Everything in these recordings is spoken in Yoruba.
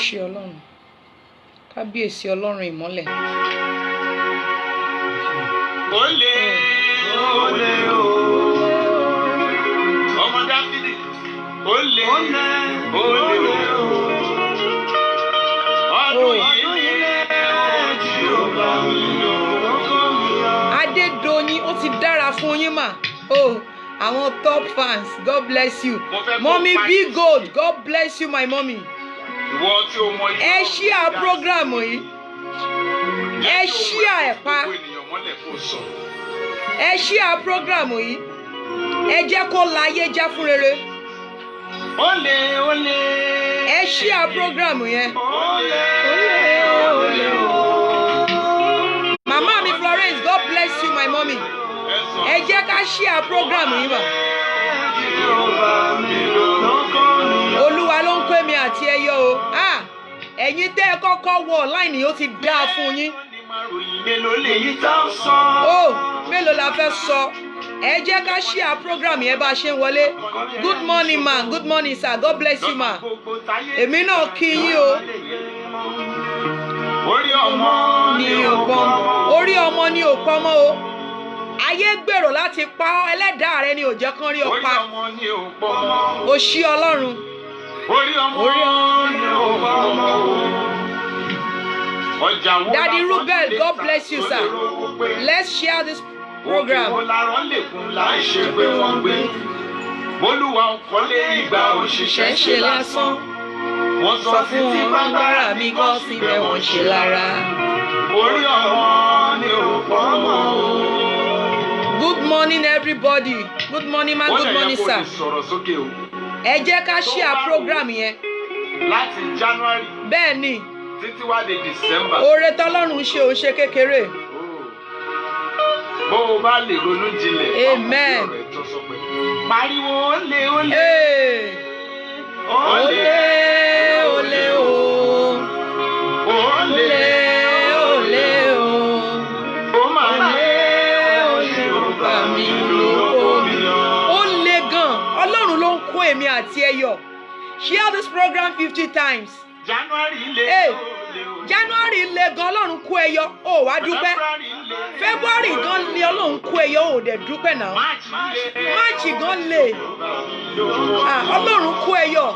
Ṣé Ọlọ́run kábíyèsí Ọlọ́run ìmọ́lẹ̀. Olè o ọmọ Dáfídì olè o ọdún yìí tí ó bá mi lọ. Adédoyin ó ti dára fún yín mà. Àwọn top fans, God bless you. Mommy Be Gold, God bless you my mommy. Ìwọ tí o mọ ìwọ. Ẹ share program yìí. Ẹ share ẹ̀ pa. Ẹ share program yìí. Ẹ jẹ́ kó láyé já fún rere. Olè. Ẹ share program yẹn. Olè. Mama mi Florence, God bless you my mommy. Ẹ jẹ́ ká share program yìí mà. Olúwa ló ń pè mí àti ẹyọ o. Ẹ̀yin tẹ́ ẹ kọ́kọ́ wọ online yìí ó ti dáa fún yín. Mélòó la fẹ́ sọ? Ẹ jẹ́ ká share program yẹn bá a ṣe ń wọlé. Good morning ma, good morning sir, God bless you ma. Èmi náà kí yín o. Orí ọmọ ni ò pọ́nmọ́ o. Ayé gbèrò láti pa ọ́, ẹlẹ́dàá rẹ ni ò jẹ́ kán rí ọ pa. O ṣí Ọlọ́run. Orí ọmọ ni ò pọ́nmọ́ o. Daddy Rubel, God bless you sir. Let's share this program. Olúwa ń kọ́lé ìgbà òṣìṣẹ́ ṣe lásán. Wọ́n sọ fún wọn agbára mi kọ́ síbẹ̀ wọ́n ṣe lára. Orí ọmọ ni ò pọ́nmọ́ o. Good morning everybody. Good morning ma, good morning sir. Ẹ jẹ́ ká share program yẹn. Láti January. Bẹ́ẹ̀ni. Títí wá di December. Oore tọ́lọ́run ṣe ò ṣe kékeré. Bó o bá lè ronú jinlẹ̀. Amen. Pariwo olè. Olè o. Olè o. Ó máa lé Yorùbá mi lóko mi. Ó le gan. Ọlọ́run ló ń kó èmi àti ẹyọ. Share this program 50 times. January le gan Ọlọ́run kó ẹyọ ó wá dúpẹ́. February gan le Ọlọ́run kó ẹyọ ó dẹ̀ dúpẹ́ náà. March gan le Ọlọ́run kó ẹyọ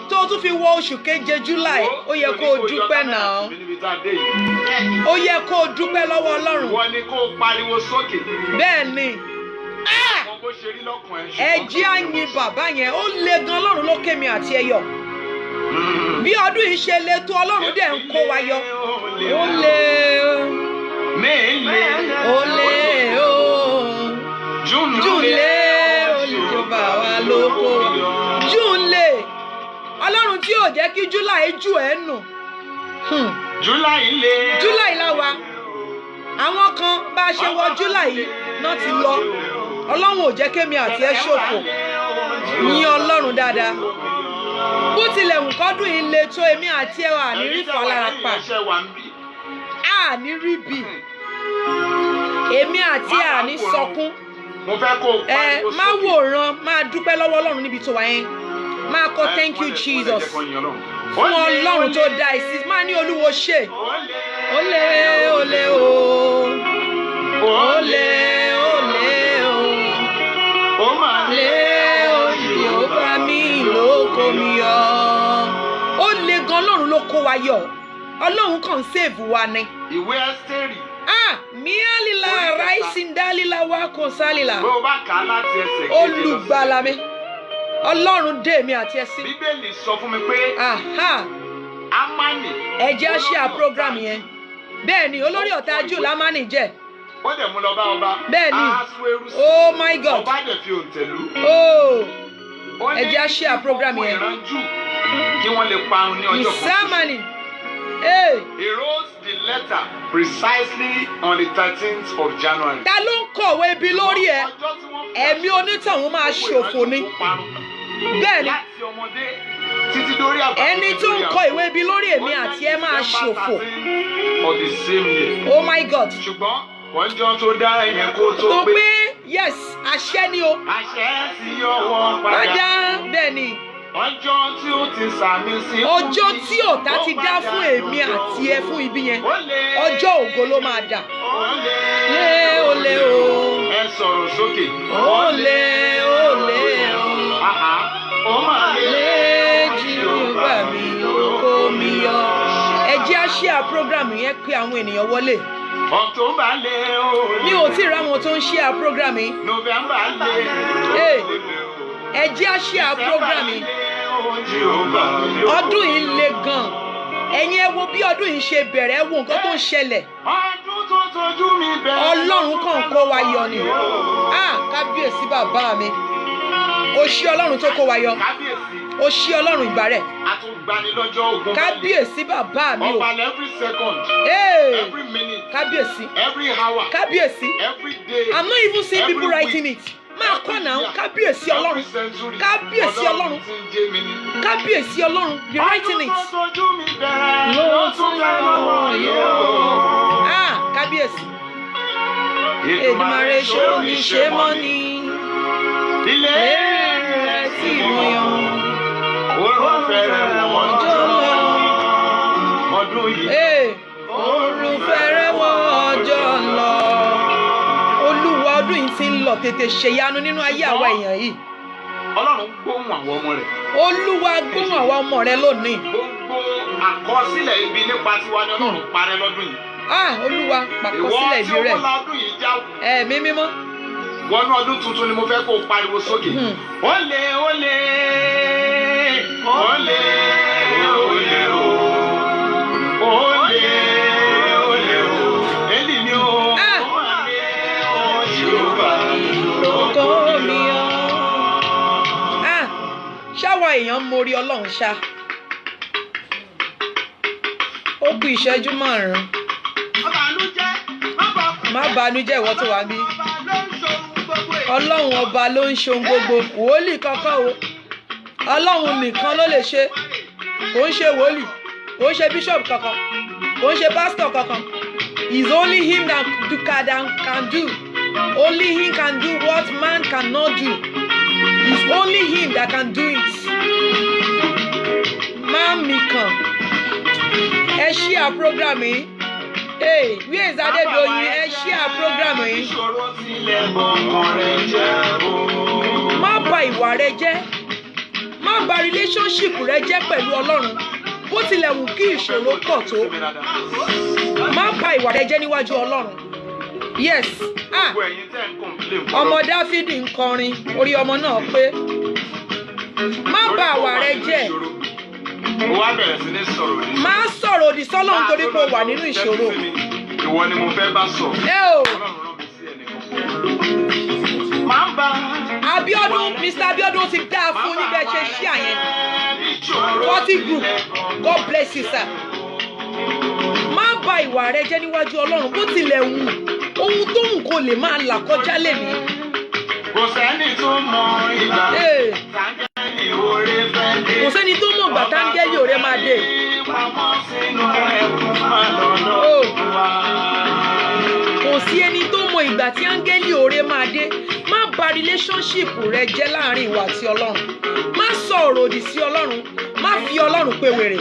tó tún fi wọ oṣù keje July ó yẹ kó o dúpẹ́ náà. Ó yẹ kó o dúpẹ́ lọ́wọ́ Ọlọ́run. Wọ́n ní kó o pariwo sókè. Bẹ́ẹ̀ ni. Ẹ jí àyìn bàbá yẹn ó le gan Ọlọ́run ló ké mi àti ẹyọ. Bí ọdún yìí ṣe le tó Ọlọ́run dẹ̀ ń kó wa yọ. Ó le o. June le olùjọba wa lóko. June le. Ọlọ́run tí yóò jẹ́ kí July jù ẹ́ nù. July la wa. Àwọn kan bá a ṣe wọ July náà ti lọ. Ọlọ́run ò jẹ́ kémi àti ẹ ṣòfò. Yìn Ọlọ́run dáadáa. Bó tilẹ̀ wù kọ́dún yìí le tó èmi àti ẹ wà ní rí ìfọ̀lára pa. Ní rí bì. Èmi àti ẹ ní sọkún. Má wòran, máa dúpẹ́ lọ́wọ́ Ọlọ́run níbi tó wà yẹn. Máa kọ thank you Jesus. Fún Ọlọ́run tó dá ìsìn. Máa ní Olúwo ṣe. Olè o. Olè o. Ó máa lé Yorùbá mi lóko mi yọ. Ó le gan Ọlọ́run ló kó wa yọ. Ọlọ́run kàn save wa ni. Ìwé Ẹ́sítérì. Mialila raisindalila wa konsalila. Bó o bá kà á láti ẹsẹ̀ keje. Olùgbàlà mi. Ọlọ́run dé mi àti ẹsẹ̀. Bíbélì sọ fún mi pé. Ámánì. Ẹ jẹ́ share program yẹn. Bẹ́ẹ̀ ni olórí ọ̀tá Júù l'Ámánì jẹ́. Ó dẹ̀ mú lọ bá ọba. Bẹ́ẹ̀ ni. Oh my God. Ọba dẹ̀ fi òǹtẹ̀lú. Ẹ jẹ́ share program yẹn. Kí wọ́n lè parun ní ọjọ́ kan. Ìsámánì. He wrote the letter precisely on the 13th of January. Ta ló ń kọ̀wé ibi lórí ẹ? Ẹ̀mí onítọ̀hún máa ṣòfò ni. Bẹ́ẹ̀ ni. títí dórí àgbà. ẹni tó ń kọ ìwé ibi lórí èmi àti ẹ máa ṣòfò. of the same year. Oh my God. ṣùgbọ́n ọjọ́ tó dá ẹ̀yẹn kó tó tó pé. pé yes àṣẹ ni o. àṣẹ sí ọwọ́ padà. padà bẹ́ẹ̀ ni. ọjọ́ tí ó ti sàmì sí. ọjọ́ tí ọ̀tá ti dá fún èmi àti ẹ fún ibi yẹn ọjọ́ ògo ló máa dà. lé olè o. ẹ sọ̀rọ̀ sókè. olè olè o. ó máa lé Jèhófà mi oko mi yọ. ẹ jẹ́ á share program yẹn pé àwọn ènìyàn wọlé. October lé o. mi ò tí ì ráwọn tó ń share program yìí. November lé o. ẹ jẹ́ á share program yìí. ọdún yìí le gan. ẹ̀yin ẹ wo bí ọdún yìí ṣe bẹ̀rẹ̀ ẹ wo nǹkan tó ń ṣẹlẹ̀. ọlọ́run kàn kó wa yọ ni. kábíyèsí bàbá mi. ó ṣí ọlọ́run tó kó wa yọ. ó ṣí ọlọ́run ìgbà rẹ̀. kábíyèsí bàbá mi o. kábíyèsí. kábíyèsí. I'm not even seeing people writing it. máa kọ́ náà kábíyèsí ọlọ́run. kábíyèsí ọlọ́run. kábíyèsí ọlọ́run. be writing it. kábíyèsí. Èdùmàrè ṣe omi ṣe mọ́ ni. ilé rẹ̀ tí mo yan. Oòrùn fẹ́rẹ̀ wọ́n ọjọ́ lọ. Ọdún yìí. Oòrùn fẹ́rẹ̀ wọ́n ọjọ́ lọ. Olúwa ọdún yìí ti ń lọ tètè ṣèyanu nínú ayé àwa èèyàn yìí. Ọlọ́run gbóhùn àwọn ọmọ rẹ̀. Olúwa gbóhùn àwa ọmọ rẹ̀ lónìí. Gbogbo àkọsílẹ̀ ibi nípa tiwa ni Ọlọ́run parẹ́ lọ́dún yìí. Olúwa pàkọsílẹ̀ ibi rẹ̀. Ìwọ tí ó wọ́n ọdún yìí já. Ẹ̀mí mímọ́. Wọnú ọdún tuntun ni mo fẹ́ kó o pariwo sókè. Olè olè olè olè o olè olè o èlì mi o olè o Jèhófà lóko mi o. ṣáwa èèyàn mórí Ọlọ́run ṣá. ó kù ìṣẹ́jú 5. má banújẹ́ ìwọ tó wà bí. Ọlọ́run ọba ló ń ṣe ohun gbogbo. wòlíì kankan o. Ọlọ́run nìkan ló lè ṣe. kò ń ṣe wòlíì. kò ń ṣe bishop kankan. kò ń ṣe pastor kankan. It's only him that can do. Only him can do what man cannot do. It's only him that can do it. Mami kan. Ẹ share program yìí. Where is Adedoyin? Ẹ share program yìí. Má bà ìwà rẹ jẹ́. Má bà relationship rẹ jẹ́ pẹ̀lú Ọlọ́run. Bó tilẹ̀ wù kí ìṣòro pọ̀ tó. Má bà ìwà rẹ jẹ́ níwájú Ọlọ́run. Yes. Ọmọ Dáfídì ń kọrin. Orí ọmọ náà pé. Má bà ìwà rẹ jẹ́. Má sọ̀rọ̀ òdì sọ́lọ́run torí pé o wà nínú ìṣòro. Ìwọ ni mo fẹ́ bá sọ. Abiodun, Mr. Abiodun ti dá fún yín bẹ́ẹ̀ ṣe ṣí àyẹn. 40 group. God bless you, sir. Má bà ìwà rẹ jẹ́ níwájú Ọlọ́run bó tilẹ̀ wù. Ohun tó wù kó lè máa là kọjá lèmi. Kò sẹ́ni tó mọ ìgbà. Kò sẹ́ni tó mọ̀ ìgbà táńgẹ́lì òre máa dé. Kò sí ẹni tó mọ̀ ìgbà tí áńgẹ́lì òre máa dé. Má bà relationship rẹ jẹ́ láàrin ìwà àti Ọlọ́run. Má sọ̀rọ̀ òdì sí Ọlọ́run. Má fi Ọlọ́run pé wèrè.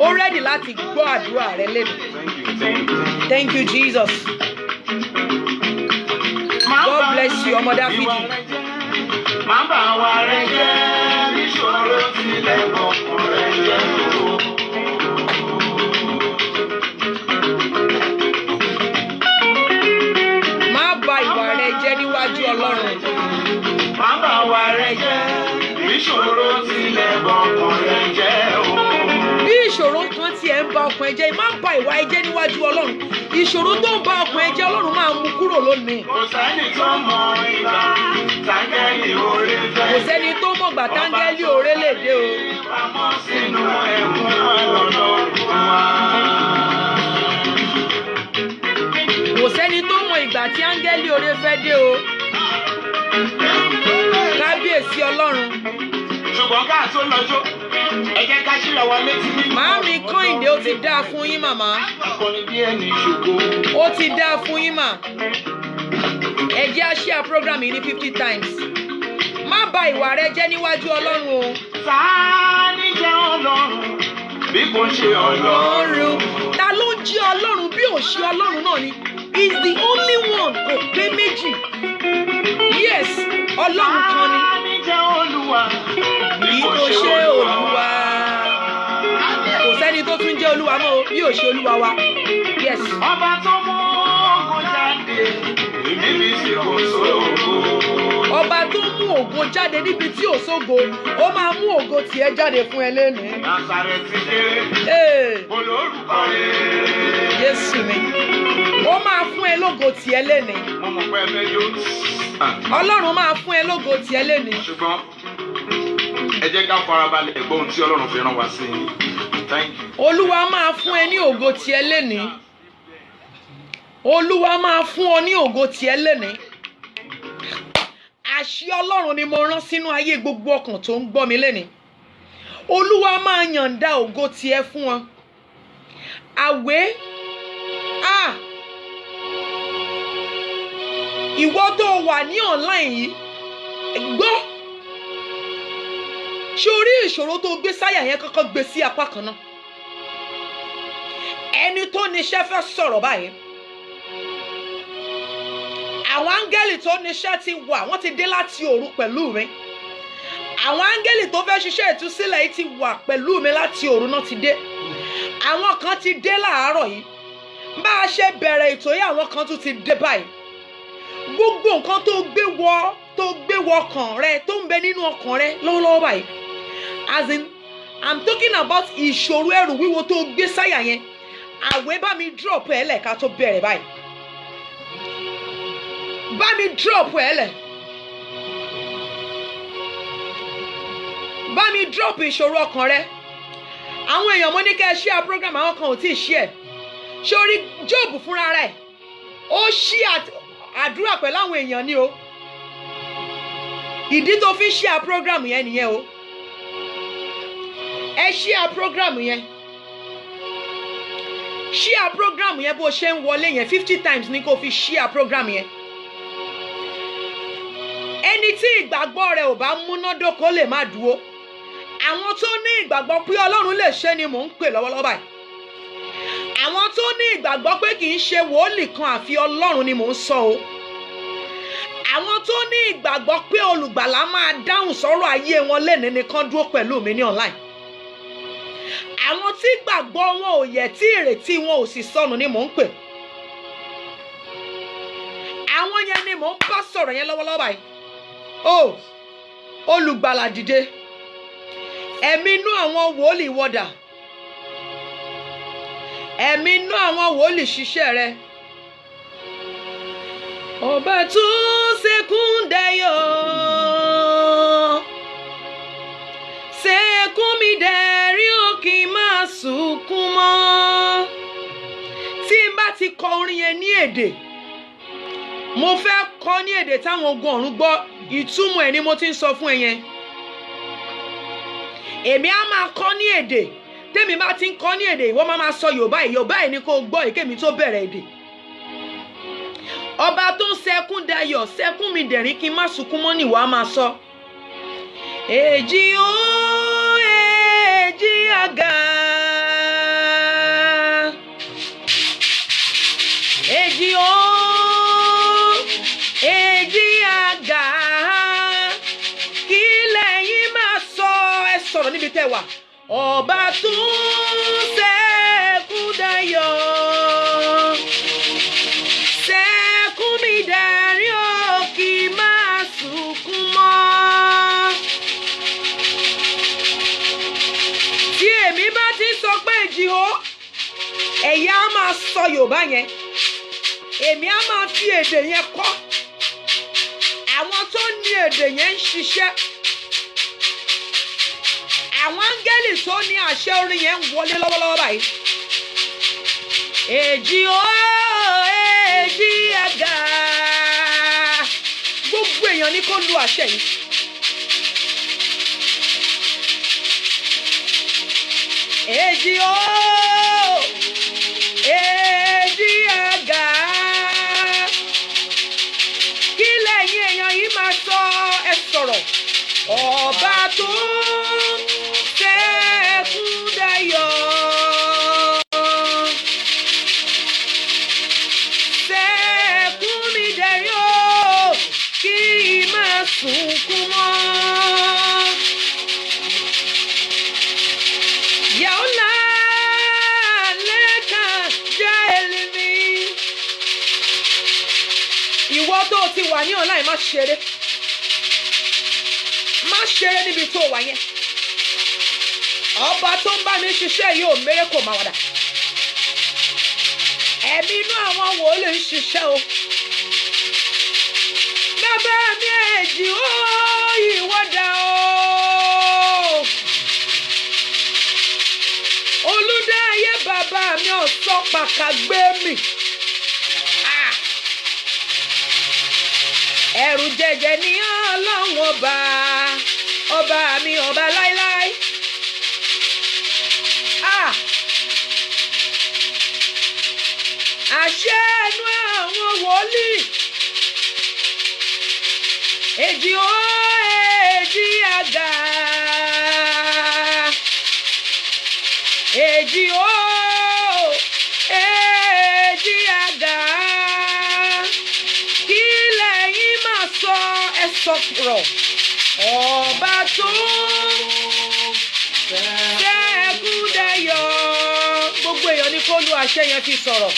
Ó rẹ́dì láti gbọ́ àdúrà rẹ lẹ́nu. Thank you, Jesus. God bless you, ọmọ Dáfídì. Má bà wà rẹ jẹ́ ìṣòro tilẹ̀ bọ̀kùn rẹ jẹ́ o. Má bà ìwà rẹ jẹ́ níwájú Ọlọ́run. Má bà wà rẹ jẹ́ ìṣòro tilẹ̀ bọ̀kùn rẹ jẹ́ o. Bí ìṣòro kan tiẹ̀ ń ba ọkàn ẹ jẹ́, má bà ìwà ẹ jẹ́ níwájú Ọlọ́run. Ìṣòro tó ń ba ọkàn ẹ jẹ́ Ọlọ́run máa mú kúrò lónìí. Kò sẹ́ni tó mọ ìgbà táńgẹ́lì òre fẹ́. Kò sẹ́ni tó mọ̀ ìgbà táńgẹ́lì òre lè dé o. Pamọ́ sínú ẹ̀kún Ọlọ́run wa. Kò sẹ́ni tó mọ̀ ìgbà tí áńgẹ́lì òre fẹ́ dé o. Kábíyèsí Ọlọ́run. Ṣùgbọ́n ká tó lọ́jọ́. ẹ jẹ́ ká ṣíra wa létí nínú. Màámi Kọ́hìndé ó ti dáa fún yín màmá. Akọni bí ẹni ṣògo. Ó ti dáa fún yín mà. Ẹ jẹ́ á share program yìí ní 50 times. Má bà ìwà rẹ jẹ́ níwájú Ọlọ́run o. Tani jẹ́ Ọlọ́run bí kò ṣe Ọlọ́run. Ta ló ń jẹ́ Ọlọ́run bí ò ṣe Ọlọ́run náà ni? Is the only one, kò pé méjì. Yes, Ọlọ́run kan ni. Tani jẹ́ Olúwa Bí kò ṣe Olúwa. Kò sẹ́ni tó tún jẹ́ Olúwa mọ́ o bí ò ṣe Olúwa wa. Yes. Ọba tó mú ògo jáde níbi tí kò sógo. Ọba tó mú ògo jáde níbi tí ò sógo, ó máa mú ògo tiẹ̀ jáde fún ẹ lénìí. Násárẹ́tì dé. Ee, Olórúkọ rere. Jésù mi. Ó máa fún ẹ lógo tiẹ̀ lénìí. Mo mọ̀ pé ẹ fẹ́ jó. Ọlọ́run máa fún ẹ lógo tiẹ̀ lénìí. Ṣùgbọ́n ẹ jẹ́ ká farabalẹ̀ gbọ́ ohun tí Ọlọ́run fi rán wa sí i. Thank you. Olúwa máa fún ẹ ní ògo tiẹ̀ lénìí. Olúwa máa fún ọ ní ògo tiẹ̀ lénìí. Àṣẹ Ọlọ́run ni mo rán sínú ayé gbogbo ọkàn tó ń gbọ́ mi lénìí. Olúwa máa yànda ògo tiẹ̀ fún ọ. Àwẹ̀ ìwọ tó wà ní online yìí gbọ́. Ṣé o rí ìṣòro tó gbé sáyà yẹn kọ́kọ́ gbé sí apá kan náà? Ẹni tó níṣẹ́ fẹ́ sọ̀rọ̀ báyìí. Àwọn áńgẹ́lì tó níṣẹ́ ti wà, wọ́n ti dé láti òru pẹ̀lú mi. Àwọn áńgẹ́lì tó fẹ́ ṣiṣẹ́ ìtúsílẹ̀ yìí ti wà pẹ̀lú mi láti òru náà ti dé. Àwọn kan ti dé láàárọ̀ yìí. Bá a ṣe bẹ̀rẹ̀ ètò yìí, àwọn kan tún ti dé báyìí. Gbogbo nǹkan tó gbé wọ ọkàn rẹ, tó ń bẹ nínú ọkàn rẹ lọ́wọ́lọ́wọ́ báyìí. As in, I'm talking about ìṣòro ẹrù wíwo tó gbé sáyà yẹn. Àwẹ̀ bá mi drop ẹ̀ lẹ̀ ká tó bẹ̀rẹ̀ báyìí. Bá mi drop ẹ̀ lẹ̀. Bá mi drop ìṣòro ọkàn rẹ. Àwọn èèyàn mo ní kẹ́ ẹ share program, àwọn kan ò tí ì share. Ṣé o rí Job fúnra rẹ̀? Ó share àdúrà pẹ̀lú àwọn èèyàn ni o. Ìdí tó fi share program yẹn nìyẹn o. Ẹ share program yẹn. Share program yẹn bó ṣe ń wọlé yẹn 50 times ní kó fi share program yẹn. Ẹni tí ìgbàgbọ́ rẹ̀ ò bá múnádóko lè má dúró. Àwọn tó ní ìgbàgbọ́ pé Ọlọ́run lè ṣe ni mò ń pè lọ́wọ́lọ́wọ́ báyìí. Àwọn tó ní ìgbàgbọ́ pé kì í ṣe wòlíì kan àfi Ọlọ́run ni mò ń sọ o. Àwọn tó ní ìgbàgbọ́ pé olùgbàlà máa dáhùn sọ́rọ̀ ayé wọn lénìí nìkan dúró pẹ̀lú mi ní online. Àwọn tí ìgbàgbọ́ wọn ò yẹ̀ tí ìrètí wọn ò sì sọnù ni mò ń pè. Àwọn yẹn ni mò ń bá sọ̀rọ̀ yẹn lọ́wọ́lọ́wọ́ báyìí. O olùgbàlà dìde. Ẹ̀mí inú àwọn wòlíì wọ́dà. Ẹ̀mí inú àwọn wòlíì ṣiṣẹ́ rẹ. Ọba tó ṣẹ́kùn dayọ̀. Ṣẹ́kùn mi dẹ̀rín o kì í máa sunkún mọ́. Tí n bá ti kọ orin yẹn ní èdè, mo fẹ́ kọ ní èdè táwọn ogun ọ̀run gbọ́. Ìtumọ̀ ẹ̀ ni mo ti ń sọ fún ẹ yẹn. Èmi á máa kọ ní èdè. Tèmi bá ti ń kọ ní èdè, ìwọ máa sọ Yorùbá yìí. Yorùbá yìí ni kò gbọ́ èkémi tó bẹ̀rẹ̀ èdè. Ọba tó ń ṣẹ́kùn dayọ̀, ṣẹ́kùn mi dẹ̀rín kí n má sunkún mọ́ ni ìwọ á máa sọ. Èjì ó èjì àga. Èjì ó èjì àga. Kí lẹ́yìn máa sọ, ẹ sọ̀rọ̀ níbi tẹ́ wà. Ọba tó ń ṣẹ́kùn dayọ̀. Ṣẹ́kùn mi dẹ̀rín o kì í máa sunkún mọ́. Tí èmi bá ti sọ pé èjì ó, ẹ̀yà á máa sọ Yorùbá yẹn. Èmi á máa fi èdè yẹn kọ́. Àwọn tó ní èdè yẹn ń ṣiṣẹ́. Àwọn áńgẹ́lì tó ní àṣẹ orin yẹn ń wọlé lọ́wọ́lọ́wọ́ báyìí. Èjì ó èjì àga. Gbogbo èèyàn ní kó lu àṣẹ yìí. èjì ó èjì àgà. Kí lẹ́yìn èèyàn yìí máa sọ ẹ sọ̀rọ̀. Ọba tó ṣẹ́kún dayọ̀. Ṣẹ́kún mi dayọ̀ kí n má sunkún mọ́. Yàólà lẹ́kàn jẹ́ èlìmí. Ìwọ tó ti wà ní online má ṣeré. Má ṣeré níbi tó wà yẹn. Ọba tó ń bá mi ṣiṣẹ́ yìí ò mérè kò máa wàdà. Ẹ̀mí inú àwọn wòlíì ń ṣiṣẹ́ o. Bàbá mi èjì ó ìwọ́dà o. Olùdáyé bàbá mi ọ̀sán pàkà gbé mi. Ẹ̀rù jẹ̀jẹ̀ ní Ọlọ́run ọba. Ọba mi ọba láíláí. Àṣẹ ẹnu àwọn wòlíì. Èjì ó èjì àgà. Èjì ó èjì àgà. Kí lẹ́yìn máa sọ ẹ sọ̀rọ̀. Ọba tó ṣẹ́kún dayọ̀. Gbogbo èèyàn ní kó lu àṣẹ yẹn fi sọ̀rọ̀.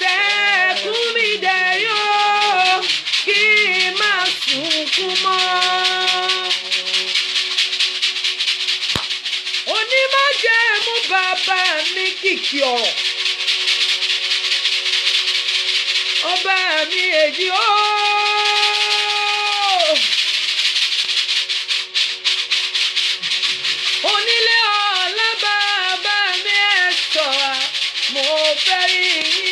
Ṣẹ́kún mi dayọ̀ kí n má sunkún mọ́. Onímájẹ̀mú bàbá mi kìkì ọ̀rọ̀. Ọba mi èjì ó. Onílé ọ̀la bàbá mi ẹ̀ sọ̀ra. Mo fẹ́ rí yín.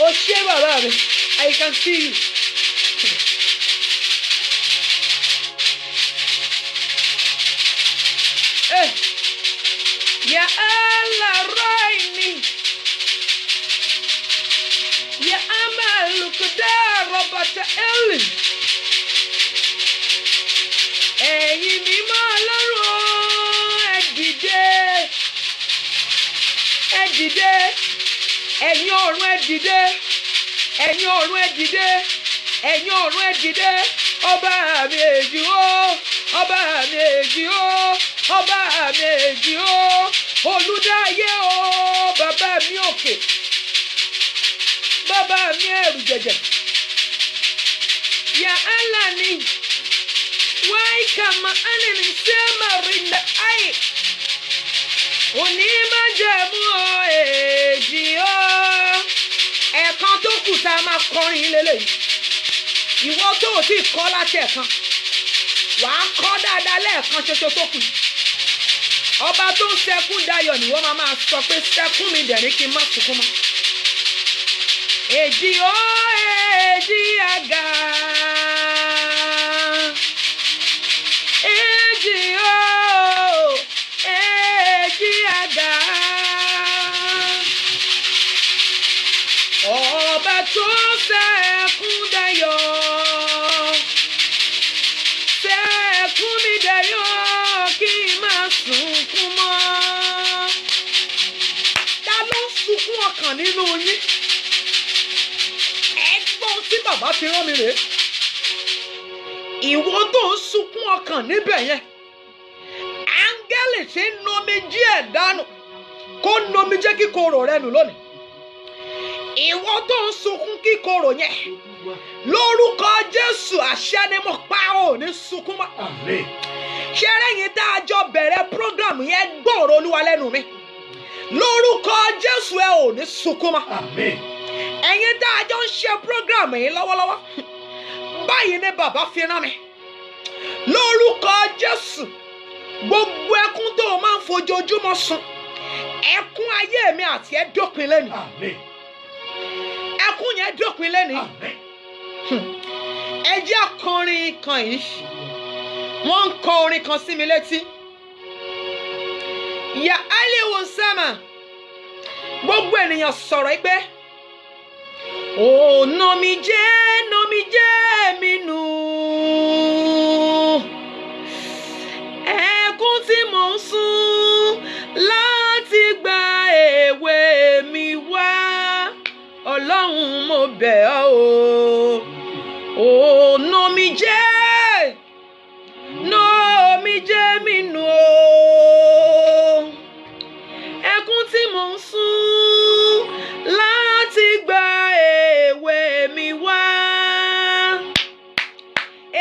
O ṣé bàbá mi, I can see you. Ya Allah Raini. Ya Amal Qadar Rabata Eli. Ẹ̀yin mímọ́ Ọlọ́run ẹ dìde. Ẹ dìde. Ẹ̀yin ọ̀run ẹ dìde. Ẹ̀yin ọ̀run ẹ dìde. Ẹ̀yin ọ̀run ẹ dìde. Ọba mi èjì ó. Ọba mi èjì ó. Ọba mi èjì ó. Olùdáyé o. Bàbá mi òkè. Bàbá mi ẹ̀rù jẹ̀jẹ̀. Ya Allah ni. Why kama ananisema rinda ai. Onímájẹ̀mú o èjì ó. Ẹ̀kan tó kù tá a máa kọrin lélẹ́yìí. Ìwọ tó ò tí ì kọ́ láti ẹ̀kan. Wàá kọ́ dáadáa lẹ́ẹ̀kan ṣoṣo tó kù. Ọba tó ń ṣẹ́kún dayọ̀ ni wọ́n máa sọ pé ṣẹ́kún mi dẹ̀rín kí n má sunkún mọ́. Èjì ó èjì àgà. Èjì ó èjì àgà. Ọba tó ṣẹ́kún dayọ̀. Ṣẹ́kún mi dayọ̀ kí n má sunkún mọ́. Ta ló ń sunkún ọkàn nínú yín? Ẹ̀gbọ́n tí bàbá fi rán mi rèé. Ìwọ tó ń sunkún ọkàn níbẹ̀ yẹn. Áńgẹ́lì tí ń nomi jí ẹ̀ dànù kó nomi jẹ́ kíkorò rẹ nù lónìí. Ìwọ tó ń sunkún kíkorò yẹn. Lórúkọ Jésù àṣẹ ni mo pa ò ní sunkún mọ́. Àmín. Ṣé lẹ́yìn tá a jọ bẹ̀rẹ̀ prógrámù yẹn gbọ́rọ̀ Olúwa lẹ́nu mi? Lórúkọ Jésù ẹ ò ní sunkún mọ́. Àmín. Ẹ̀yin tá a jọ ń ṣe prógrámù yìí lọ́wọ́lọ́wọ́. Báyìí ni bàbá fi rán mi. Lórúkọ Jésù gbogbo ẹkún tó o máa ń fojoojúmọ́ sun. Ẹkún ayé mi àti ẹ dópin lẹ́nu. Àmín. Ẹkún yẹn dópin lẹ́nu. Àmín. ẹ jẹ́ akọrin kan yìí wọ́n ń kọ orin kan sí mi létí ya aliwo sama gbogbo ènìyàn sọ̀rọ̀ pé ó nomijé mi nù ẹkún tí mò ń sun láti gba èwe mi wá ọlọ́run mo bẹ̀ ọ́ o ó nomijé mi nù o ẹkún tí mò ń sun láti gba èwe mi wá.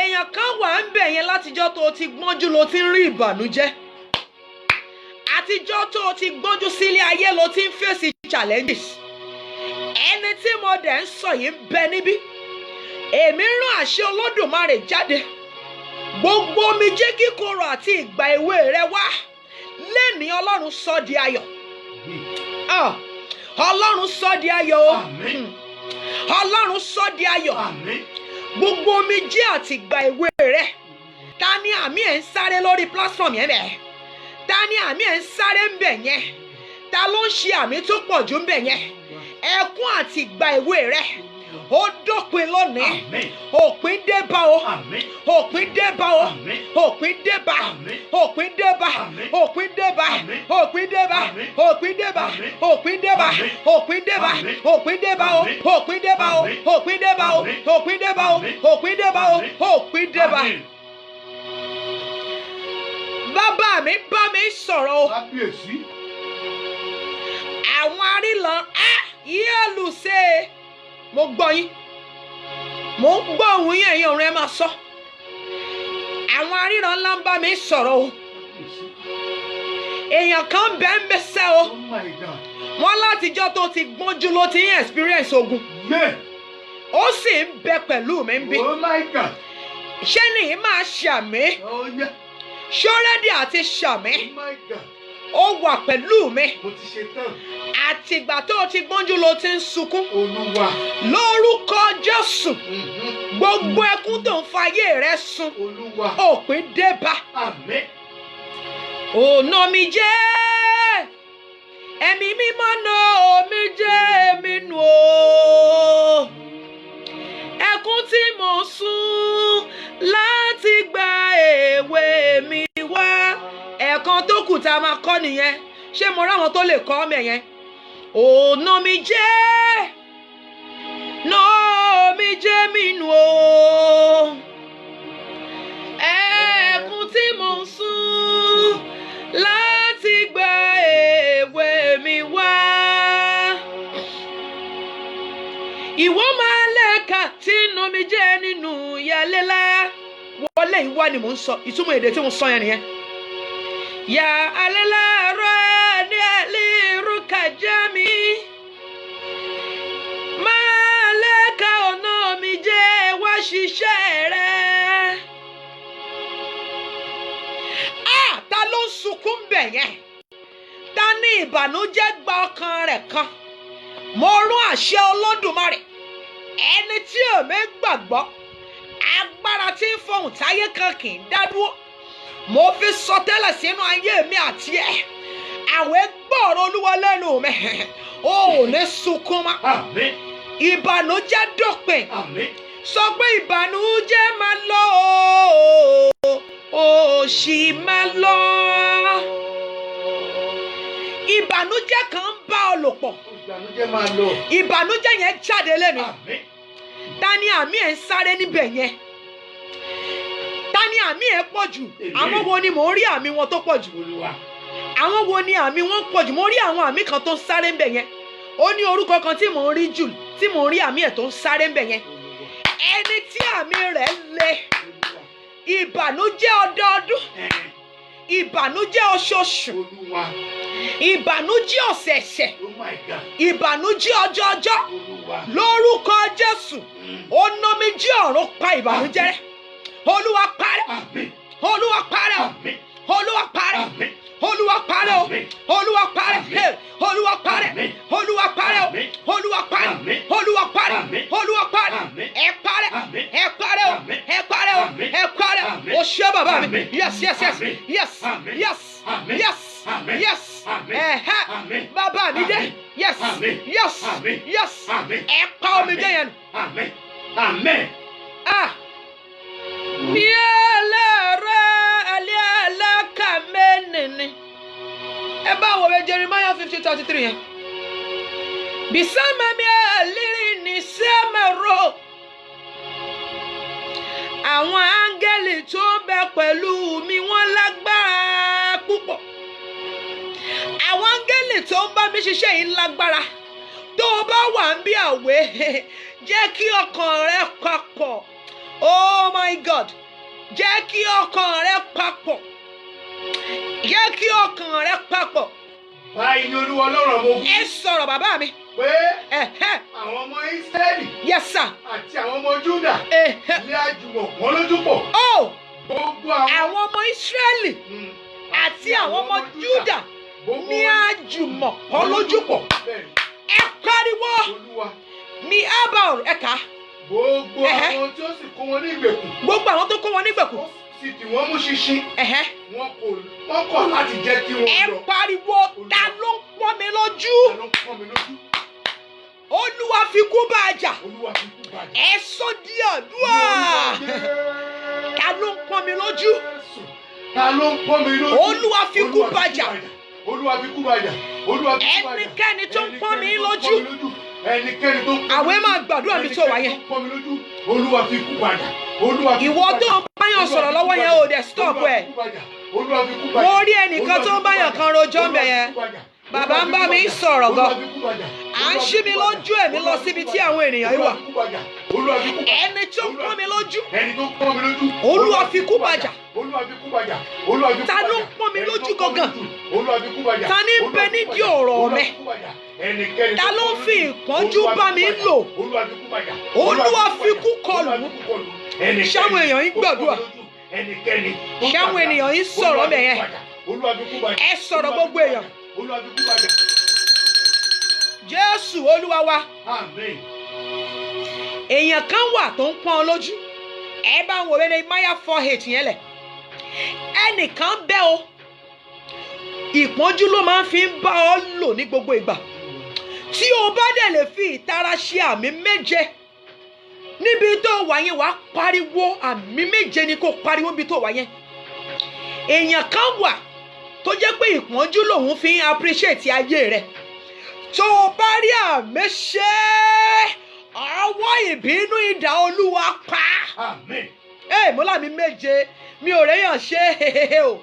Èèyàn kan wà ń bẹ̀ yẹn látijọ́ tó ti gbọ́njú ló ti ń rí ìbànújẹ́ àtijọ́ tó ti gbọ́njú sílé ayé ló ti ń fèsì challenges. Ẹni tí mo dẹ̀ ń sọ yìí ń bẹ níbí èmi rán àṣẹ Olódùmarè jáde gbogbo omijé kíkorò àti ìgbà èwe rẹ wá lẹ́ni Ọlọ́run sọ di ayọ̀. Ọlọ́run sọ di ayọ̀ o. Ọlọ́run sọ di ayọ̀. Gbogbo omijé àti ìgbà èwe rẹ ta ni àmì ẹ̀ ń sáré lórí platform yẹn bẹ́ẹ̀ ta ni àmì ẹ̀ ń sáré ń bẹ̀ yẹn ta ló ń ṣe àmì tó pọ̀ jù ń bẹ̀ yẹn ẹkún àti ìgbà èwe rẹ ó dópin lónìí òpin dé bá o òpin dé bá o òpin dé bá òpin dé bá òpin dé bá òpin dé bá òpin dé bá òpin dé bá òpin dé bá òpin dé bá o òpin dé bá o òpin dé bá o òpin dé bá o òpin dé bá o òpin dé bá. Bàbá mi bá mi sọ̀rọ̀ o àwọn arílan yẹ́lù ṣe é. Mo gbọ́ yín mo ń gbọ́ òun yẹn ẹ̀yin ọ̀run ẹ máa sọ àwọn aríran ńlá ń bá mi sọ̀rọ̀ o èèyàn kan bẹ́ẹ̀ ń bẹ́sẹ̀ o wọ́n látijọ́ tó ti gbọ́njú ló ti ń experience ogun ó sì ń bẹ pẹ̀lú mi ń bí ṣé nìyí máa ṣàmì ṣọ́rẹ́dì àti ṣàmì ó wà pẹ̀lú mi àtìgbà tó ti gbọ́njú ló ti ń sunkún lórúkọ Jésù gbogbo ẹkún tó ń fayé rẹ sun òpin dé bá ọ̀nà mi jẹ́ ẹ̀mí mímọ́ náà omi jẹ́ mi nù o ẹkún tí mo sun láti gba èwe mi wá ẹ̀kan tó kù tá a máa kọ́ nìyẹn ṣé mo ráwọn tó lè kọ́ ọ́ mẹ́ yẹn ọ̀nà mi jẹ́ mi nù o ẹkún tí mo ń sun láti gba èwe mi wá ìwọ máa lẹ́ka tí nù mi jẹ́ nínú yàlélá wọlé ìwá ni mò ń sọ ìtumọ̀ èdè tí mo sọ yẹn nìyẹn. Ya alela rani rukajami maleka ọ̀nà mi jẹ́ wá ṣiṣẹ́ rẹ̀. Ta ló ń sunkún bẹ̀ yẹn ta ní ìbànújẹ́ gba ọkàn rẹ̀ kan mo rún àṣẹ Olódùmarè ẹni tí èmi gbàgbọ́ agbára tí ń fọhùn táyé kan kì í dá dúró mo fi sọ tẹ́lẹ̀ sínú ayé mi àti ẹ̀ àwẹ̀ gbọ́ọ̀rọ̀ Olúwa lẹ́nu mi ò ní sunkún mọ́ ìbànújẹ́ dópin sọ pé ìbànújẹ́ máa lọ òṣì máa lọ ìbànújẹ́ kan ń bá ọ lò pọ̀ ìbànújẹ́ yẹn jáde lẹ́nu ta ni àmì ẹ̀ ń sáré níbẹ̀ yẹn ta ni àmì ẹ̀ pọ̀ jù àwọn wo ni mò ń rí àmì wọn tó pọ̀ jù àwọn wo ni àmì wọn pọ̀ jù mo rí àwọn àmì kan tó ń sáré ńbẹ̀ yẹn ó ní orúkọ kan tí mò ń rí jù tí mò ń rí àmì ẹ̀ tó ń sáré ńbẹ̀ yẹn ẹni tí àmì rẹ̀ le ìbànújẹ́ ọdọọdún ìbànújẹ́ oṣooṣù ìbànújẹ́ ọ̀sẹ̀ẹ̀sẹ̀ ìbànújẹ́ ọjọọjọ́ lórúkọ Jésù onomijé ọ̀run pa ìbànújẹ́ rẹ́ Olúwa parẹ́ Olúwa parẹ́ Olúwa parẹ́ Olúwa parẹ́ Olúwa parẹ́ Olúwa parẹ́ Olúwa parẹ́ Olúwa parẹ́ Olúwa parẹ́ Olúwa parẹ́ ẹ parẹ́ yes, Àmín. yes, Àmín. yes, Àmín. yes. Àmín. Àmín. Bàbá mi dé. Àmín. Yes, Àmín. yes, Àmín. yes. Àmín. Ẹ pa omi jẹ́ yẹn. Àmín. Àmín. Ah. Miele aliala kamenini. Ẹ bá wo wé Jeremiah 50:33 yẹn. Bisama mi aliri ni semero. Àwọn áńgẹ́lì tó ń bẹ pẹ̀lú mi wọ́n lágbára púpọ̀. Àwọn áńgẹ́lì tó ń bá mi ṣiṣẹ́ yìí lágbára. Tó o bá wà ń bí àwẹ̀, jẹ́ kí ọkàn rẹ papọ̀. Oh my God, jẹ́ kí ọkàn rẹ papọ̀. Jẹ́ kí ọkàn rẹ papọ̀. Báyìí ni Olúwa Ọlọ́run ọmọ ogun. Ẹ sọ̀rọ̀ bàbá mi. Pé Ẹ̀hẹ́. àwọn ọmọ Ísírẹ́lì Yes sir. àti àwọn ọmọ Júdà Ẹ̀hẹ́. ní àjùmọ̀ pọ́n lójú pọ̀. Oh, Gbogbo àwọn ọmọ Ísírẹ́lì àti àwọn ọmọ Júdà ní àjùmọ̀ kọ́ lójú pọ̀. Bẹ́ẹ̀ni, Ẹ pariwo Olúwa. mi ábàr ẹ̀ka. Gbogbo Ẹ̀hẹ́. àwọn tí ó sì kó wọn ní ìgbèkùn. Gbogbo àwọn tó kó wọn nígbèkùn. Ó sì dì wọ́n mú ṣinṣin. Ẹ̀hẹ́. Wọ́n kọ̀ láti jẹ́ kí wọ́n Ẹ lọ. pariwo ta ló ń pọ́n mi lójú. Ta ló ń pọ́n mi lójú? Olúwa fi kú bá a jà. Olúwa fi kú bàjẹ́. Ẹ sọ di àdúrà. Ta ló ń pọ́n mi lójú. Ta ló ń pọ́n mi lójú? Olúwa fi kú bàjà. Olúwa fi kú bàjà. Olúwa fi kú bàjà. Ẹnikẹ́ni tó ń pọ́n mi lójú. Ẹnikẹ́ni tó ń pọ́n mi lójú. Àwẹ̀ máa gbàdúrà mi tó wà yẹn. Ẹnikẹ́ni tó ń pọ́n mi lójú. Olúwa fi kú bàjà. Olúwa fi kú Ìwọ bàjà. tó ń báyàn sọ̀rọ̀ lọ́wọ́ yẹn ò dẹ̀ stop ẹ̀. Olúwa fi kú bàjà. Mo rí ẹnìkan tó ń báyàn kan rojọ́ ń bẹ̀ yẹn. Bàbá ń bá mi sọ̀rọ̀ gan. À ń ṣí mi lójú ẹ̀mí lọ síbi tí àwọn ènìyàn yìí wà. Ẹni tó ń pọ́n mi lójú. Ẹni tó ń pọ́n mi lójú. Olúwa fi kú bàjà. Olúwa fi kú bàjà. Olúwa fi kú bàjà. Ta ló ń pọ́n mi lójú gangan? Olúwa fi kú bàjà. Ta ní ń bẹ nídìí ọ̀rọ̀ mi? Ẹnikẹ́ni Ta ló ń fi ìpọ́njú bá mi lò? Olúwa fi kú bàjà. Olúwa fi kú kọlù. Ṣáwọn èèyàn yìí gbàdúrà. Ṣáwọn ènìyàn yìí sọ̀rọ̀ bẹ̀ yẹn. Ẹ sọ̀rọ̀ gbogbo èèyàn. Olúwa fi kú bàjà. Jésù Olúwa wa. Àmín. Èèyàn kan wà tó ń pọ́n ọ lójú. Ẹ bá ń wo Jeremiah 4:8 yẹn lẹ̀. Ẹnìkan bẹ́ o. Ìpọ́njú ló máa ń fi ń bá ọ lò ní gbogbo ìgbà. Tí o bá dẹ̀ lè fi ìtara ṣe àmì méje. Níbi tó wà yẹn wàá pariwo àmì méje ni kò pariwo níbi tó wà yẹn. Èèyàn kan wà tó jẹ́ pé ìpọ́njú lòun fi ń appreciate ayé rẹ̀. Tó o bá rí àmì ṣe ọwọ́ ìbínú idà Olúwa pa. Àmín. Mo lámì méje mi ò réyàn ṣe o.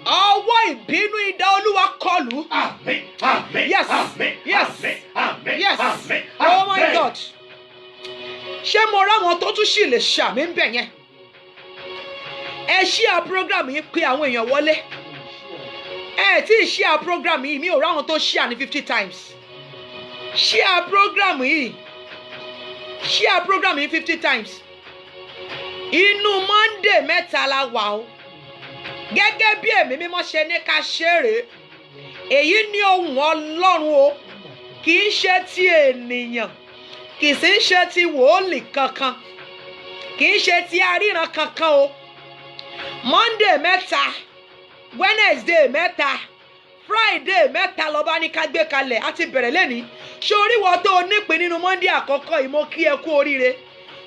Ọwọ́ ìbínú idà Olúwa kọlù. Àmín. Àmín. Yes. Àmín. Yes. Àmín. Yes. Àmín. Oh my God. Ṣé mo ráwọn tó tún sì lè ṣàmì ń bẹ̀ yẹn? Ẹ ṣíà program yìí pé àwọn èèyàn wọlé. Tí ì ṣíà program yìí mi ò ráwọn tó ṣíà ní 50 times. Ṣíà program yìí. Ṣíà program yìí 50 times. Inú Monday mẹ́ta la wà o. Gẹ́gẹ́ bí ẹ̀mí mímọ́ ṣe ní ká ṣeré. Èyí ni ohùn Ọlọ́run o. Kì í ṣe ti ènìyàn. Kì í sì ṣe ti wòólì kankan. Kì í ṣe ti aríran kankan o. Monday mẹ́ta. Wednesday mẹ́ta. Friday mẹ́ta lọ́ba ní ká gbé kalẹ̀ á ti bẹ̀rẹ̀ lẹ́ni. Ṣorí wọ́n tó nípìn nínú Monday àkọ́kọ́ yìí mo kí ẹ kú oríire.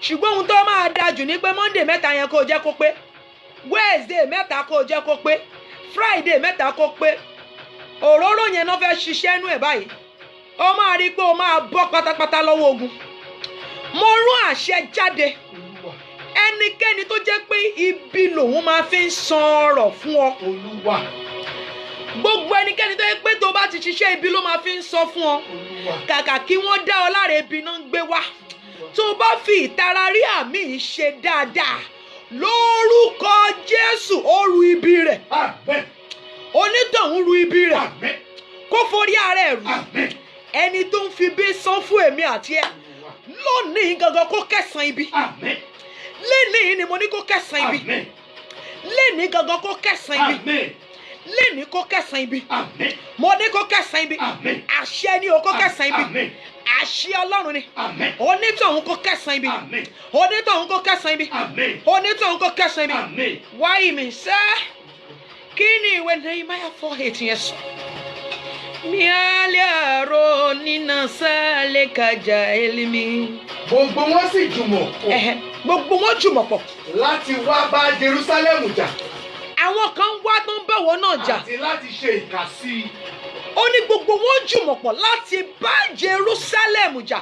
Ṣùgbọ́n ohun tó máa dájú ní pé Monday mẹ́ta yẹn kó jẹ́ kó pé. Wednesday mẹ́ta kó jẹ́ kó pé. Friday mẹ́ta kó pé. Òróró yẹn náà fẹ́ ṣiṣẹ́ nú ẹ̀ báyìí. Ó máa rí pé ó máa bọ́ pátápátá lọ́wọ́ ogun. Mo rán àṣẹ jáde. Ẹnikẹ́ni tó jẹ́ pé ibi lòun máa fi ń san ọrọ̀ fún ọ. Olúwa. Gbogbo ẹnikẹ́ni tó jẹ́ pé tó bá ti ṣiṣẹ́ ibi ló máa fi ń sọ fún ọ. Kàkà kí wọ́n dá ọ láre ibi náà ń gbé wá. Tó bá fi ìtara rí àmì yìí ṣe dáadáa. Lórúkọ Jésù ó ru ibi rẹ̀. Àmín. Onítọ̀hún ru ibi rẹ̀. Àmín. Kó forí ara ẹ̀ rù. Àmín. Ẹni tó ń fi bí san fún èmi àti ẹ. Lónìí gangan kó kẹsàn ibi. Àmín. Lénìí ni mo ní kó kẹsàn ibi. Àmín. Lénìí gangan kó kẹsàn ibi. Àmín. Lénìí kó kẹsàn ibi. Àmín. Mo ní kó kẹsàn ibi. Àmín. Àṣẹ ni o kó kẹsàn ibi. Àmín. Àṣẹ Ọlọ́run ni. Àmín. Onítọ̀hún kó kẹsàn ibi. Àmín. Onítọ̀hún kó kẹsàn ibi. Àmín. Onítọ̀hún kó kẹsàn ibi. Àmín. Wáyé mi sẹ́ kí ìwé Nehemiah 4:8 yẹn sọ. Miale aro nina sale kaja elimi. Gbogbo wọn sì jùmọ̀ pọ̀ Gbogbo wọn jùmọ̀ pọ̀ láti wá bá Jerusalem jà. Àwọn kan wá tó ń bẹ̀wọ̀ náà jà. Àti láti ṣe ìkàsí. Ó ní gbogbo wọn jùmọ̀ pọ̀ láti bá Jerusalem jà.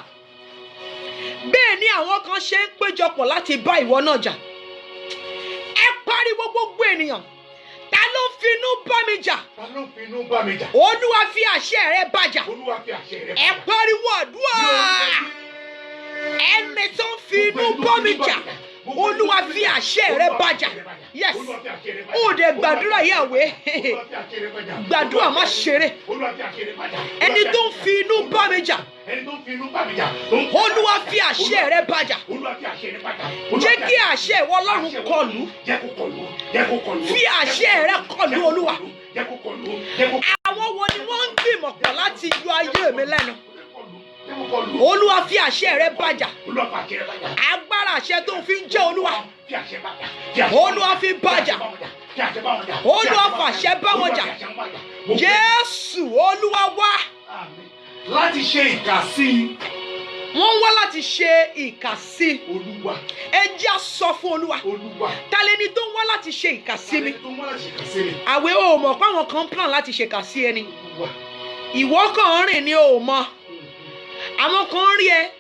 Bẹ́ẹ̀ ni àwọn kan ṣe ń péjọpọ̀ láti bá ìwọ náà jà. Ẹ pariwo gbogbo ènìyàn. Ta ló finú bá mi jà? Ta ló finú bá mi jà? Olúwa fi àṣẹ rẹ̀ bá jà. Olúwa fi àṣẹ rẹ̀ bá Ẹ jà. pariwo àdúrà. Ẹni tó ń finú bá mi jà. Olúwa fi àṣẹ rẹ̀ bá jà. Yes. Ó dẹ̀ gbàdúrà yàwé. Gbàdúrà má ṣeré. Ẹni tó ń finú bá mi jà. Olúwa fi àṣẹ rẹ̀ bá jà. Jẹ́ kí àṣẹ ìwọ Ọlọ́run kọlù. Fi àṣẹ rẹ̀ kọlù Olúwa. Àwọn wo ni wọ́n ń gbìmọ̀ pọ̀ láti yọ ayé mi lẹ́nu? Olúwa fi àṣẹ rẹ̀ bá jà. Agbára àṣẹ tó fi ń jẹ́ Olúwa. Olúwa fi bá jà. Olúwa fàṣẹ bá wọn jà. Jésù Olúwa wá. Láti ṣe ìkàsí. Wọ́n wá láti ṣe ìkàsí. Olúwa. Ẹ jẹ́ á sọ fún Olúwa. Olúwa. Ta lẹni tó ń wá láti ṣe ìkàsí mi? Ẹni tó wá láti ṣe ìkàsí mi. Àwẹ̀ o mọ̀ pé àwọn kan plan láti ṣe ìkàsí ẹni. Olúwa. Ìwọ kàn ń rìn ní o mọ̀. Àwọn kan rí ẹ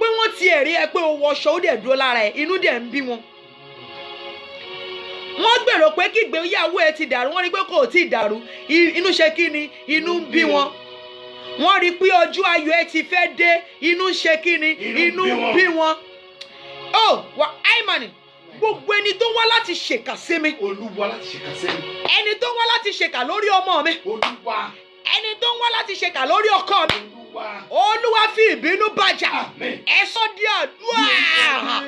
pé wọ́n ti rí ẹ pé o wọṣọ ó dẹ̀ dúró lára ẹ, inú dẹ̀ ń bí wọn. Wọ́n gbèrò pé kí ìgbéyàwó ẹ ti dàrú, wọ́n rí pé kò tí ì dàrú. Inú ṣe kí ni? Inú ń bí wọn. Wọ́n rí pé ọjọ́ ayọ̀ ẹ ti fẹ́ dé, inú ń ṣe kí ni? Inú ń bí wọn. Ó wà áìmánì. Gbogbo ẹni tó wá láti ṣèkà sí mi. Olúwa láti ṣe ìkàsí mi. Ẹni tó wá láti ṣèkà lórí ọmọ mi. Olúwa. Ẹni tó wá láti ṣèkà lórí ọkọ mi. Olúwa. Olúwa fi ìbínú bàjà. Àmín. Ẹ sọ di àdúrà.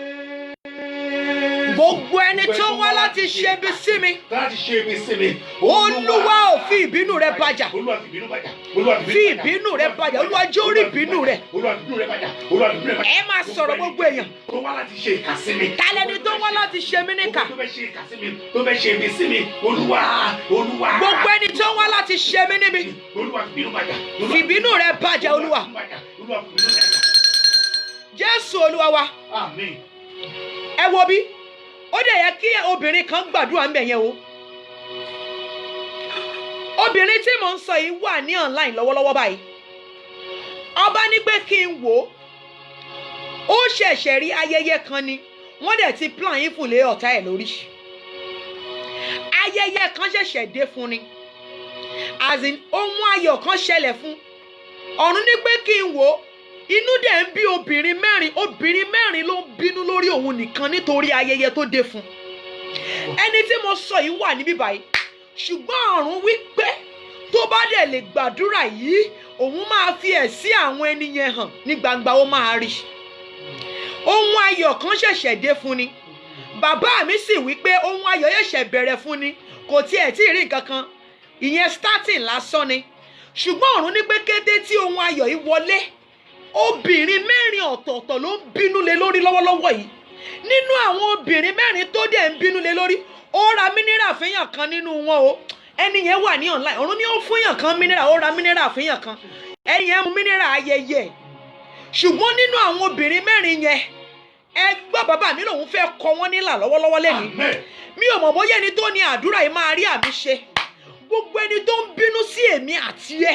Gbogbo ẹni tó wá láti ṣe ibi sí mi. Láti ṣe ibi sí mi. Olúwa ò fi ìbínú rẹ̀ bàjà. Olúwa fi ìbínú bàjà. Olúwa Fi ìbínú rẹ̀ bàjà. Olúwa jẹ́ orí ìbínú rẹ̀. Olúwa fi ìbínú rẹ̀ bàjà. Olúwa fi ìbínú rẹ̀ bàjà. Ẹ máa sọ̀rọ̀ gbogbo èèyàn. Tó wá láti ṣe ìkàsí mi. Ta lẹni tó wá láti ṣe mí níkà? Tó fẹ́ ṣe ìkàsí mi. Tó fẹ́ ṣe ibi sí mi. Olúwa. Olúwa. Gbogbo ẹni tó wá láti ṣe mí níbi. Olúwa fi ìbínú bàjà. Fi ìbínú rẹ̀ bàjà Olúwa. Olúwa fi ìbínú bàjà. Jésù Olúwa wa. Àmín. Ẹ wo bí. Ó dẹ̀ yẹ kí obìnrin kan gbàdúrà ń bẹ̀ yẹn o. Obìnrin tí mò ń sọ yìí wà ní online lọ́wọ́lọ́wọ́ báyìí. Ọba ní pé kí n wò ó. Ó ṣẹ̀ṣẹ̀ rí ayẹyẹ kan ni. Wọ́n dẹ̀ ti plan yín fún lé ọ̀tá ẹ̀ lórí. Ayẹyẹ kan ṣẹ̀ṣẹ̀ dé fún ni. As in ohun ayọ̀ kan ṣẹlẹ̀ fún. Ọ̀run ní pé kí n wò ó. Inú dẹ̀ ń bí obìnrin mẹ́rin ló ń bínú lórí òun nìkan nítorí ayẹyẹ tó dé fún. Ẹni tí mo sọ yìí wà níbí báyìí. Ṣùgbọ́n ọ̀run wí pé tó bá dẹ̀ lè gbàdúrà yìí, òun máa fi ẹ̀sí àwọn ẹni yẹn hàn ní gbangba, ó máa rí. Ohun ayọ̀ kan ṣẹ̀ṣẹ̀ dé fún ni. Bàbá mi sì wí pé ohun ayọ̀ ṣẹ̀ṣẹ̀ bẹ̀rẹ̀ fún ni. Kò tiẹ̀ tí ì rí nǹkan kan. Ìyẹn starting lásán ni. Ṣùgbọ́n ọ̀run ní pé kété tí ohun ayọ̀ yìí wọlé, obìnrin mẹ́rin ọ̀tọ̀ọ̀tọ̀ ló ń bínú lé lórí lọ́wọ́lọ́wọ́ yìí. Nínú àwọn obìnrin mẹ́rin tó dẹ̀ ń bínú lé lórí, ó ra mínírà fẹ́yàn kan nínú wọn o. Ẹni yẹn wà ní online. Ọ̀run ní ó fúnyàn kan mínírà, ó ra mínírà fẹ́yàn kan. Ẹni yẹn mu mínírà ayẹyẹ. Ṣùgbọ́n nínú àwọn obìnrin mẹ́rin yẹn, ẹ gbọ́ bàbá mi lòun fẹ́ kọ wọ́n nílà lọ́wọ́lọ́wọ́ lẹ́ni. Mi ò mọ̀ bóyá ẹni tó ní àdúrà yìí máa rí àmì ṣe. Gbogbo ẹni tó ń bínú sí èmi àti ẹ.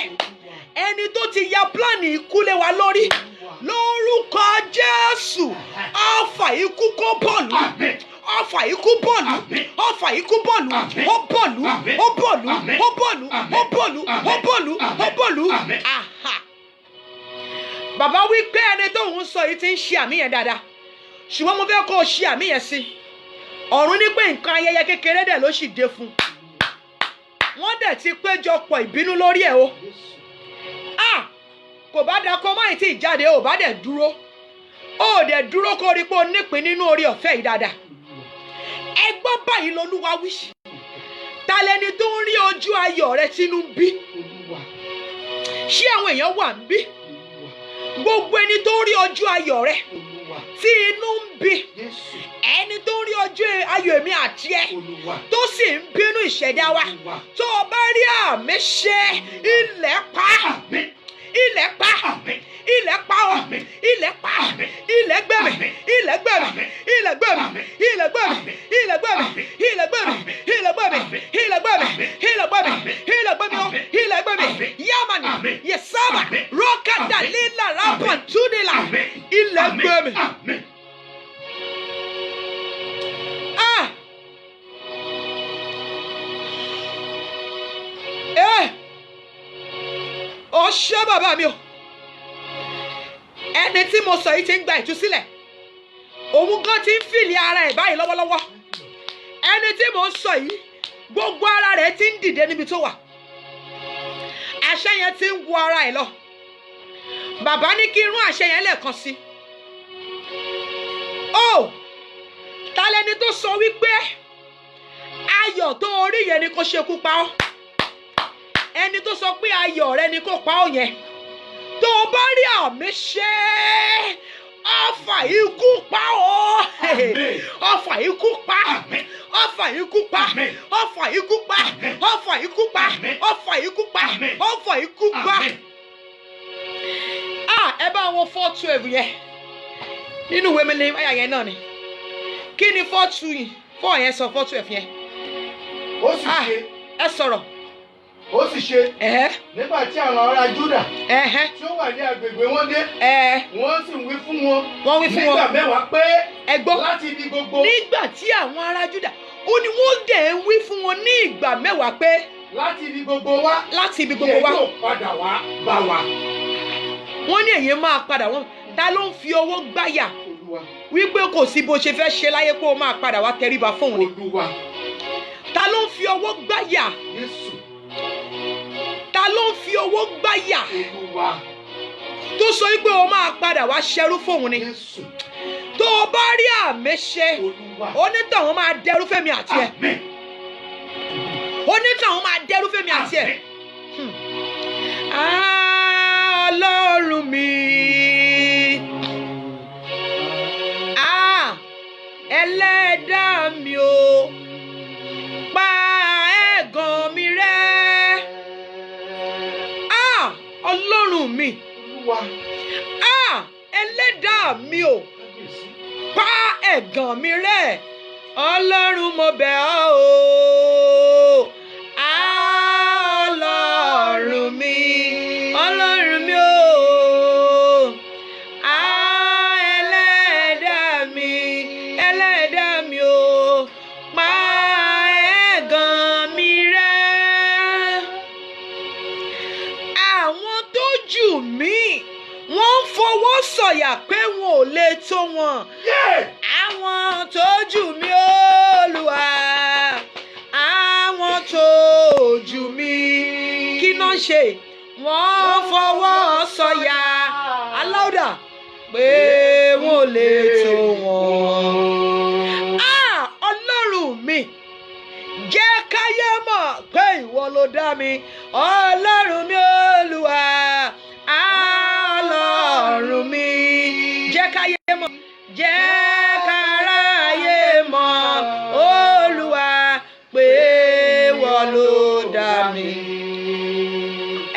Ẹni tó ti ya pílánì ikú lé wa lórí, lórúkọ Jésù, ọfà ikú kó bọ́ọ̀lù, ọfà ikú bọ́ọ̀lù, ọfà ikú bọ́ọ̀lù, ó bọ́ọ̀lù, ó bọ́ọ̀lù, ó bọ́ọ̀lù, ó bọ́ọ̀lù, ó bọ́ọ̀lù, ó bọ́ọ̀lù. Bàbá wí pé ẹni tó ń sọ yìí ti ń ṣe àmì yẹn dáadáa, ṣùgbọ́n mo fẹ́ kó o ṣe àmì yẹn sí. Ọ̀run ní pé nǹkan ayẹyẹ kékeré dẹ̀ ló sì dé fún. Wọ́n dẹ̀ ti péjọpọ̀ ìbínú lórí ẹ̀ o. Kò bá da kó máì tí ì jáde, ò bá dẹ̀ dúró. Ó dẹ̀ dúró kó rí pé ó nípìn nínú orí ọ̀fẹ́ yìí dáadáa. Ẹ gbọ́ báyìí lolúwa wí. Ta lẹni tó ń rí ojú ayọ̀ rẹ tínú ń bí? Ṣé àwọn èèyàn wà ń bí? Gbogbo ẹni tó ń rí ojú ayọ̀ rẹ tí inú ń bí, Jésù. ẹni tó ń rí ọjọ́ ayọ̀ èmi àti ẹ Olúwa. tó sì ń bínú ìṣẹ̀dá wa, tó o bá rí àmì ṣe, ilẹ̀ pa, Àmín. ilẹ̀ pa, Àmín. ilẹ̀ pa ọ́, ilẹ̀ pa, ilẹ̀ gbẹ̀mí, ilẹ̀ gbẹ̀mí, ilẹ̀ gbẹ̀mí, ilẹ̀ gbẹ̀mí, ilẹ̀ gbẹ̀mí, ilẹ̀ gbẹ̀mí, ilẹ̀ gbẹ̀mí, ilẹ̀ gbẹ̀mí, ilẹ̀ gbẹ̀mí, ilẹ̀ gbẹ̀mí ọ́, ilẹ̀ gbẹ̀mí, yamani, yesaba, rọ́kàdà lílà rápàntúndínlà, ilẹ̀ gbẹ̀mí. Àmín. Ọṣẹ́ bàbá mi o, ẹni tí mo sọ yìí ti ń gba ìtúsílẹ̀, òun gan ti ń fìlì ara ẹ̀ báyìí lọ́wọ́lọ́wọ́. Ẹni tí mo ń sọ yìí, gbogbo ara rẹ̀ ti ń dìde níbi tó wà, àṣẹ yẹn ti ń wọ ara ẹ̀ lọ. Bàbá ní kí n rún àṣẹ yẹn lẹ́ẹ̀kan sí. Ó, ta lẹni tó sọ wípé ayọ̀ tó orí yẹn ni kò ṣekú pa ọ́? Ẹni tó sọ pé ayọ̀ rẹ ni kò pa ọ́ yẹn, tó o bá rí àmì ṣe, ọfà ikú pa ọ́. Ọfà ikú pa, ọfà ikú pa, ọfà ikú pa, ọfà ikú pa, ọfà ikú pa, ọfà ikú pa. Ẹ bá wọn 4:12 yẹn nínú ìwé mele ayà yẹn náà ni. Kí ni 4 yẹn sọ? 4:12 yẹn. Ó sì ṣe. Ẹ sọ̀rọ̀. Ó sì ṣe. Nígbà tí àwọn ará Júdà tí ó wà ní agbègbè wọn dé, wọ́n sì wí fún wọn. Wọ́n wí fún wọn. Nígbà mẹ́wàá pé ẹ gbọ́. láti ibi gbogbo. Nígbà tí àwọn ará Júdà, ó ní wọ́n dẹ̀ ń wí fún wọn ní ìgbà mẹ́wàá pé láti ibi gbogbo wá. láti ibi gbogbo wá. Yẹ yóò padà wá bá wa. Wọ́n ní èyí máa padà wọ́n. Ta ló ń fi owó gbáyà Olúwa. wípé kò sí bó ṣe fẹ́ ṣe láyé pé ó máa padà wá tẹríba fóun ni? Olúwa. Ta ló ń fi owó gbáyà? Jésù. Ta ló ń fi owó gbáyà Olúwa. tó sọ wípé ó máa padà wá ṣẹrú fóun ni? Jésù. Tó o bá rí àmì ṣe, Olúwa. onítọ̀hún máa dẹrú fẹ́mi àti ẹ̀. Àmín. Onítọ̀hún máa dẹrú fẹ́mi àti ẹ̀. Àmín. Ọlọ́run mi, ẹlẹ́dàá mi o, pa ẹ̀gàn mi rẹ́. Ọlọ́run mi, Olúwa. ẹlẹ́dàá mi o, Kábíyèsí. pa ẹ̀gàn mi rẹ́. Ọlọ́run mo bẹ̀ ọ́ o, Ọlọ́run mi, Ọlọ́run mi o, ẹlẹ́dàá mi, ẹlẹ́dàá mi o, pa ẹ̀gàn mi rẹ́. Àwọn tó jù mí, wọ́n ń fọwọ́ sọ̀yà pé wọn ò lè tó wọn. Àwọn tó jù mí, Olúwa, àwọn tó jù mí, kí náà ṣe? Wọ́n fọwọ́ sọ̀yà aláùdà pé wọn ò lè tó wọn. Ọlọ́run mi, jẹ́ káyé mọ̀ pé ìwọ ló dá mi. Ọlọ́run mi, Olúwa, Ọlọ́run mi, jẹ́ káyé mọ̀, jẹ́ káráyé mọ̀, Olúwa, pé ìwọ ló dá mi.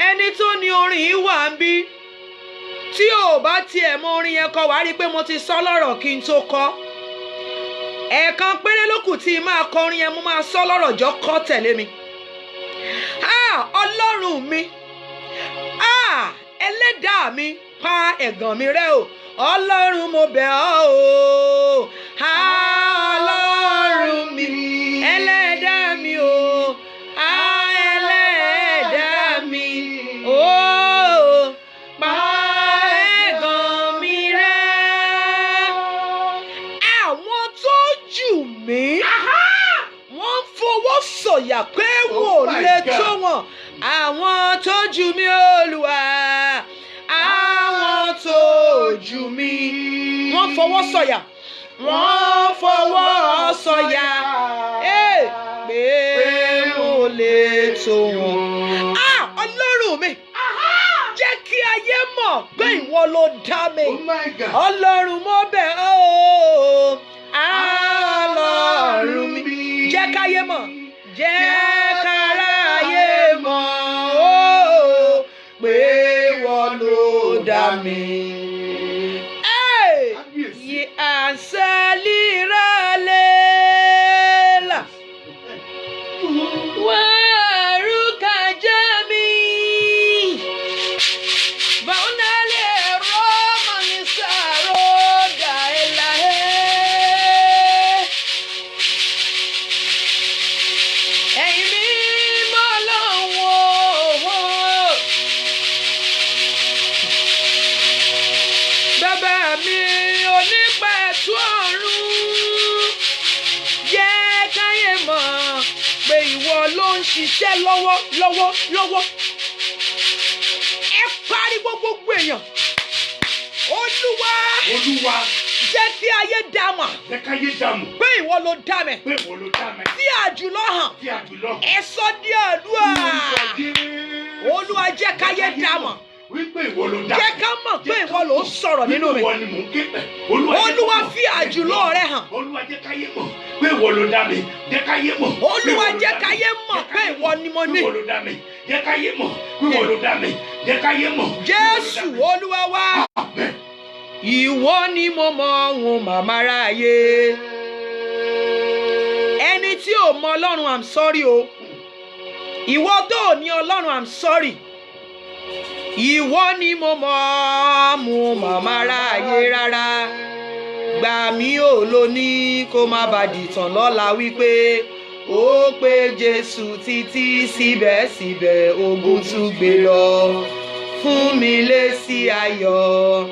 Ẹni tó ní orin yìí wà ń bí, tí ò bá tiẹ̀ mọ orin yẹn kọ, wàá rí i pé mo ti sọ lọ́rọ̀ kí n tó kọ. Ẹ̀ẹ̀kan péré ló kù tí máa kọ orin yẹn, mo máa sọ lọ́rọ̀ jọ kọ tẹ̀lé mi. Ọlọ́run mi, ẹlẹ́dàá mi, pa ẹ̀gàn mi rẹ́ o. Ọlọ́run mo bẹ̀ ọ́ o, Ọlọ́run mi, ẹlẹ́dàá mi o, ẹlẹ́dàá mi o, pa ẹ̀gàn mi rẹ́. Àwọn tó jù mí, wọ́n ń fọwọ́ sọ̀yà pé wò lè tó wọn. Àwọn tó jù mí, Olúwa, àwọn tó jù mí, wọ́n fọwọ́ sọ̀yà, wọ́n fọwọ́ sọ̀yà pé wò lè tó wọn. Ọlọ́run mi, jẹ́ kí ayé mọ̀ mọ̀ pé ìwọ ló dá mi. Oh my God. Ọlọ́run mo bẹ̀ ọ́ Ọlọ́run mi. Jẹ́ káyé mọ̀, jẹ́ káráyé mọ̀ pé ìwọ ló dá mi. Yí ànsẹ́lírálélà. Wàrúkà jẹ́ mi. Bàúnálé rọ́mọ ní sàrò dàílà. Ẹ̀yin mi mọ́ lọ́wọ́. Bàbá mi onípẹ̀tù ọ̀run. Jẹ́ káyé mọ̀ pé ìwọ ló ń ṣiṣẹ́ lọ́wọ́. Ẹ pariwo gbogbo èèyàn. Olúwa. Jẹ́ kí ayé dá mọ̀. Pé ìwọ ló dá mi. Tí àjùlọ hàn. Ẹ sọ di àdúrà. Olúwa jẹ́ káyé dá mọ̀. Jẹ́ ká mọ̀ pé ìwọ ló ń sọ̀rọ̀ nínú mi. Olúwa fi àjùlọ rẹ hàn. Olúwa jẹ́ káyé mọ̀ pé ìwọ ló dá mi. Jẹ́ káyé mọ̀. Olúwa jẹ́ káyé mọ̀ pé ìwọ ni mo ní. Ìwọ ló dá mi. Jẹ́ káyé mọ̀ pé ìwọ ló dá mi. Jẹ́ káyé mọ̀. Jésù Olúwa wa. Ìwọ ni mo mọ̀ ohun màmá ráyé. Ẹni tí ò mọ Ọlọ́run, I'm sorry o. Ìwọ tó ò ní Ọlọ́run, I'm sorry. Ìwọ ni mo mọ̀ ohun màmá ráyé rárá. Gbà mí ò lóní kó má bàa dìtàn lọ́la wípé ó pé Jésù títí síbẹ̀síbẹ̀ ogun tún gbé lọ. Fún mi lésì ayọ̀.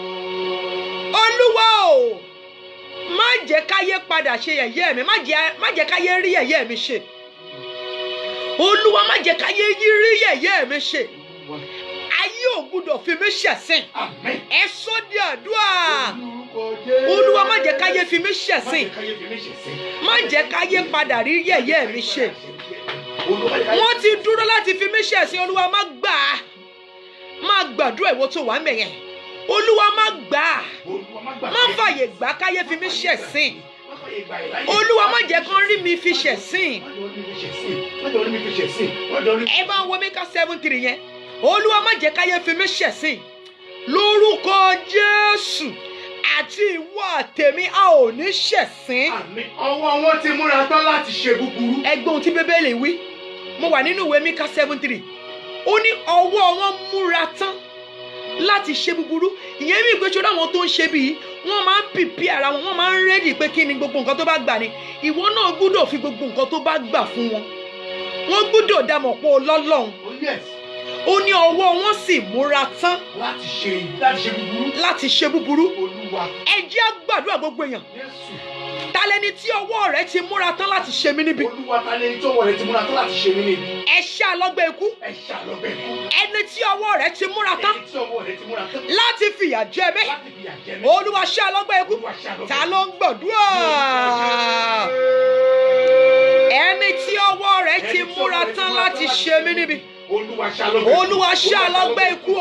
Olúwa o, má jẹ́ káyé padà ṣe yẹ̀yẹ́ mi, má jẹ́ káyé rí yẹ̀yẹ́ mi ṣe. Olúwa má jẹ́ káyé rí yẹ̀yẹ́ mi ṣe. Ayé ò gbọdọ̀ fi mí ṣẹ̀sín. Ẹ sọ di àdúrà. Olúwa má jẹ́ káyé fi mí ṣẹ̀sín. Má jẹ́ káyé padà rí yẹ̀yẹ́ mi ṣe. Wọ́n ti dúró láti fi mí ṣẹ̀sín. Olúwa má gbà á. Má gbàdúrà ìwọ tó wà ń bẹ̀yẹn. Olúwa má gbà á. Má fàyè gbà káyé fi mí ṣẹ̀sín. Olúwa má jẹ́ kán rí mi fi ṣẹ̀sín. Ẹ bá wo Míkà 7:3 yẹn. Olúwa má jẹ́ káyé fi mí ṣẹ̀sín. Lórúkọ Jésù àti ìwọ àtèmi a ò ní ṣẹ̀sín. Ọwọ́ wọn ti múra tán láti ṣe búburú. Ẹ gbọ́ ohun tí Bíbélì wí. Mo wà nínú ìwé Míkà 7:3. Ó ní ọwọ́ wọn múra tán láti ṣe búburú. Ìyẹn mi ìgbésẹ̀ àwọn tó ń ṣe bíi wọ́n máa ń pìpì ara wọn, wọ́n máa ń rẹ́dì pé kí ni gbogbo nǹkan tó bá gbà ni. Ìwọ náà gbúdọ̀ fi gbogbo nǹkan tó bá gbà fún wọn. Wọ́n gbúdọ̀ dámọ̀ pé Ọlọ́run. Ó ní ọwọ́ wọn sì múra tán láti ṣe búburú. Ẹ jẹ́ á gbàdúrà gbogbo èèyàn. Ta lẹni tí ọwọ́ rẹ̀ ti múra tán láti ṣe mí níbi? Olúwa, ta lẹni tí ọwọ́ rẹ̀ ti múra tán láti ṣe mí níbi? Ẹ ṣá lọ́gbẹ́ ikú. Ẹni tí ọwọ́ rẹ̀ ti múra tán láti fìyà jẹ mí. Olúwa ṣá lọ́gbẹ́ ikú. Ta ló ń gbàdúrà? Ẹni tí ọwọ́ rẹ̀ ti múra tán láti ṣe mí níbi. Olúwa ṣá lọ́gbẹ́ ikú o.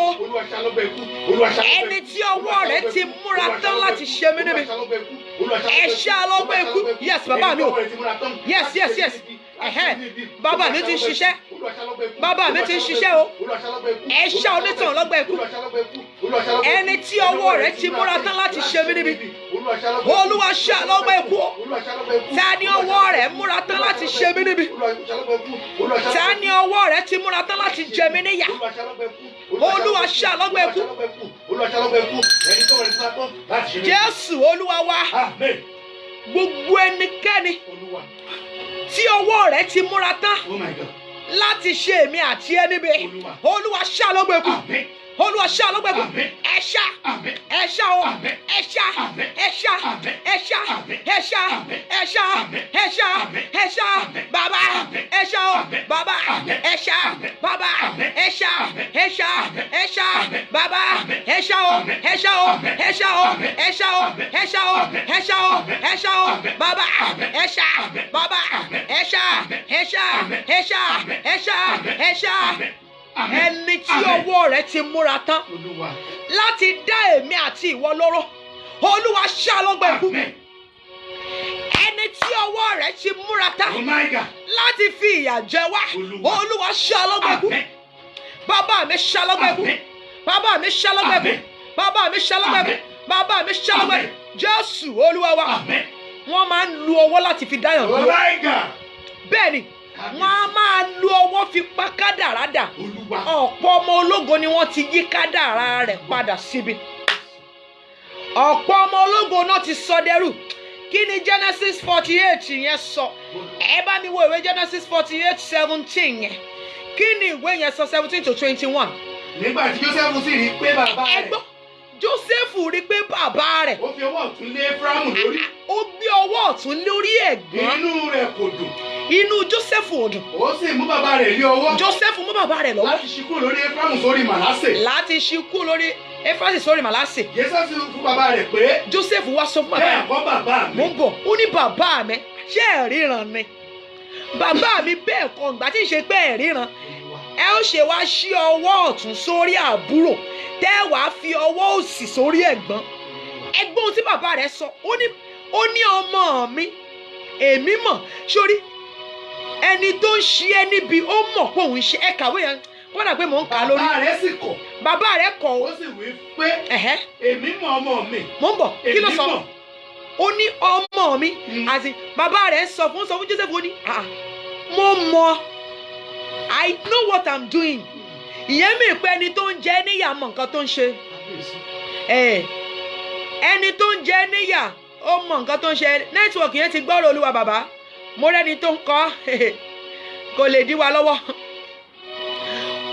Ẹni tí ọwọ́ rẹ̀ ti múra tán láti ṣe mí níbi. Ẹ ṣá lọ́gbẹ́ ikú. Yes, bàbá mi o. Yes. Bàbá mi ti ń ṣiṣẹ́. Bàbá mi ti ń ṣiṣẹ́ o. Ẹ ṣá onítàn lọ́gbẹ́ ikú. Ẹni tí ọwọ́ rẹ̀ ti múra tán láti ṣe mí níbi. Olúwa ṣá lọ́gbẹ́ ikú o. Ta ni ọwọ́ rẹ̀ múra tán láti ṣe mí níbi? Ta ni ọwọ́ rẹ̀ ti múra tán láti jẹ mí níyà? Olúwa ṣá lọ́gbẹ́ ikú. Jésù Olúwa wa. Gbogbo ẹnikẹ́ni tí ọwọ́ rẹ̀ ti múra tán láti ṣe èmi àti ẹ níbi. Olúwa ṣá lọ́gbẹ́ ikú. Olúwa ṣá lọ́gbẹ́ ikú. Ẹ ṣá o. Ẹ ṣá o. Ẹ ṣá. Bàbá. Ẹ ṣá o. Bàbá. Ẹ ṣá. Bàbá. Ẹ ṣá. Bàbá. Ẹ ṣá o. Ẹ ṣá o. Bàbá. Ẹ ṣá. Bàbá. Ẹ ṣá. Ẹni tí ọwọ́ rẹ̀ ti múra tán láti dá èmi àti ìwọ lóró, Olúwa ṣá lọ́gbẹ́ ikú. Ẹni tí ọwọ́ rẹ̀ ti múra tá láti fi ìyà jẹ wá, Olúwa ṣá lọ́gbẹ́ ikú. Bàbá mi ṣá lọ́gbẹ́ ikú. Bàbá mi ṣá lọ́gbẹ́ ikú. Bàbá mi ṣá lọ́gbẹ́ ikú. Bàbá mi ṣá lọ́gbẹ́ ikú. Jésù Olúwa wa. Wọ́n máa ń lu ọwọ́ láti fi dáyàn dúró. Bẹ́ẹ̀ ni, wọ́n á máa lu ọwọ́ fi pa kádàrá dà. Ọ̀pọ̀ ọmọ ológo ni wọ́n ti yí kádàrá rẹ̀ padà síbi. Ọ̀pọ̀ ọmọ ológo náà ti sọ dẹrú. Kí ni Genesis 48 yẹn sọ? Ẹ bá mi wo ìwé Genesis 48:17 yẹn. Kí ni ìwé yẹn sọ 17 to 21? Nígbà tí Jósẹ́fù sì rí i pé bàbá rẹ̀. Ẹ gbọ́, Jósẹ́fù rí i pé bàbá rẹ̀. Ó fi ọwọ́ ọ̀tún lé Éfrámù lórí. Ó gbé ọwọ́ ọ̀tún lórí ẹ̀gbọ́n. Inú rẹ̀ kò dùn. Inú Jósẹ́fù ò dùn. Ó sì mú bàbá rẹ̀ lé ọwọ́. Jósẹ́fù mú bàbá rẹ̀ lọ́wọ́. Láti ṣí kúrò lórí Éfrámù sórí Mànásè. Láti ṣí kúrò lórí Éfrámù sórí Mànásè. Jósẹ́fù fún bàbá rẹ̀ pé. Jósẹ́fù wá sọ fún bàbá rẹ̀. Bẹ́ẹ̀ kọ́ bàbá mi. Mo ń bọ̀, ó ní bàbá mi, ṣé ẹ̀ ríran ni? Bàbá mi bẹ́ẹ̀ kọ́ ìgbà tí ń ṣe pé ẹ̀ ríran. Ẹ ó ṣe wá ṣí ọwọ́ ọ̀tún sórí àbúrò, tẹ́ wàá fi ọwọ́ òsì sórí ẹ̀gbọ́n. Ẹgbọ́n ohun tí bàbá rẹ̀ sọ, ó ní ọmọ mi, èmi mọ̀, sórí ẹni tó ń ṣe ẹ́ níbi ó mọ̀ pé òun ṣe ẹ kàwé yẹn, wọ́n dà pé mò ń kà lórí. Bàbá rẹ̀ sì kọ̀. Bàbá rẹ̀ kọ̀ ó sì wí pé èmi mọ̀ ọmọ mi. Mo ń bọ̀, kí ló sọ? Ó ní ọmọ mi, àti bàbá rẹ̀ sọ fún Joseph, ó ní mo mọ̀, I know what I'm doing. Ìyẹn mi pé ẹni tó ń jẹ níyà mọ̀ nǹkan tó ń ṣe. Ẹni tó ń jẹ níyà ó mọ̀ nǹkan tó ń ṣe. Nẹ́tíwọ̀kì yẹn ti gbọ́rọ̀ Olúwa bàbá. Mo rẹ́ni tó ń kọ́ kò lè dí wa lọ́wọ́.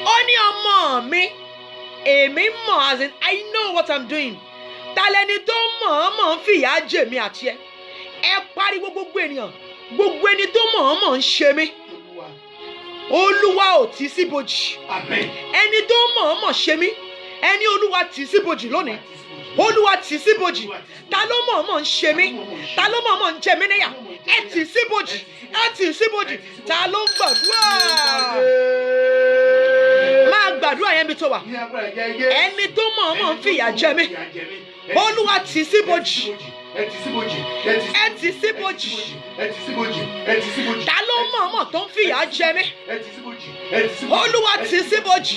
Ó ní ọmọ mi, èmi mọ̀, as in I know what I'm doing. Talẹ́ni tó mọ̀ ń fìyà jẹ mí àti ẹ. Ẹ pariwo gbogbo ènìyàn, gbogbo ẹni tó mọ̀ ń ṣe mí. Olúwa ò tì síbojì. Ẹni tó mọ̀ ṣe mí, ẹni Olúwa tì síbojì lónìí. Olúwa tì síbojì. Ta ló mọ̀ ń ṣe mí? Ta ló mọ̀ ń jẹ mí níyà? Ẹ tì síbojì. Ẹ tì síbojì. Ta ló ń gbàdúrà? Máa gbàdúrà yẹn bí tó wà. Ẹni tó mọ̀ ń fìyà jẹ mí. Olúwa tì síbojì. Ẹ tì síbojì. Ta ló mọ̀ tó ń fìyà jẹ mí? Olúwa tì síbojì.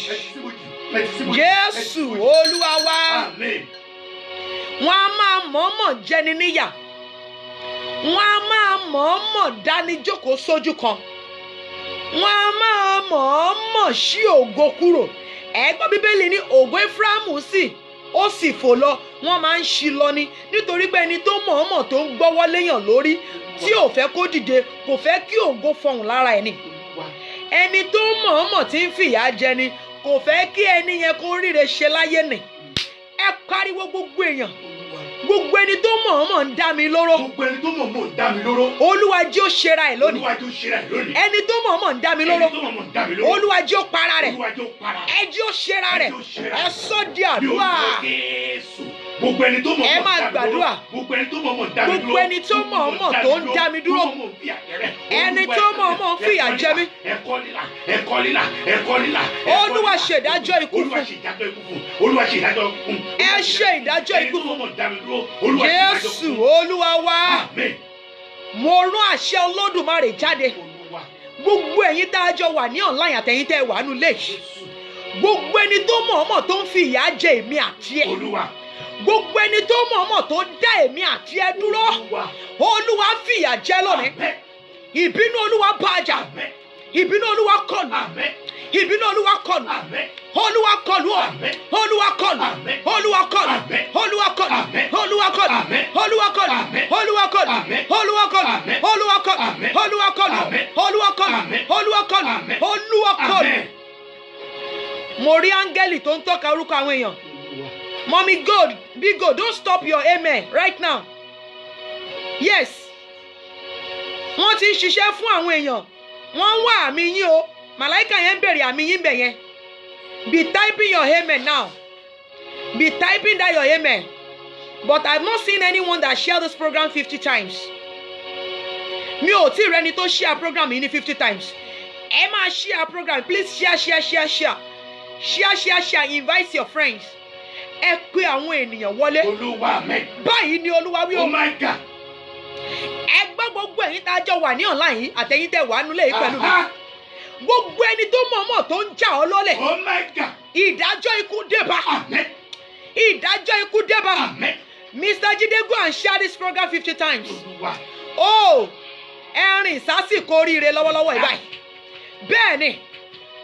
Jésù Olúwa wa. Wọ́n á máa mọ̀ọ́mọ̀ jẹni níyà. Wọ́n á máa mọ̀ọ́mọ̀ dání jókòó sójú kan. Wọ́n á máa mọ̀ọ́mọ̀ ṣí ògo kúrò. Ẹ̀gbọ́n Bíbélì ní ògo Éfrámù ó sì fò lọ. Wọ́n máa ń ṣí lọ ni nítorí pé ẹni tó mọ̀ọ́mọ̀ tó ń gbọ́wọ́ léyàn lórí tí ò fẹ́ kó dìde kò fẹ́ kí ògo fọhùn lára ẹni. Ẹni tó mọ̀ọ́mọ̀ tí ń fìyà jẹni kò fẹ́ kí ẹni yẹn kó ríre ṣe láyé nì. Ẹ pariwo gbogbo èèyàn, gbogbo ẹni tó mọ̀ọ́mọ̀ ń dá mi lóró. Gbogbo ẹni tó mọ̀ọ́mọ̀ ń dá mi lóró. Olúwa jẹ́ ó ṣera ẹ̀ lónìí. Ẹni tó mọ̀ọ́mọ̀ ń dá mi lóró. Olúwa jẹ́ ó para rẹ̀. Ẹ jẹ́ ó ṣera rẹ̀. Ẹ sọ di àdúrà. Gbogbo ẹni tó mọ̀ọ́mọ̀ ẹ máa gbàdúrà. Gbogbo ẹni tó mọ̀ọ́mọ̀ ń dá mi dúró. Gbogbo ẹni tó mọ̀ọ́mọ̀ tó ń dá mi dúró. Ẹni tó mọ̀ọ́mọ̀ ń fìyà jẹ mí. Olúwa ṣe ìdájọ́ ikú fún. Olúwa ṣe ìdájọ́ ikú fún. Ẹ ṣe ìdájọ́ ikú fún. Jésù Olúwa wa. Mo rán àṣẹ Olódùmarè jáde. Gbogbo ẹ̀yin tá a jọ wà ní online àtẹ̀yin tẹ́ wà nù lé. Gbogbo ẹni tó mọ̀ọ́mọ̀ tó ń fìyà jẹ èmi àti ẹ. Gbogbo ẹni tó mọ̀ọ́mọ̀ tó dá èmi àti ẹ dúró. Olúwa fìyà jẹ lónìí. Ìbínú Olúwa bá jà. Ìbínú Olúwa kọlù. Ìbínú Olúwa kọlù. Olúwa kọlù ọ. Olúwa kọlù. Olúwa kọlù. Olúwa kọlù. Olúwa kọlù. Olúwa kọlù. Olúwa kọlù. Olúwa kọlù. Olúwa kọlù. Olúwa kọlù. Olúwa kọlù. Olúwa kọlù. Olúwa kọlù. Mo rí áńgẹ́lì tó ń tọ́ka orúkọ àwọn èèyàn. Mommy God, be God, don't stop your amen right now. Yes. Wọ́n ti ń ṣiṣẹ́ fún àwọn èèyàn. Wọ́n ń wá àmì yín o. Màláìkà yẹn ń bèrè àmì yín bẹ̀ yẹn. Be typing your amen now. Be typing that your amen. But I've not seen anyone that share this program 50 times. Mi ò tí ì rẹni tó share program yìí ní 50 times. Ẹ máa share program. Please share. Share. Invite your friends. ẹ pe àwọn ènìyàn wọlé. Olúwa mi. Báyìí ni Olúwa wí o. Oh my God. Ẹ gbọ́ gbogbo ẹ̀yin tá a jọ wà ní online yìí àtẹ̀yin tẹ́ wà nulẹ̀ yìí pẹ̀lú mi. Gbogbo ẹni tó mọ̀ọ́mọ̀ tó ń jà ọ́ lólè. Oh my God. Ìdájọ́ ikú dé bá. Amen. Ìdájọ́ ikú dé bá. Amen. Mr. Jide, go and share this program 50 times. Olúwa. Oh, ẹ rìn sásìkò oríire lọ́wọ́lọ́wọ́ yìí báyìí. Bẹ́ẹ̀ ni,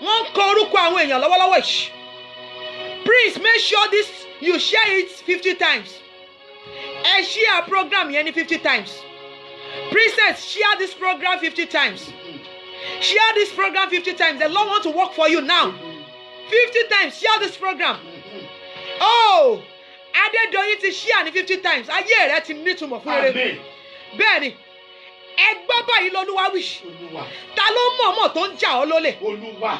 wọ́n ń kọ orúkọ àwọn èèyàn lọ́wọ́lọ́wọ́ yìí. Please make sure you share it 50 times. Ẹ share program yẹn ní 50 times. Princess, share this program 50 times. Share this program 50 times. The Lord wants to work for you now. 50 times, share this program. Oh, Adédoyin ti share ní 50 times. Ayé rẹ ti nítumọ̀ fún rere. Bẹ́ẹ̀ ni, ẹ gbọ́ báyìí l'Olúwa wí. Ta ló mọ̀ọ́mọ̀ tó ń jà ọ́ lólè? Olúwa.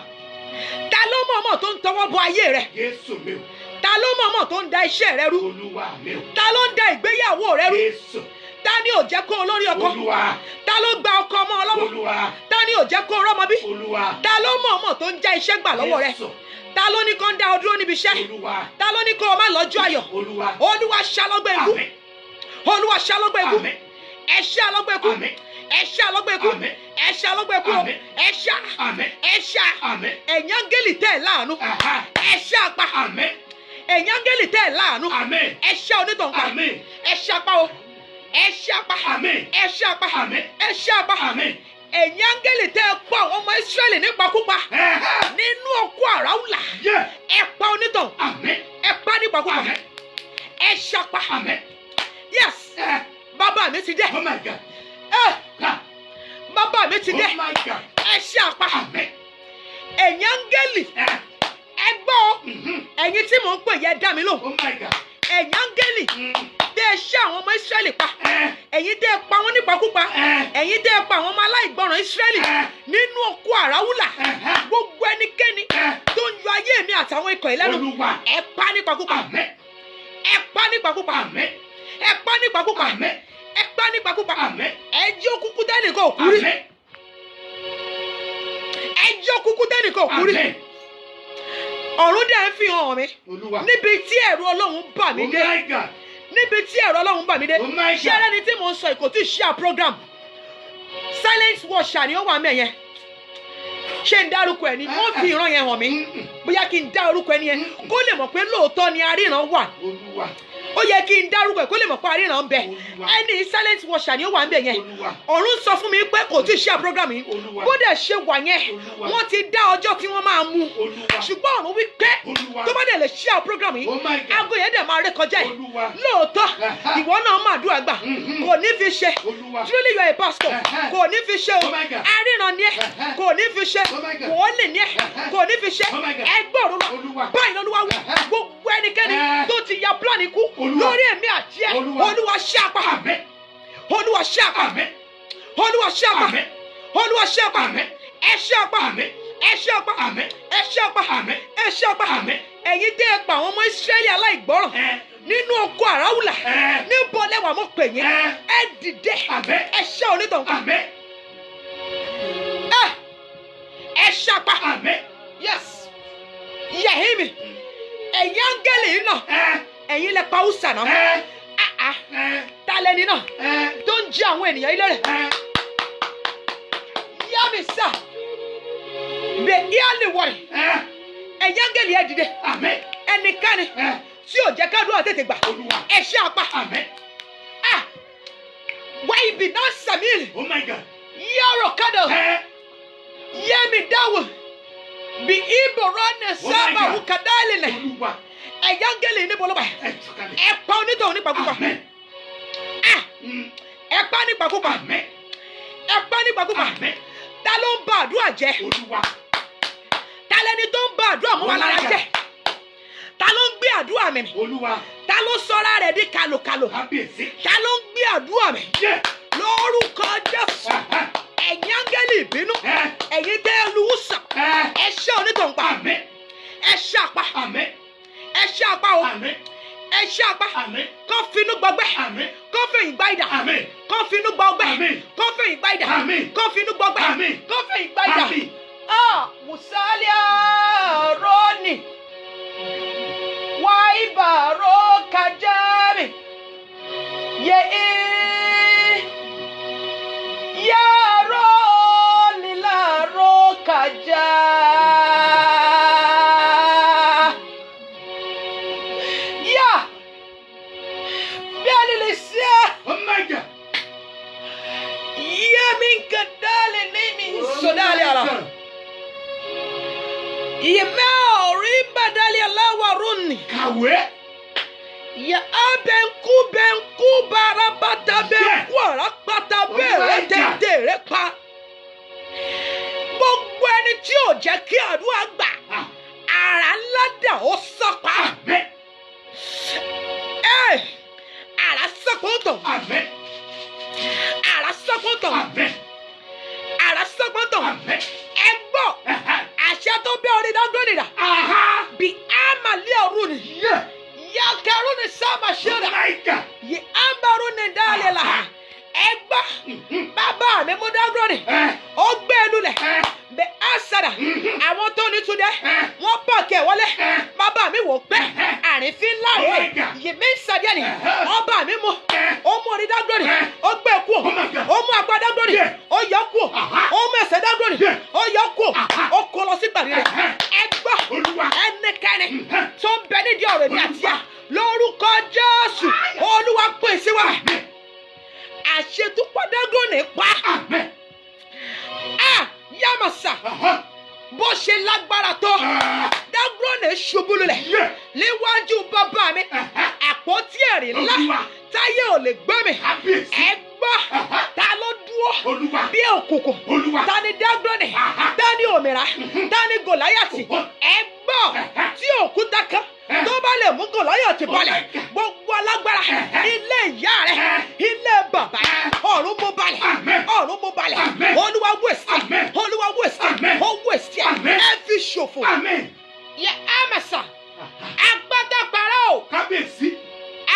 Ta ló mọ̀ọ́mọ̀ tó ń tọwọ́ bọ ayé rẹ? Jésù mi o. Ta ló mọ̀ọ́mọ̀ tó ń da iṣẹ́ rẹ rú? Olúwa mi o. Ta ló ń da ìgbéyàwó rẹ rú? Jésù. Ta ni ò jẹ́ kó olórí ọkọ? Olúwa. Ta ló gba ọkọ ọmọ ọlọ́wọ́? Olúwa. Ta ni ò jẹ́ kó rọ́mọ bí? Olúwa. Ta ló mọ̀ọ́mọ̀ tó ń já iṣẹ́ gbà lọ́wọ́ rẹ? Jésù. Ta ló ní kó ń dá ọ dúró níbi iṣẹ́? Olúwa. Ta ló ní kó o má lọ́jọ́ ayọ̀? Olúwa. Olúwa ṣálọ́gbẹ́ ikú. Àmín. Olúwa ṣálọ́gbẹ́ ikú. Àmín. Ẹ ṣálọ́gbẹ́ ikú. Àmín. Ẹ ṣálọ́gbẹ́ ikú. Àmín. Ẹ ṣálọ́gbẹ́ ikú. Àmín. Ẹ ṣá. Àmín. Ẹ ṣá. Àmín. Ẹ̀yin áńgẹ́lì tẹ́ ẹ̀ láàánú. Aha. Ẹ ṣá pa. Àmín. Ẹ̀yin áńgẹ́lì tẹ́ ẹ̀ láàánú. Àmín. Ẹ ṣá onítàn pa. Àmín. Ẹ ṣá pa o. Ẹ ṣá pa. Àmín. Ẹ ṣá pa. Àmín. Ẹ ṣá pa. Àmín. Ẹ̀yin áńgẹ́lì tẹ́ ẹ pa àwọn ọmọ Ísírẹ́lì nípakúpa. Nínú oko àráùlà. Ẹ pa onítàn. Àmín. Ẹ pa nípakúpa. Àmín. Ẹ ṣá pa. Àmín. Yes. Bàbá mi ti dé. Oh my God. Bàbá mi ti dé. Oh my God. Ẹ ṣá pa. Àmín. Ẹ̀yin áńgẹ́lì. Ẹ gbọ́. Ẹ̀yin tí mò ń pè yẹ dá mi lóhùn. Oh my God. Ẹ̀yin áńgẹ́lì. Tẹ́ ẹ ṣá àwọn ọmọ Ísírẹ́lì pa. Ẹ̀yin tẹ́ ẹ pa wọ́n nípakúpa. Ẹ̀yin tẹ́ ẹ pa àwọn ọmọ aláìgbọràn Ísírẹ́lì nínú oko àráwùlà. Gbogbo ẹnikẹ́ni tó ń yọ ayé mi àtàwọn ikọ̀ ìlẹ́nu. Olúwa. Ẹ pa nípakúpa. Àmín. Ẹ pa nípakúpa. Àmín. Ẹ pa nípakúpa. Àmín. Ẹ pa nípakúpa. Àmín. Ẹ jí òkúkú tẹ́nìkan òkú rí. Àmín. Ẹ jí òkúkú tẹ́nìkan òkú rí. Àmín. Ọ̀run dẹ̀ ń fi hàn mí. Olúwa. Níbi tí ẹ̀rù Ọlọ́run bà mí Oh dé. my God. Níbi tí ẹ̀rù Ọlọ́run bà mí dé. Oh my God. Ṣé ẹlẹ́ni tí mò ń sọ ìkò tí ì share program? Silent watcher ni ó wà mẹ́yẹn. Ṣé ń dárúkọ ẹ̀ ni? Wọ́n fi ìran yẹn hàn mí. Bóyá kí n dá orúkọ ẹni yẹn kó lè mọ̀ pé lóòótọ́ ni aríran wà. Olúwa. Ó yẹ kí n dárúkọ ẹ̀ kó lè mọ̀ pé aríran ń bẹ. Ẹni silent watcher ni ó wà ń bẹ yẹn. Ọ̀run sọ fún mi pé kò tí ì share program yìí. Bó dẹ̀ ṣe wà yẹn, wọ́n ti dá ọjọ́ tí wọ́n máa mú. Ṣùgbọ́n ọ̀run wí pé tó bá dẹ̀ lè share program yìí, aago yẹn dẹ̀ máa ré kọjá yìí. Lóòótọ́, ìwọ náà máa dúrà gbà. Kò ní fi ṣe. Truly you are a pastor. Kò ní fi ṣe o. Aríran ni ẹ. Kò ní fi ṣe. Wòólì ni ẹ. Kò ní fi ṣe. Ẹgbẹ́ ọ̀run lọ. Báyìí lọ́lúwa wí. Gbogbo ẹnikẹ́ni tó ti ya plan ikú lórí èmi àti ẹ. Olúwa ṣe apá. Olúwa ṣe apá. Olúwa ṣe apá. Olúwa ṣe apá. Ẹ ṣe apá. Ẹ ṣe apá. Ẹ ṣe apá. Ẹ ṣe apá. Ẹ̀yin tẹ́ ẹ pa àwọn ọmọ Ísírẹ́lì aláìgbọ́ràn nínú oko àráwùlà. Níbo lẹ́wà mo pè yín? Ẹ dìde. Ẹ ṣe onítàn. Ẹ ṣe apá. Yes. Yẹ̀hìnmi. Ẹ̀yin áńgẹ́lì yìí náà. Ẹ̀yin lẹ pa Húsà náà. Ta lẹni náà tó ń jí àwọn ènìyàn ilé rẹ̀? Yá mi sá. Bẹ̀ íálì wọ̀rì. Ẹ̀yin áńgẹ́lì ẹ dìde. Ẹnikẹ́ni tí ò jẹ́ kádùá tètè gbà. Ẹ ṣe apá. Wá ibi náà Sàmíìlì. Yọ̀rọ̀ kádọ̀. Yẹ́mi dáwọ̀. Bí ìbọ̀rọ̀ ní sábà wùkàdálì nẹ̀. Ẹ̀yin áńgẹ́lì níbo ló wà? Ẹ pa onítọ̀ nípakúpa. Ẹ pa nípakúpa. Ẹ pa nípakúpa. Ta ló ń ba àdúrà jẹ́? Ta lẹni tó ń ba àdúrà mọ́ wa lára jẹ́? Ta ló ń gbé àdúrà mi? Ta ló sọ́ra rẹ̀ di kàlòkàlò? Ta ló ń gbé àdúrà mi? Lórúkọ Jésù. Ẹ̀yin áńgẹ́lì ìbínú. Ẹ̀yin tẹ́ lu Húsà. Ẹ ṣe onítọ̀ pa. Ẹ ṣe àpá. Ẹ ṣe àpá o. Ẹ ṣe àpá. Kọ́ finú gbọgbẹ́. Kọ́ fẹ̀yìn gbá ìdà. Kọ́ finú gbọgbẹ́. Kọ́ fẹ̀yìn gbá ìdà. Kọ́ finú gbọgbẹ́. Kọ́ fẹ̀yìn gbá ìdà. Musalia Roni. Wá ibà Yaro lilaro kaja. Ya. Biali lisia. Oh my God. Ya min kadale nimi sodali ala. Ya maori badali ala waruni. Kàwé. Ya benku barabata benku arapata bẹ̀rẹ̀ tẹ̀tẹ̀rẹ̀ pa. Gbogbo ẹni tí ò jẹ́ kí àdúrà gbà, àrà ńlá dà ó sọ́pa. Àrà sọ́pọ̀tọ̀. Àrà sọ́pọ̀tọ̀. Àrà sọ́pọ̀tọ̀. Ẹ gbọ́, àṣẹ tó bẹ́ orí dágbóni rà. Bí àmàlẹ́ ọ̀run ni. Ya karuni sama shira. Ye ambaru ne dale la. Egba. Baba mi mo dagroni. Ó gbé lulẹ̀. Be asara. Àwọn tó ní tunde. Wọ́n pake wọlé. Baba mi wò pé àrífín láre. Ye mi sade ni. Ọba mi mo. Ó mú orí dagroni. Ó gbé kú. Ó mú àgbà dagroni. Ó yọ kú. Ó mú ẹsẹ̀ dagroni. Ó yọ kú. Ó kó lọ sí gbàdí rẹ̀. Egba. Ẹnikẹ́ni tó ń bẹ nídìí ọ̀rọ̀ ní àtìyá lórúkọ Jésù Olúwa pèsè wa àṣetúpọ̀ dágọ́nì pa yàmàṣà bó ṣe lágbára tó dágọ́nì ṣubú lulẹ̀ níwájú bàbá mi àpótí ẹ̀rí ńlá táyé ò lè gbé mi ẹ gbọ́ ta ló dúró bí òkùnkùn ta ni dágọ́nì ta ni òmìnira ta ni Gòláyàtì ẹ gbọ́ tí òkúta kan tó bá lè mú Gòláyàtì balẹ̀ gbogbo alágbára ilé ìyá rẹ̀ ilé bàbá ọ̀run mú balẹ̀ ọ̀run mú balẹ̀ Olúwa wẹ̀sì Olúwa wẹ̀sì ó wẹ̀sì ẹ fi ṣòfò yẹ àmàṣà agbádágbára o Kábíyèsí.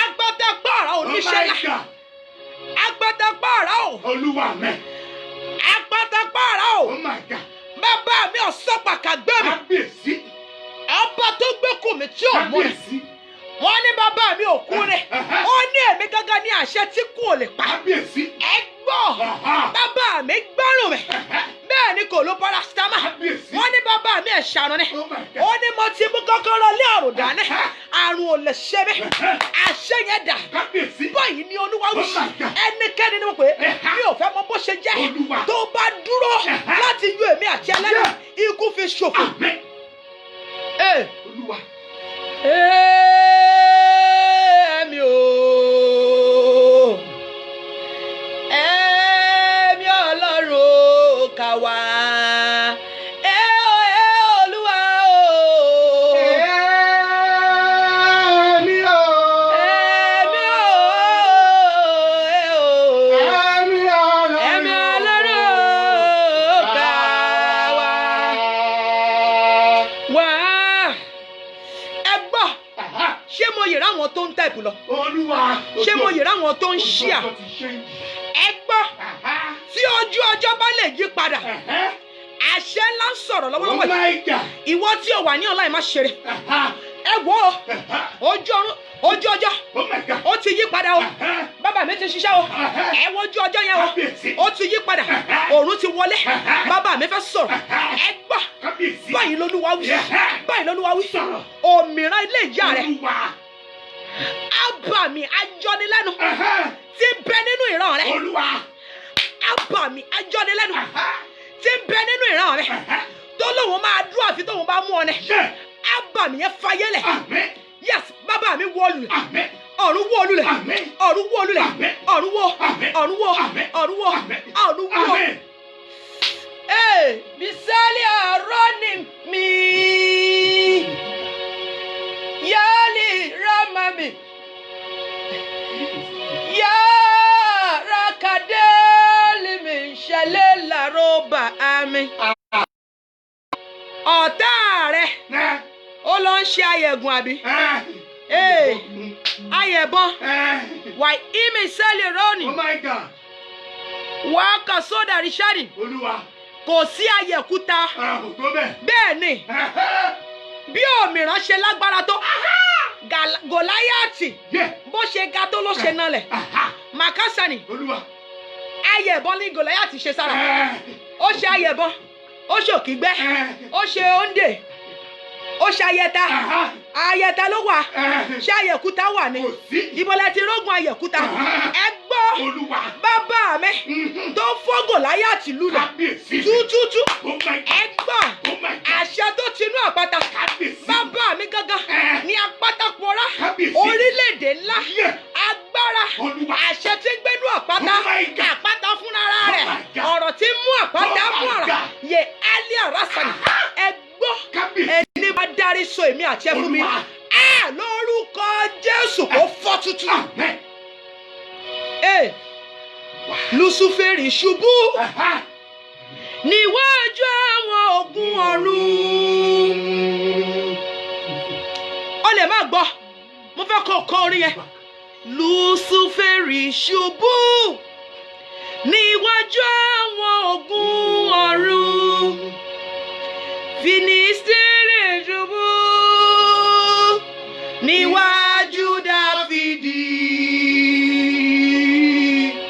agbádágbára oníṣẹ́lá agbádágbára o Olúwa mi. agbádágbára o Oh my God. bàbá mi ọ̀sọ́pà kàgbé mi Kábíyèsí. ọba tó gbé kù mí tí ò mú rẹ̀ Kábíyèsí. wọ́n ní bàbá mi ò kú rẹ̀ ó ní èmi gángan ní àṣẹ tí kù ò lè pa Kábíyèsí. ẹ gbọ́ bàbá mi gbárùn mi bẹ́ẹ̀ ni kò ló paracetamol Kábíyèsí. wọ́n ní bàbá mi ẹ̀ṣàrún ni Oh my God. ó ní mo ti mú kọ́kọ́rọ́ lé àrùn dání àrùn ò lè ṣe mí àṣẹ yẹn dà Kábíyèsí. báyìí ni Olúwa wí Oh my God. ẹnikẹ́ni ni mo pè é mi ò fẹ́ mọ bó ṣe jẹ́ Olúwa. tó bá dúró láti ju èmi àti ẹlẹ́nu ikú fi ṣòfò. Àmín. Olúwa. Ẹ̀mí o, ẹ̀mí Ọlọ́run kà wá. Olúwa o. Ẹ̀mí o. Ẹ̀mí o. Ẹ̀mí Ọlọ́run. Ẹ̀mí Ọlọ́run kà wá. Wá. Ẹ gbọ́, ṣé mo yèrè àwọn tó ń táìpù lọ? Olúwa. Ṣé mo yèrè àwọn tó ń ṣíà? Ẹ gbọ́, tí ojú ọjọ́ bá lè yí padà, àṣẹ ńlá ń sọ̀rọ̀ lọ́wọ́lọ́wọ́ yìí. Oh my God. Ìwọ tí o wà ní online má ṣeré. Ẹ wo ojú ọjọ́ Oh my God. ó ti yí padà o. Bàbá mi ti ṣiṣẹ́ o. Ẹ wo ojú ọjọ́ yẹn o. Ó ti yí padà. Òòrùn ti wọlé. Bàbá mi fẹ́ sọ̀rọ̀. Ẹ gbọ́, Kábíyèsí. báyìí lolúwa wí. Báyìí lolúwa wí. Òmìnira ilé ìyá rẹ̀. Olúwa. Àbàmì ajọ́nilẹ́nu tí ń bẹ nínú ìran rẹ̀. Olúwa. Àbàmì ajọ́nilẹ́nu tí ń bẹ nínú ìran rẹ̀. Tó lóun máa dúró àfi tóun bá mú ọ ní. Àbàmì yẹn fayẹ́lẹ̀. Àmín. Yes, bàbá mi wó olùlẹ̀. Àmín. Ọ̀run wó olùlẹ̀. Àmín. Ọ̀run wó olùlẹ̀. Àmín. Ọ̀run wó. Àmín. Ọ̀run wó. Àmín. Ọ̀run wó. Àmín. Ọ̀run wó. Àmín. Bisali aroni mi. Yali ramami. Rakadeli mi ṣẹlẹ̀ laroba ami. Ọ̀tá rẹ̀ ó lọ ń ṣe ayẹ̀gùn àbí? Ayẹ̀bọn wà ìmì sẹ́lì rọ́ọ̀nì Oh my God. wà á kà sódà Richard Olúwa. kò sí ayẹ̀kúta Kò tó bẹ́ẹ̀. bẹ́ẹ̀ ni bí òmìrán ṣe lágbára tó Gòláyàtì bó ṣe ga tó ló ṣe nalẹ̀ Makasani. Olúwa. Ayẹ̀bọn ní Gòláyátì ṣe sára. Ó ṣe ayẹ̀bọn. Ó ṣe òkìgbẹ́. Ó ṣe òǹdè. Ó ṣe ayẹta. Ayẹta ló wà. Ṣé ayẹ̀kúta wà ní? Ibo lẹ ti rógun ayẹ̀kúta. Ẹ gbọ́. Bàbá mi tó fọ́ Gòláyátì lulẹ̀. Tútútú. Ẹ gbọ́. Àṣẹ tó tinú àpáta. Bàbá mi gángan ní apáta pọ̀ra. Orílẹ̀-èdè ńlá. Agbára. Àṣẹ tí ń gbénú àpáta. Àpáta fúnra rẹ̀. Ọ̀rọ̀ tí ń mú àpáta mú ọ̀rọ̀. Yè Alẹ́ Arásani. Ẹ gbọ́. Ẹni bá dárí so èmi àti ẹ fún mi. Lórúkọ Jésù kò fọ́ tútù. Lúsíférì ṣubú níwájú àwọn ogun ọ̀run. Ó lè má gbọ́, mo fẹ́ kọ́ ọ̀kan orin yẹn. Lúsíférì ṣubú níwájú àwọn ogun ọ̀run. Fínísítérì ṣubú níwájú Dáfídì.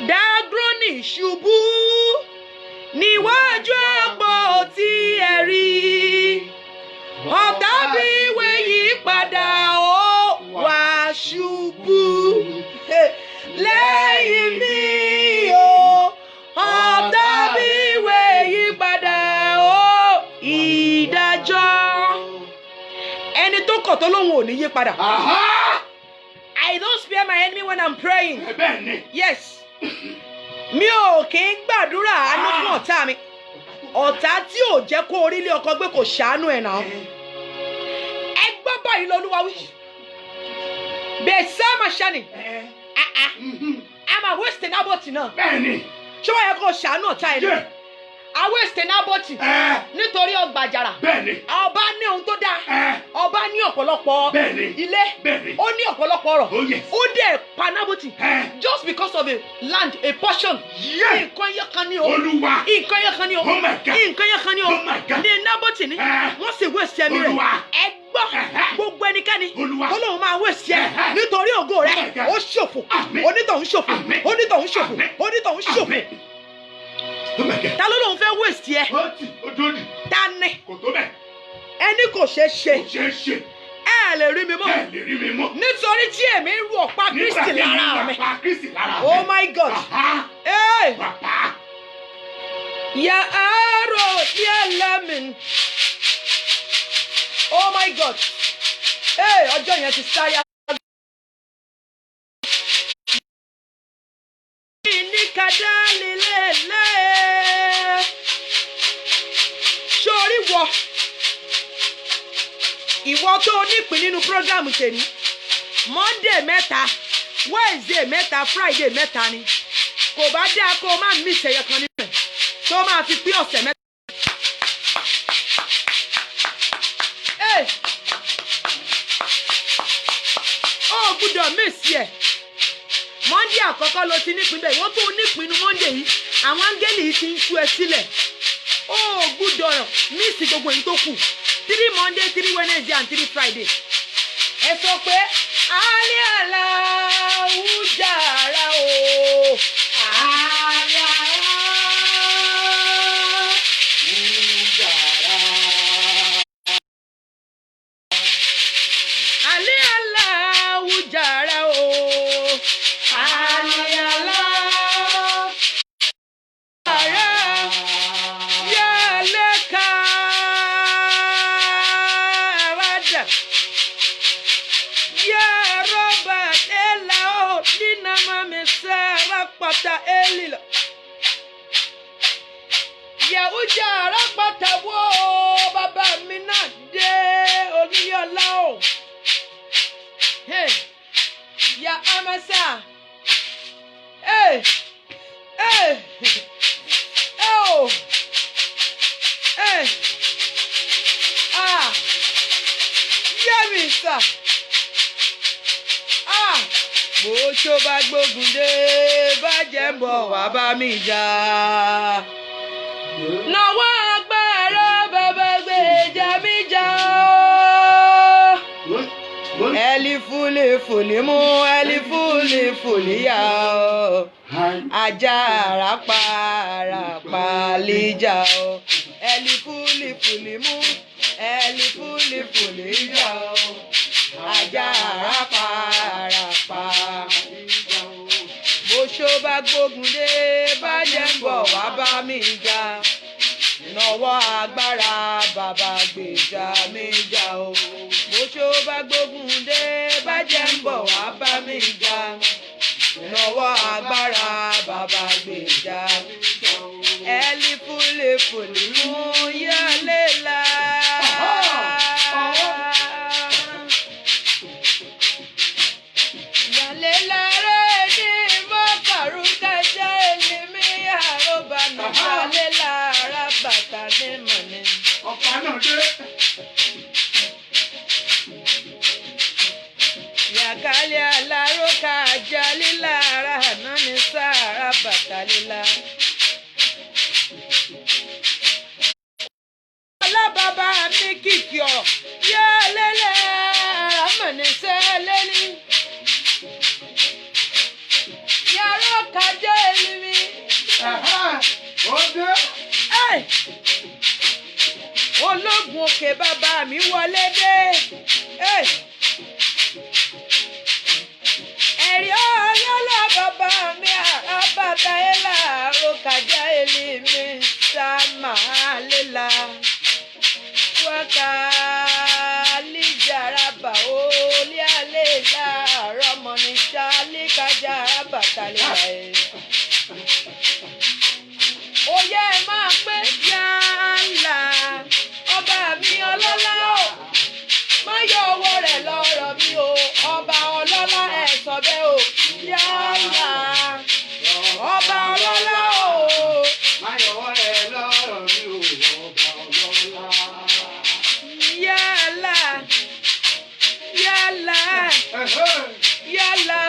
Dágrónì ṣubú níwájú àpótí ẹ̀rí. Ọ̀tá bí ìwé yí padà ó wá ṣubú lẹ́yìn mi o. Ọ̀tá bí ìwé yí padà ó ìdájọ́. Ẹni tó kọ̀ tó lóhùn ò ní yí padà. I don't spare my enemy when I'm praying. Yes. Mi ò kì í gbàdúrà àánú fún ọ̀tá mi. Ọ̀tá tí ò jẹ́ kó orílẹ̀ ọkọ gbé kò ṣàánú ẹ̀ náà. Ẹ gbọ́ báyìí lọ́lúwa wí. Bẹ̀sẹ̀ máa ṣẹ́ni. A máa wéṣẹ̀ nábọ̀tì náà. Ṣé wọ́n yẹ kó ṣàánú ọ̀tá ẹ̀ náà? Àwọn èsì nábọ̀tì nítorí ọgbà àjàrà. Ọba ní ohun tó dáa. Ọba ní ọ̀pọ̀lọpọ̀ ilé. Ó ní ọ̀pọ̀lọpọ̀ ọ̀rọ̀. Ó dẹ̀ pa nábọ̀tì. Just because of a land, a portion. Nǹkan yẹn kan ní o. Nǹkan yẹn kan ní o. Nǹkan yẹn kan ní o. Ní nábọ̀tì ni wọ́n sì wé sí ẹ̀mí rẹ̀. Ẹ gbọ́ gbogbo ẹnikẹ́ni tó lóun máa wé sí ẹ nítorí ògo rẹ̀. Ó ṣòfò. Onítọ̀hún ṣòfò. Onítọ̀hún ṣòfò. Onítọ̀hún ṣòfò. Ta ló lóun fẹ́ wéèsì ẹ? Ta ni? Ẹni kò ṣeé ṣe. Ẹ lè rí mi mọ́. Nítorí tí èmi ń ru ọ̀pá Kristi lára mi. Oh my God. Ya aro ya lamin. Oh my God. Ọjọ́ yẹn ti sáyà. Sórí ìwọ tó nípìn nínú prógámù tèmi. Monday mẹ́ta, Wednesday mẹ́ta, Friday mẹ́ta ni. Kò bá dáa kó o máa mí ìṣẹ̀yẹ kan nínú ẹ̀ tó máa fi pín ọ̀sẹ̀ mẹ́ta. Ó gbúdọ̀ mí sí ẹ̀. Monday àkọ́kọ́ ló ti nípìn bẹ́ẹ̀ wọ́n tó nípinnu Monday yìí àwọn áńgẹ́lì yìí ti ń tú ẹ sílẹ̀. Ó gbúdọ̀ mísì gbogbo èyí tó kù 3 Monday 3 Wednesday and 3 Friday. Ẹ sọ pé alẹ́ aláwùjára o. Alẹ́ aláwùjára. Alẹ́ aláwùjára o. Yàwùjà arápàtà wo bàbá mi náà dé oníyọ̀lá o. Ya amasa. Yẹ́mísà. Bó tó bá gbógun dé bàjẹ́ ń bọ̀ wá bá mi jà. Nàwọ́ agbára bàbá gbèjà mi jà. Ẹ̀lì ẹlifúlifùlì mú ẹlifúlifùlì yá o ajá àràpà lìjà o ẹlifúlifùlì mú ẹlifúlifùlì yá o ajá àràpà lìjà o bóṣó bá gbógun dé bàjẹ́ ń bọ̀ wá bá mi jà nọwọ́ agbára bàbá gbèjà mi jà o bóṣó bá gbógun dé bàjẹ́ ń bọ̀ wá bá mi jà nọwọ́ agbára bàbá gbèjà mi jà o ẹlifúlifùlì mú yálé la. Yálé la rẹ̀ ní mọ́kàrúkà jẹ́ èlìmí àròbá nìyálé la bàtà ní mọ̀nì. Ọ̀pá náà dé. Yàkálẹ̀ aláròkà ajá líla ara àná ní sára bàtà líla. Alábàbà mi kìkì ọ̀rọ̀ yá lélẹ̀ àmọ̀ní sẹ́lẹ̀ ní. Yàrá kájọ́ èlìmí. Ó dé. Ológun òkè bàbá mi wọlé dé. Ẹ̀rí ọlọ́lá bàbá mi àbàtà ẹ̀là òkàjà èlì mi sàmà lélà. Wákà lìjàràbà olí àlè láàárọ̀ mọ̀ ní sálí kájà àbàtà lélà ẹ̀. Oyè máa pé yálà ọba mi ọlọ́lá o má yọ owó rẹ̀ lọ́rọ̀ mi o ọba ọlọ́lá ẹ̀ sọ bẹ́ẹ̀ o yálà ọba ọlọ́lá o Má yọ owó rẹ̀ lọ́rọ̀ mi o ọba ọlọ́lá. Yálà yálà yálà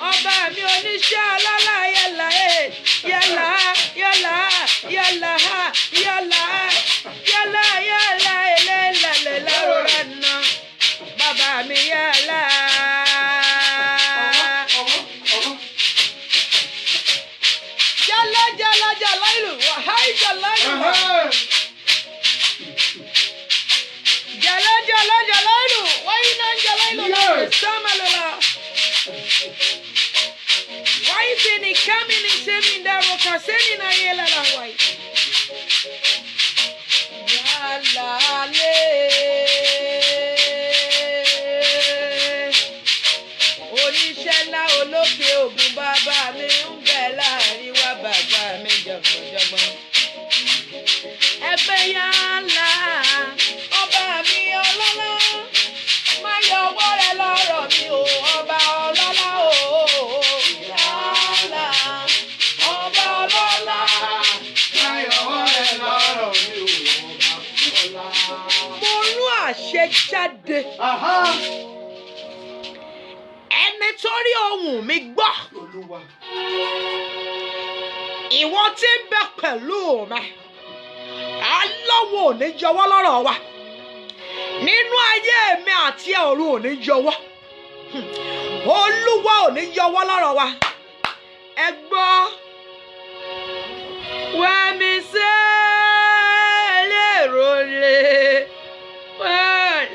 ọba mi oníṣẹ́ ọlọ́lá yálà yálà yálà yálà yálà yálà yálà ẹlẹ́lẹ́lẹ́ lọ́rọ̀ nà bàbá mi yálà. Jálá jálá jálá ìlú wàháì jálá ìlú wà. Jálá jálá jálá ìlú wáyé náà jálá ìlú lọ́wọ́ sọ́mọ́lọ́lá. Why beni kamini semi ndaro kaseni na yela la wai. Yala le. Oníṣẹ́ ńlá olókè ògùn bàbá mi ń bẹ láàrin wa bàbá mi jọ̀gbọ̀njọ̀gbọ̀n. Ẹgbẹ́ yálà ọba mi ọlọ́lá. Má yọ ọwọ́ rẹ lọ́rọ̀ mi o ọba ọlọ́lá o. Jáde ẹni tó rí ohùn mi gbọ́ ìwọ tí ń bẹ pẹ̀lú mi Ọlọ́run ò ní jọ̀wọ́ lọ́rọ̀ wa nínú ayé mi àti ọ̀run ò ní jọ̀wọ́ Olúwa ò ní jọ̀wọ́ lọ́rọ̀ wa ẹ gbọ́ wá mi ṣe lérò lè.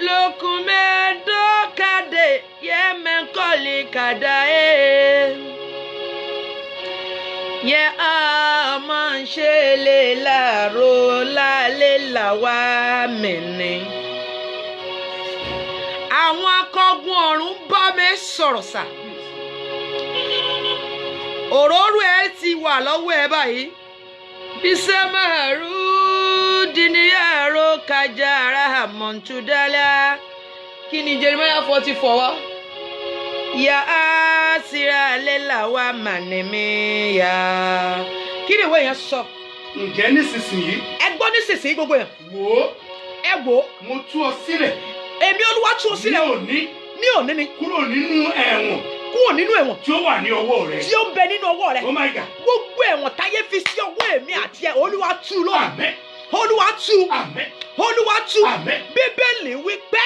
Lokumedo kade yemenkoli kadae ye amanshele laro lale lawa mene. Àwọn akọgun ọ̀run bá mi sọ̀rọ̀ sà òróró ẹ ti wà lọ́wọ́ ẹ báyìí bísẹ́ mẹ́rù diniyaro kajara montudala kini Jeremiah 44 wa ya asira lela wa maneme ya kini ìwé yẹn sọ. Ǹjẹ́ nísinsìnyí. Ẹ gbọ́ nísinsìnyí gbogbo yẹn. Wò ó. Ẹ wò ó. Mo tú ọ sílẹ̀. Èmi Olúwa tú ọ sílẹ̀. Ní òní ni. Kúrò nínú ẹ̀wọ̀n. Kúrò nínú ẹ̀wọ̀n. Tí ó wà ní ọwọ́ rẹ. Tí ó ń bẹ nínú ọwọ́ rẹ. Oh my God. Gbogbo ẹ̀wọ̀n táyé fi sí ọwọ́ èmi àti ẹ Olúwa tú lónìí. Àmín. Olúwa tú. Àmín. Olúwa tú. Bíbélì wí pé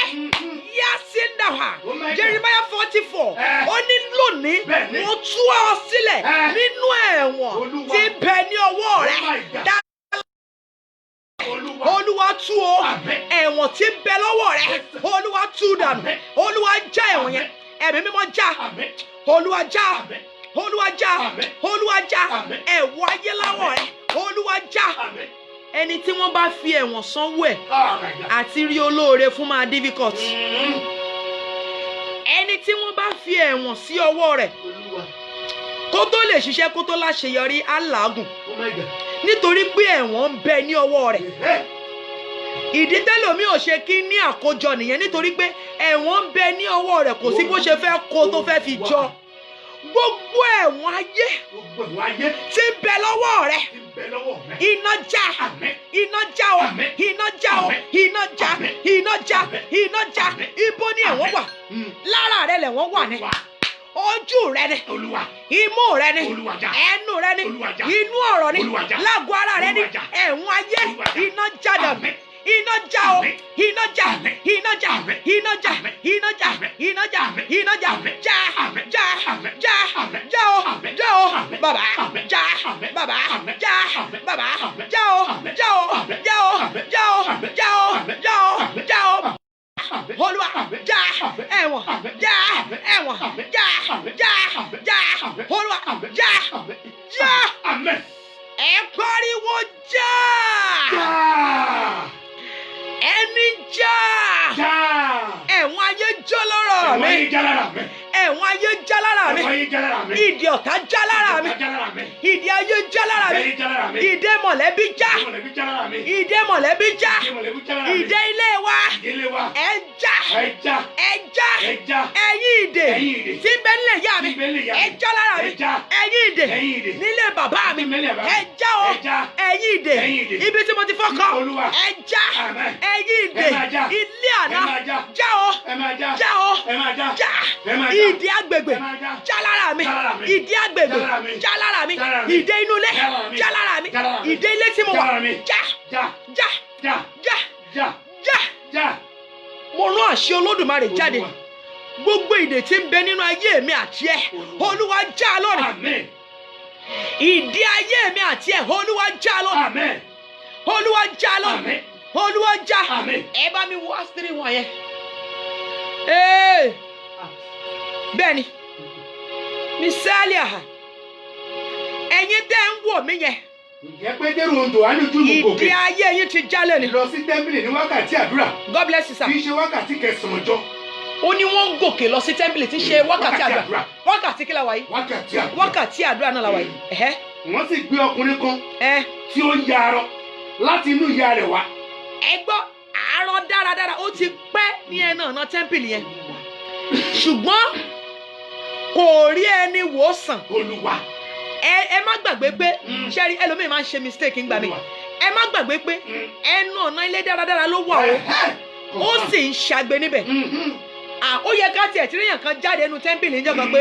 Yásíndáhà Jeremiah 44 ó ní lónìí mo tú ọ sílẹ̀ nínú ẹ̀wọ̀n tí ń bẹ ní ọwọ́ rẹ̀. Olúwa tú o ẹ̀wọ̀n tí ń bẹ lọ́wọ́ rẹ̀. Olúwa tú dànù. Olúwa já ẹ̀wọ̀n yẹn. Ẹ̀mí mímọ́ já. Olúwa já. Olúwa já. Olúwa já ẹ̀wọ̀n ayé láwọ̀ rẹ̀. Olúwa já. Ẹni tí wọ́n bá fi ẹ̀wọ̀n sanwó ẹ̀ àti rí olóore fún máa difficult. Ẹni tí wọ́n bá fi ẹ̀wọ̀n sí ọwọ́ rẹ̀ kó tó lè ṣiṣẹ́ kó tó láṣeyọrí á làágùn nítorí pé ẹ̀wọ̀n ń bẹ ní ọwọ́ rẹ̀. Ìdí tẹ́lòmí ò ṣe kí ní àkójọ nìyẹn nítorí pé ẹ̀wọ̀n ń bẹ ní ọwọ́ rẹ̀ kò sí bó ṣe fẹ́ kó tó fẹ́ fi jọ. Gbogbo ẹ̀wọ̀n ayé tí ń bẹ lọ́wọ́ rẹ̀ iná já, iná já o, iná já o, iná já, iná já, iná já. Ibo ni ẹ̀wọ̀n wà? Lára rẹ̀ lẹ̀wọ̀n wà ní. Ojú rẹ ni, imú rẹ ni, ẹnu rẹ ni, inú ọ̀rọ̀ ni, lágọ̀ọ́ ara rẹ ni. Ẹ̀wọ̀n ayé iná já dànù. Iná já o, iná já, iná já, iná já, iná já, iná já, iná já, já, já, já, já o, já o, bàbá, já, bàbá, já, bàbá, já o, já o, já o, já o, já o, já o, já o. Olúwa já ẹ̀wọ̀n, já ẹ̀wọ̀n, já, já, já, Olúwa já, já. Ẹ pariwo já. Ẹni já. Ẹ̀wọ̀n ayé já lára mi. Ẹ̀wọ̀n ayé já lára mi. Ìdè ọ̀tá já lára mi. Ìdè ayé já lára mi. Ìdè mọ̀lẹ́bí já. Ìdè mọ̀lẹ́bí já. Ìdè ilé wa. Ẹ já. Ẹ já. Ẹ̀yin ìdè tí ń bẹ nílé ìyá mi. Ẹ já lára mi. Ẹ̀yin ìdè nílé bàbá mi. Ẹ já o. Ẹ̀yin ìdè ibi tí mo ti fọ́kọ. Ẹ já. Ẹ̀yin ìdè ilé àná. Já o. Já o. Já. Ìdè agbègbè já lára mi. Ìdè agbègbè já lára mi. Ìdè inú ilé já lára mi. Ìdè ilé tí mo wà já. Já. Já. Já. Mo rán àṣẹ Olódùmarè jáde. Gbogbo ìdè tí ń bẹ nínú ayé mi àti ẹ Olúwa já lónìí. Ìdè ayé mi àti ẹ Olúwa já lónìí. Olúwa já lónìí. Olúwa já. Ẹ bá mi wá sírí wọn yẹn. Bẹ́ẹ̀ni mísálì àhà ẹ̀yin tẹ́ ń wò mí yẹn. Ǹjẹ́ Pétérù ń tò wá ní ojúbọ gòkè? Ìdè ayé yín ti jálẹ̀ ni. Lọ sí tẹ́ḿpìlì ní wákàtí àdúrà. God bless you sir. Kì í ṣe wákàtí kẹsàn-án ọjọ́. Ó ní wọ́n ń gòkè lọ sí tẹ́ḿpìlì tí ń ṣe wákàtí àdúrà. Wákàtí kí la wà yìí? Wákàtí àdúrà náà la wà yìí. Wọ́n sì gbé ọkùnrin kan tí ó ya arọ láti inú ìyá rẹ̀ wá. Ẹ gbọ́ àárọ̀ dáradára ó ti pẹ́ ní ẹnu ọ̀nà tẹ́ḿpìlì yẹn. Ṣùgbọ́n kò rí ẹni wò sàn. Olúwa. Ẹ má gbàgbé pé ṣẹ́rí ẹlòmíì máa ń ṣe mistake ńgbà mi. Ẹ má gbàgbé pé ẹnu ọ̀nà ilé dáradára ló wà o. Ó sì ń ṣàgbé níbẹ̀. Ó yẹ ká tiẹ̀ tí èèyàn kan jáde nínú tẹ́ḿpìlì níjọ́ kan pé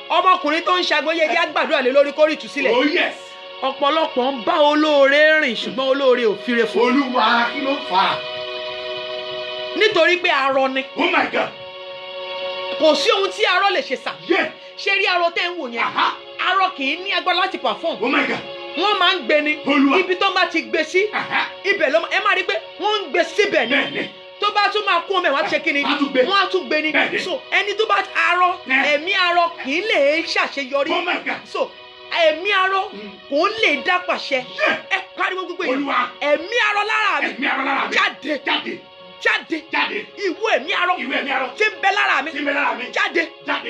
ọmọkùnrin tó ń ṣàgbé yẹ kí á gbàdúrà lé lórí kórìí tú sílẹ̀. Oh yes. Ọ̀pọ̀lọpọ̀ ń bá olóore rìn ṣùgbọ́n olóore ò fire fún. Olúwa kí ló fà á? Nítorí pé arọ ni. Oh my God. Kò sí ohun tí arọ lè ṣe sà. Ṣé rí arọ tẹ́ ń wò yẹn? Arọ kì í ní agbára láti perform. Oh my God. Wọ́n máa ń gbé ni. Olúwa. Ibi tó bá ti gbé sí. Ibẹ̀ ló ẹ máa rí pé wọ́n ń gbé síbẹ̀ ni. Tó bá tún máa kún ọmọ ẹ̀ wọ́n á ṣe kí ni? Wọ́n á tún gbé ni. So ẹni tó bá arọ ẹ̀mí arọ kì í lè ṣàṣeyọrí. Oh my God. So ẹ̀mí arọ kò lè dá pàṣẹ. Ẹ pariwo gbogbo yìí. Ẹ̀mí arọ lára mi jáde. Jáde. Ìwọ ẹ̀mí arọ tí ń bẹ lára mi. Jáde.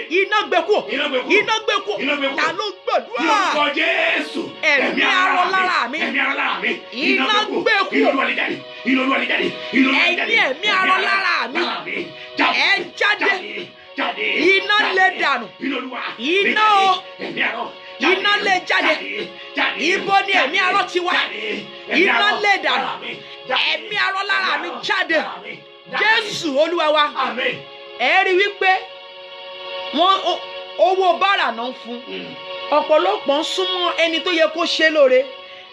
Iná gbé kúrò. Iná gbé kúrò. Ta ló gbàdúrà? Lórúkọ Jésù. Ẹ̀mí arọ lára mi. Iná gbé kúrò. Ẹ̀yin ẹ̀mí arọ lára mi. Ẹ jáde. Iná lè dànù. Iná o. Iná lè jáde. Ibo ni ẹ̀mí arọ ti wá? Iná lè dànù. Ẹ̀mí arọ lára mi jáde. Jésù Olúwa wa. Ẹ rí wípé wọ́n owó báárà náà ń fún. Ọ̀pọ̀lọpọ̀ ń súnmọ́ ẹni tó yẹ kó ṣe lóore.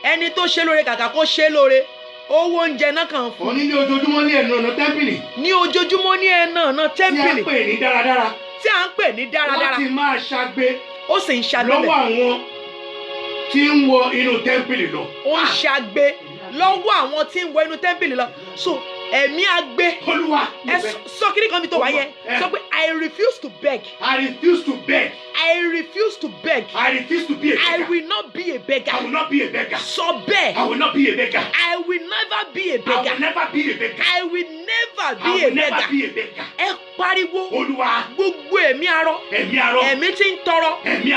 Ẹni tó ṣe lóore kàkà kó ṣe lóore. owó oúnjẹ náà kàn fún. ó ní ojoojúmọ́ ní ẹnu ọ̀nà tẹ́ḿpìlì. ní ojoojúmọ́ ní ẹnu ọ̀nà tẹ́ḿpìlì. tí a ń pè ní dáradára. tí a ń pè ní dáradára. láti máa ṣagbe. ó sì ń ṣagbe lọ́wọ́ àwọn tí ń wọ inú tẹ́ḿpìlì lọ. ó ń ṣagbe lọ́wọ́ àwọn tí ń wọ inú tẹ́ḿpìlì lọ. so ẹ̀mí agbe. Olúwa. ẹ sọ kí ni kan mi tó wá yẹn. sọ pé I refuse to beg. I refuse to beg. I refuse to beg. I refuse to be a beggar. I will not be a beggar. I will not be a beggar. Sọ bẹ́ẹ̀. I will not be a beggar. I will never be a I beggar. will never be a beggar. I will never I be a will never beggar. be a beggar. Ẹ pariwo. Olúwa. Gbogbo ẹ̀mí arọ. Ẹ̀mí arọ. Ẹ̀mí tí ń tọrọ. Ẹ̀mí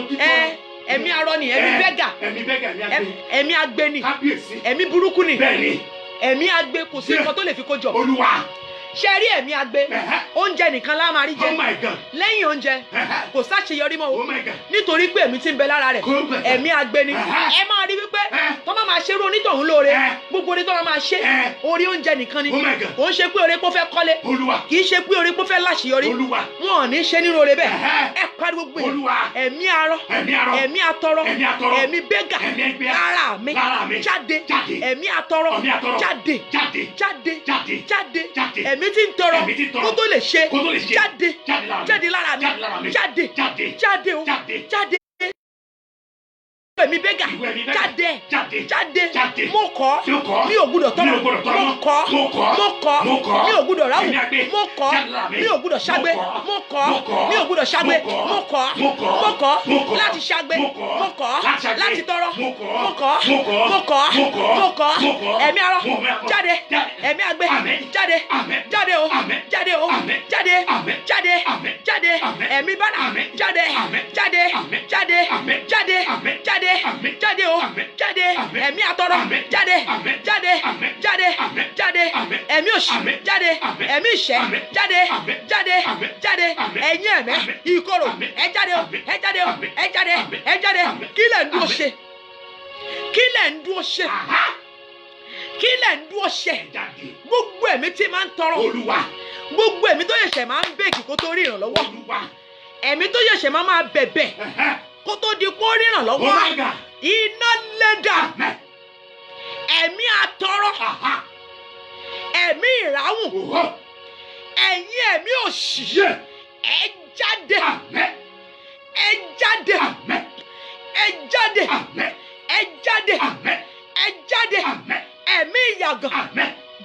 títọrọ. Ẹ̀mí arọ ni ẹ̀mí bẹ́gà. Ẹ̀mí bẹ́gà ẹ̀mí agbe. Ẹ̀mí agbe ni. Kábíyèsí. Ẹ̀mí burúkú ni. Bẹ́ẹ̀ni. Ẹ̀mí agbe kò sí nǹkan tó lè fi kó jọ. Olúwa. Ṣé rí ẹ̀mí agbe? Oúnjẹ nìkan la máa rí jẹ. Oh my God. Lẹ́yìn oúnjẹ kò sáṣeyọrí mọ́ o. Oh my God. Nítorí pé ẹ̀mí tí ń bẹ lára rẹ̀ ẹ̀mí agbe ni. Ẹ máa rí wípé tó máa ṣe irú onítọ̀hún lóore gbogbo orí tó máa ṣe orí oúnjẹ nìkan ni. Oh my God. Kò ń ṣe pé orí pé ó fẹ́ kọ́lé. Olúwa. Kì í ṣe pé orí pé ó fẹ́ láṣeyọrí. Olúwa. Wọn ò ní ṣe nínú oore bẹ́ẹ̀. Ẹ pariwo gbé ẹ̀mí arọ ẹ̀mí atọrọ ẹ̀mí bẹ́gà lára mi jáde ẹ̀mí atọrọ jáde ẹ̀mí tí ń tọrọ kó tó lè ṣe jáde lára mi jáde o jáde ẹ̀mí bẹ́gà jáde mo kọ́ mi ò gbúdọ̀ tọrọ mo kọ́ mi ò gbúdọ̀ ráwù mo kọ́ mi ò gbúdọ̀ ṣagbe mo kọ́ mi ò gbúdọ̀ ṣagbe mo kọ́ láti ṣagbe mo kọ́ láti tọrọ mo kọ́ ẹ̀mí arọ jáde ẹ̀mí agbe jáde o jáde ẹ̀mí bánà jáde o jáde ẹ̀mí atọrọ jáde ẹ̀mí òṣì jáde ẹ̀mí ìṣẹ́ jáde ẹ̀yin ẹ̀mí ìkorò ẹ jáde o kí lẹ̀ ń dúró ṣe gbogbo ẹ̀mí tí máa ń tọrọ gbogbo ẹ̀mí tó yẹ̀ṣẹ̀ máa ń bèkì kó tó rí ìrànlọ́wọ́ ẹ̀mí tó yẹ̀ṣẹ̀ máa bẹ̀bẹ̀ kó tó di kó rí ìrànlọ́wọ́ iná lẹ́dà ẹ̀mí atọrọ ẹ̀mí ìráhùn ẹ̀yin ẹ̀mí òṣì ẹ jáde ẹ̀mí ìyàgàn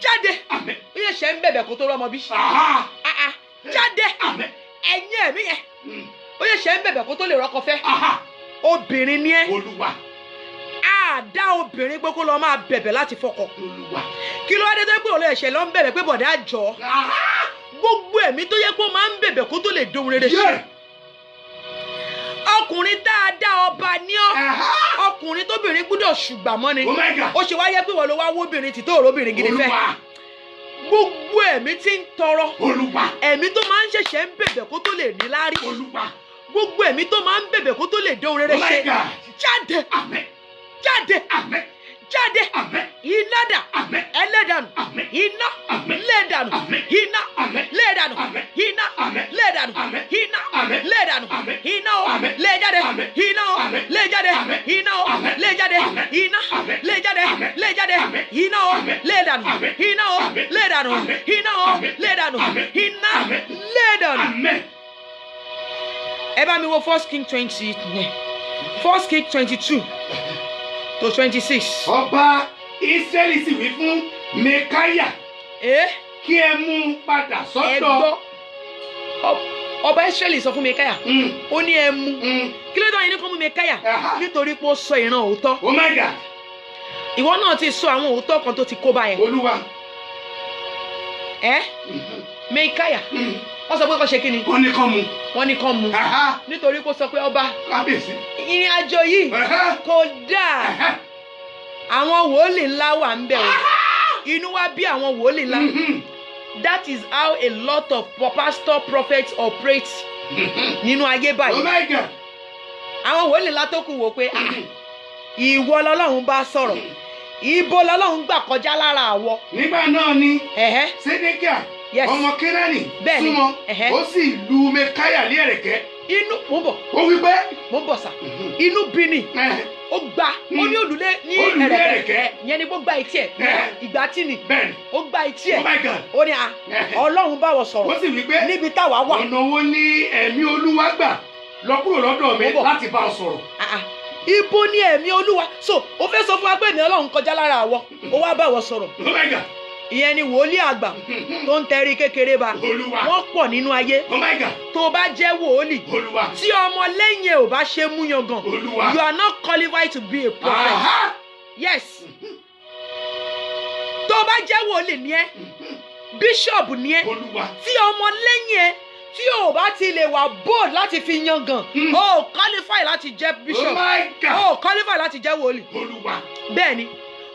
jáde ó yẹ ṣe ń bẹ̀bẹ̀ kó tó rọ́mọ bí jáde ẹ̀yin ẹ̀mí yẹn ó yẹ ṣe ń bẹ̀bẹ̀ kó tó lè rọ́kọ fẹ́ obìnrin ni ẹ́ àdá obìnrin pé kó lọ máa bẹ̀bẹ̀ láti fọkọ kí ló wá dé tó pé òun ẹ̀ṣẹ̀ lọ ń bẹ̀bẹ̀ pé bọ̀dá jọ gbogbo ẹ̀mí tó yẹ kó máa ń bẹ̀bẹ̀ kó tó lè dohun rere ṣe ọkùnrin dáadáa ọba ní ọ ọkùnrin tóbìnrin gbúdọ̀ ṣùgbà mọ́ ni ó ṣe wáyé pé wọ́n ló wá wóbìnrin tí tó òróbìnrin gidi fẹ́ gbogbo ẹ̀mí tí ń tọrọ ẹ̀mí tó máa ń ṣẹ̀ṣẹ̀ ń bẹ̀bẹ̀ kó tó lè ní láárí gbogbo ẹ̀mí tó máa ń bẹ̀bẹ̀ kó tó lè dohun rere ṣe jáde iná dà ẹlẹ́dànù iná lẹ́dànù iná lẹ́dànù iná lẹ́dànù iná lẹ́dànù iná o lẹ́jáde iná o lẹ́jáde iná o lẹ́jáde iná lẹ́jáde iná o lẹ́dànù iná o lẹ́dànù iná o lẹ́dànù iná lẹ́dànù. Ẹ bá mi wo 1 King 22 to 26. Ọba Ísírẹ́lì sì wí fún Mẹ́káyà kí ẹ mú padà sọ́dọ̀. Ọba Ísírẹ́lì sọ fún Mẹ́káyà ó ní ẹ mú kí ló dé yín ní kó mú Mẹ́káyà nítorí pé ó sọ ìran òótọ́. Oh my God. Ìwọ náà ti sọ àwọn òótọ́ kan tó ti kó bá yẹn. Olúwa. Mẹ́káyà wọ́n sọ pé kó ṣe kí ni. wọ́n ní kán mu. Nítorí kó sọ pé ọba kábíyèsí ìrìn àjò yìí kò dáa àwọn wòlíì ńlá wà ń bẹ̀ o inú wa bí àwọn wòlíì ńlá that is how a lot of pastor prophets operate nínú ayé báyìí àwọn wòlíì ńlá tó kù wò pé ìwọ lọ́lọ́run bá sọ̀rọ̀ ibo lọ́lọ́run gbà kọjá lára àwọ. nígbà náà ni Sédékíà ọmọ Kénáánì súnmọ́ ó sì lu Mẹ́káyà ní ẹ̀rẹ̀kẹ́ inú mo bọ̀. ó wí pé. mo bọ̀ sà. inú bí ni. ó gba ó ní òrùlé ní ẹ̀rẹ̀kẹ́ yẹn ni kó gba etí ẹ̀ ìgbà tí ni ó gba etí ẹ̀ ó ní Ọlọ́run bá wọ sọ̀rọ̀ ó sì wí pé níbi táwa wà. ọ̀nà wo ni ẹ̀mí Olúwa gbà lọ kúrò lọ́dọ̀ mi láti bá ọ sọ̀rọ̀. ibo ni ẹ̀mí Olúwa so ó fẹ́ sọ fún wa pé ẹ̀mí Ọlọ́run kọjá lára àwọ ó wá bá wọ sọ̀rọ̀. ìyẹn ni wòlíì àgbà tó ń tẹrí kékeré ba wọ́n pọ̀ nínú ayé tó bá jẹ́ wòlíì tí ọmọ lẹ́yìn ẹ̀ ò bá ṣe mú yangàn you are not qualified to be a prophet. Yes. tó bá jẹ́ wòlíì ni ẹ́ bíṣọ̀bù ni ẹ́ tí ọmọ lẹ́yìn ẹ̀ tí o bá ti lè wà bold láti fi yangàn o qualify láti jẹ́ bishop o qualify láti jẹ́ wòlíì bẹ́ẹ̀ ni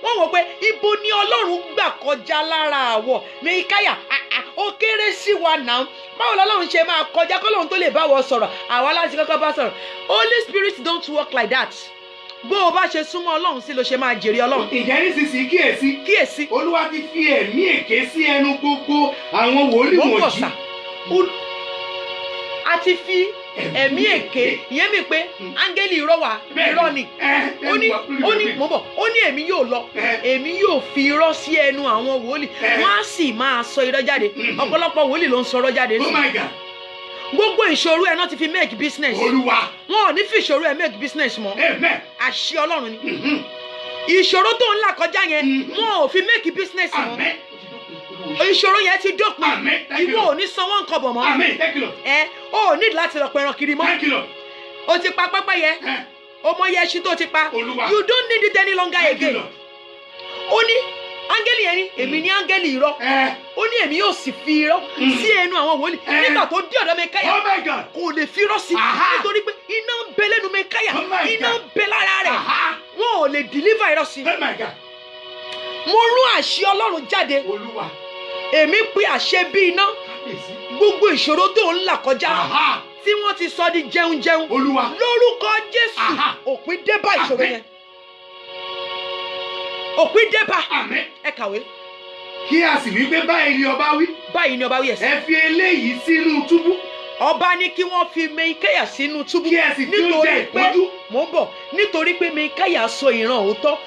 wọ́n wò pé ibo ni Ọlọ́run gbà kọjá lára àwọ̀ Míkáyà ó kéré sí wa náà báwo lọ́lọ́run ṣe máa kọjá kọ́lọ́run tó lè bá wọ sọ̀rọ̀ àwa láti kọ́kọ́ bá sọ̀rọ̀ Holy Spirit don't work like that bó o bá ṣe súnmọ́ Ọlọ́run sí ló ṣe máa jèrè Ọlọ́run. ìjẹ́ nísinsìnyí kíyèsí Olúwa ti fi ẹ̀mí èké sí ẹnu gbogbo àwọn wòlíì wọ̀nyí. a ti fi ẹ̀mí èké ìyẹn mi pé áńgẹ́lì irọ́ wà irọ́ ni ó ní èmi yóò lọ èmi yóò fi irọ́ sí ẹnu àwọn wòlíì wọ́n á sì máa sọ irọ́ jáde ọ̀pọ̀lọpọ̀ wòlíì ló ń sọ irọ́ jáde sí gbogbo ìṣòro ẹ̀ náà ti fi make business wọn ò ní fi ìṣòro ẹ̀ make business mọ́ àṣẹ Ọlọ́run ni ìṣòro tó ń là kọjá yẹn wọn ò fi make business mọ́ ìṣòro yẹn ti dópin ìwọ ò ní sanwó nǹkan bọ̀ mọ́ ó ní láti lọ pẹran kiri mọ́ o ti pa pẹ́pẹ́yẹ o mọ iye ẹṣin tó ti pa you don't need it any longer again ó ní áńgẹ́lì yẹn ni èmi ní áńgẹ́lì irọ́ ó ní èmi yóò sì fi irọ́ sí ẹnu àwọn wòlíì nígbà tó dé ọ̀dọ̀ Míkáyà kò lè fi irọ́ sí nítorí pé iná ń bẹ lẹ́nu Míkáyà iná ń bẹ lára rẹ̀ wọn ò lè deliver irọ́ sí mo rún àṣẹ Ọlọ́run jáde èmi pe àṣẹ bí iná gbogbo ìṣòro tó ń là kọjá tí wọ́n ti sọ di jẹun lórúkọ Jésù òpin dé bá ìṣòro yẹn òpin dé bá ẹ kàwé. kí a sì wí pé báyìí ni ọba wí. báyìí ni ọba wí ẹ̀sìn. ẹ fi eléyìí sínú túbú. ọba ní kí wọ́n fi Míkáyà sínú túbú nítorí pé mò ń bọ̀ nítorí pé Míkáyà sọ ìran òótọ́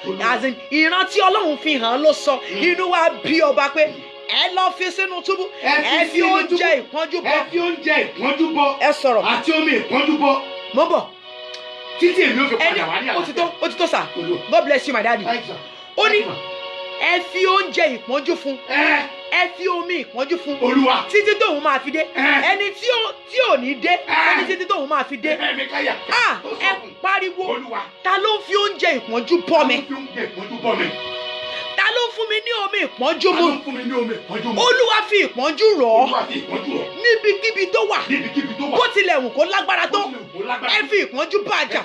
ìran tí Ọlọ́run fi hàn ló sọ inú wa bí ọba pé ẹ lọ fi sínú túbú ẹ fi oúnjẹ ìpọ́njú bọ ẹ fi oúnjẹ ìpọ́njú bọ ẹ sọ̀rọ̀ àti omi ìpọ́njú bọ. mo bọ̀ títí èmi ò fi padà wá ní àlàáfíà. ó ti tó sà God bless you my daddy. ó ní ẹ fi oúnjẹ ìpọ́njú fún ẹ fi omi ìpọ́njú fún títí tóun máa fi dé ẹni tí ò ní dé ẹni títí tóun máa fi dé ẹ pariwo ta ló ń fi oúnjẹ ìpọ́njú bọ́ mi. Ta ló ń fún mi ní omi ìpọ́njú mu? Olúwa fi ìpọ́njú rọ̀ ọ́ níbikíbi tó wà bó tilẹ̀ wù kó lágbára tó ẹ fi ìpọ́njú bá a jà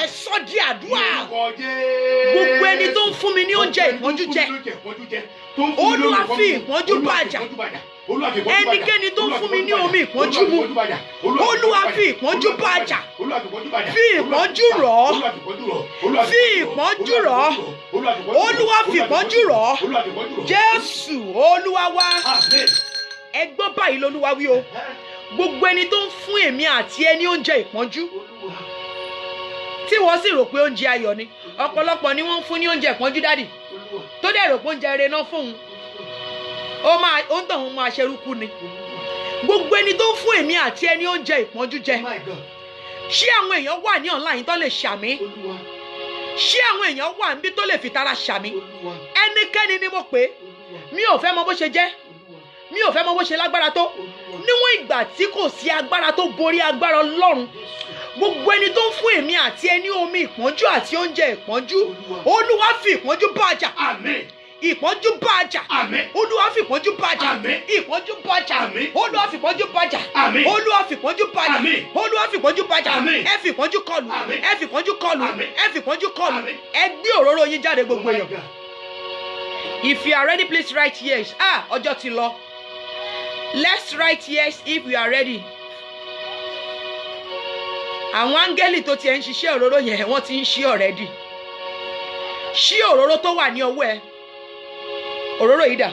ẹ sọ di àdúrà gbogbo ẹni tó ń fún mi ní oúnjẹ ìpọ́njú jẹ Olúwa fi ìpọ́njú bá a jà ẹnikẹ́ni tó ń fún mi ní omi ìpọ́njú mu Olúwa fi ìpọ́njú bá a jà fi ìpọ́njú rọ̀ ọ́ fi ìpọ́njú rọ̀ ọ́ Olúwa fi ìpọ́njú rọ̀ ọ́ Jésù Olúwa wá ẹ gbọ́ báyìí lÓlúwa wí o gbogbo ẹni tó ń fún èmi àti ẹni oúnjẹ ìpọ́njú tí wọ́n sì rò pé oúnjẹ ayọ̀ ni ọ̀pọ̀lọpọ̀ ni wọ́n ń fún ní oúnjẹ ìpọ́njú dádì tó dẹ̀ rò pé oúnjẹ rere náà fún òun ó ń tàn òun máa ṣerúkú ni gbogbo ẹni tó ń fún èmi àti ẹni oúnjẹ ìpọ́njú jẹ ṣé àwọn èèyàn wà ní online tó lè ṣàmì ṣé àwọn èèyàn wà níbi tó lè fi tara ṣàmì ẹnikẹ́ni ni mo pè mi ò fẹ́ mọ bó ṣe jẹ́ mi ò fẹ́ mọ bó ṣe lágbára tó níwọ̀n ìgbà tí kò sí agbára tó borí agbára Ọlọ́run gbogbo ẹni tó ń fún èmi àti ẹni omi ìpọ́njú àti oúnjẹ ìpọ́njú Olúwa fi ìpọ́njú bá a jà ìpọ́njú bá a jà Olúwa fi ìpọ́njú bá a jà ìpọ́njú bá a jà Olúwa fi ìpọ́njú bá a jà Olúwa fi ìpọ́njú bá a jà Olúwa fi ìpọ́njú bá a jà ẹ fi ìpọ́njú kọlù ẹ fi ìpọ́njú kọlù ẹ fi ìpọ́njú kọlù ẹ gbé òróró yín jáde gbogbo èèyàn. If you are ready, please write yes. Ọjọ́ ti lọ. Let's write yes if you are ready. Àwọn áńgẹ́lì tó ti ẹ̀ ń ṣiṣẹ́ òróró yẹn wọ́n ti ń ṣí already. Ṣí òróró tó wà ní ọwọ́ ẹ. Òróró yìí dà.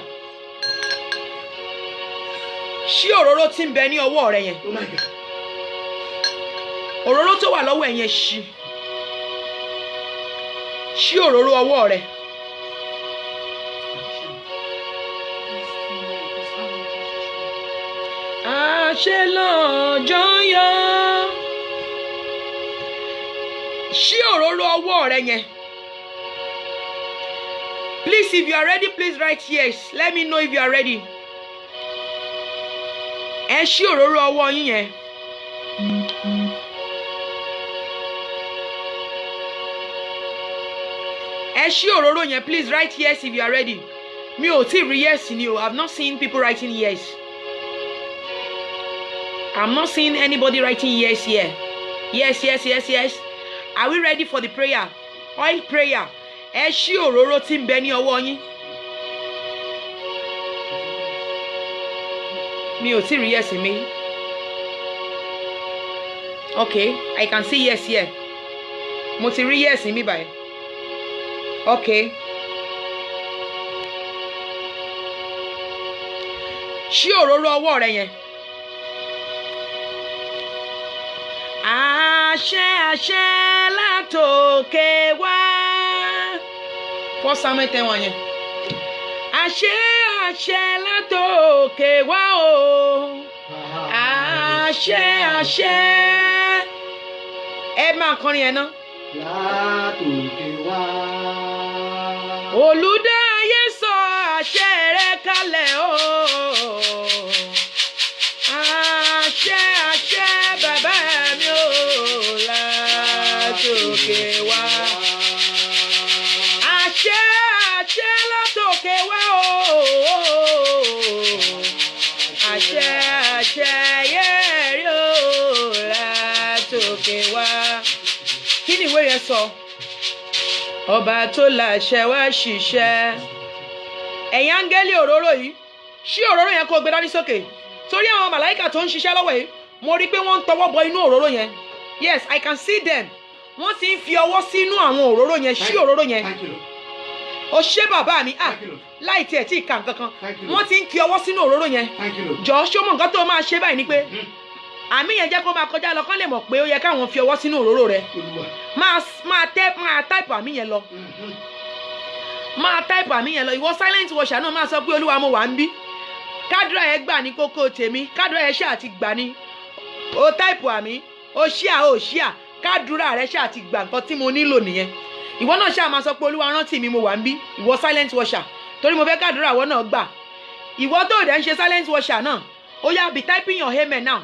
Ṣí òróró tí ń bẹ ní ọwọ́ rẹ yẹn. òróró tó wà lọ́wọ́ ẹ̀ yẹn ṣí òróró ọwọ́ rẹ̀. àṣẹ lọ́jọ́ yọ ṣí òróró ọwọ́ rẹ̀ yẹn. Please, if you are ready, please write yes. Let me know if you are ready. Ẹ ṣí òróró ọwọ́ yín yẹn. Ẹ ṣí òróró yẹn. Please write yes if you are ready. Mi ò tí rí yes ni o. I've not seen people writing yes. I'm not seeing anybody writing yes here. Yes, yes, yes, yes. Are we ready for the prayer? Oil prayer. Ẹ ṣí òróró tí ń bẹ ní ọwọ́ yín. Mi ò tí rí yes mi. Okay, I can see yes here. Mo ti rí yes mi báyìí. Okay. Ṣí òróró ọwọ́ rẹ yẹn. Àṣẹ àṣẹ látòkè wá. First Samuel 10:1 yẹn. Àṣẹ àṣẹ látòkè wá o. Àṣẹ àṣẹ. Ẹ máa kọrin yẹn náà. Látòkè wá. Olùdáyé sọ àṣẹ rẹ̀ kalẹ̀ o. Àṣẹ àṣẹ bàbá mi o. Látòkè wá. Àṣẹ àṣẹ látòkè wá o. Àṣẹ àṣẹ yẹ́rì o. Látòkè wá. Kí ni ìwé yẹn sọ? Ọba tó láṣẹ wá ṣiṣẹ́. Ẹ̀yin áńgẹ́lì òróró yìí, ṣí òróró yẹn kó gbé dání sókè. Torí àwọn màláíkà tó ń ṣiṣẹ́ lọ́wọ́ yìí, mo rí pé wọ́n ń tọwọ́ bọ inú òróró yẹn. Yes, I can see them. Wọ́n ti ń fi ọwọ́ sínú àwọn òróró yẹn, ṣí òróró yẹn. O ṣé bàbá mi, láì tiẹ̀ tí ì kà nǹkankan. Wọ́n ti ń fi ọwọ́ sínú òróró yẹn. Jọ̀ọ́ ṣó mọ̀ nǹkan tó máa ṣe báyìí ni pé àmì yẹn jẹ́ kó máa kọjá lọ kán lè mọ̀ pé ó yẹ káwọn fi ọwọ́ sínú òróró rẹ̀. Máa táìpù àmì yẹn lọ. Máa táìpù àmì yẹn lọ. Ìwọ silent washer náà máa sọ pé Olúwa mo wà ń bí. Kádùrá yẹn gbà ní kókó tèmi. Kádùrá yẹn ṣáà ti gbà ní. O táìpù àmì. O ṣíà. Kádùrá rẹ ṣáà ti gbà nǹkan tí mo nílò nìyẹn. Ìwọ náà ṣáà máa sọ pé Olúwa rántí mi mo wà ń bí. Ìwọ silent washer. Torí mo fẹ́ kádùrá ìwọ náà gbà. Ìwọ tó dẹ̀ ń ṣe silent washer náà. Ó yá be typing your amen now.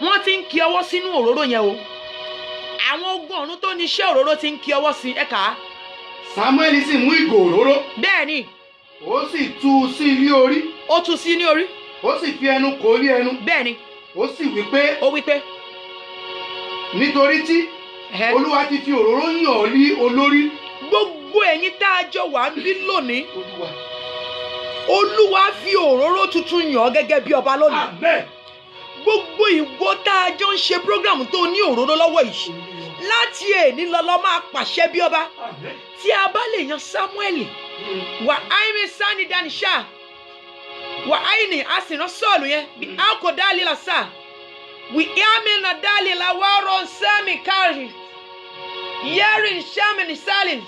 Wọ́n ti ń ki ọwọ́ sínú òróró yẹn o. Àwọn ogun ọ̀run tó ní iṣẹ́ òróró ti ń ki ọwọ́ sí ẹ̀ka. Samuel sì mú ìgò òróró. Bẹ́ẹ̀ni. Ó sì tú sí ilé orí. Ó tú sí ní orí. Ó sì fi ẹnu kò lé ẹnu. Bẹ́ẹ̀ni. Ó sì wí pé. Ó wí pé. Nítorí tí Olúwa ti fi òróró yàn ọ́ lé olórí. Gbogbo ẹ̀yin tá a jọ wà ń bí lónìí. Olúwa fi òróró tuntun yàn ọ́ gẹ́gẹ́ bí ọba lónìí. Amen. Gbogbo ìwọ tá a jọ ń ṣe program tó ní òróró lọ́wọ́ yìí láti èní lọ́lọ́ máa pàṣẹ bí ọba. Tí a bá lè yan Samuel wà áìmí sani danisha wà áìní a sì rán Sọ́ọ̀lù yẹn bí a kò dálé la sá wì ámì nà dálé la wọ́ọ̀rọ̀ sẹ́mi kárì yẹ́rì sẹ́mi ní sálìn.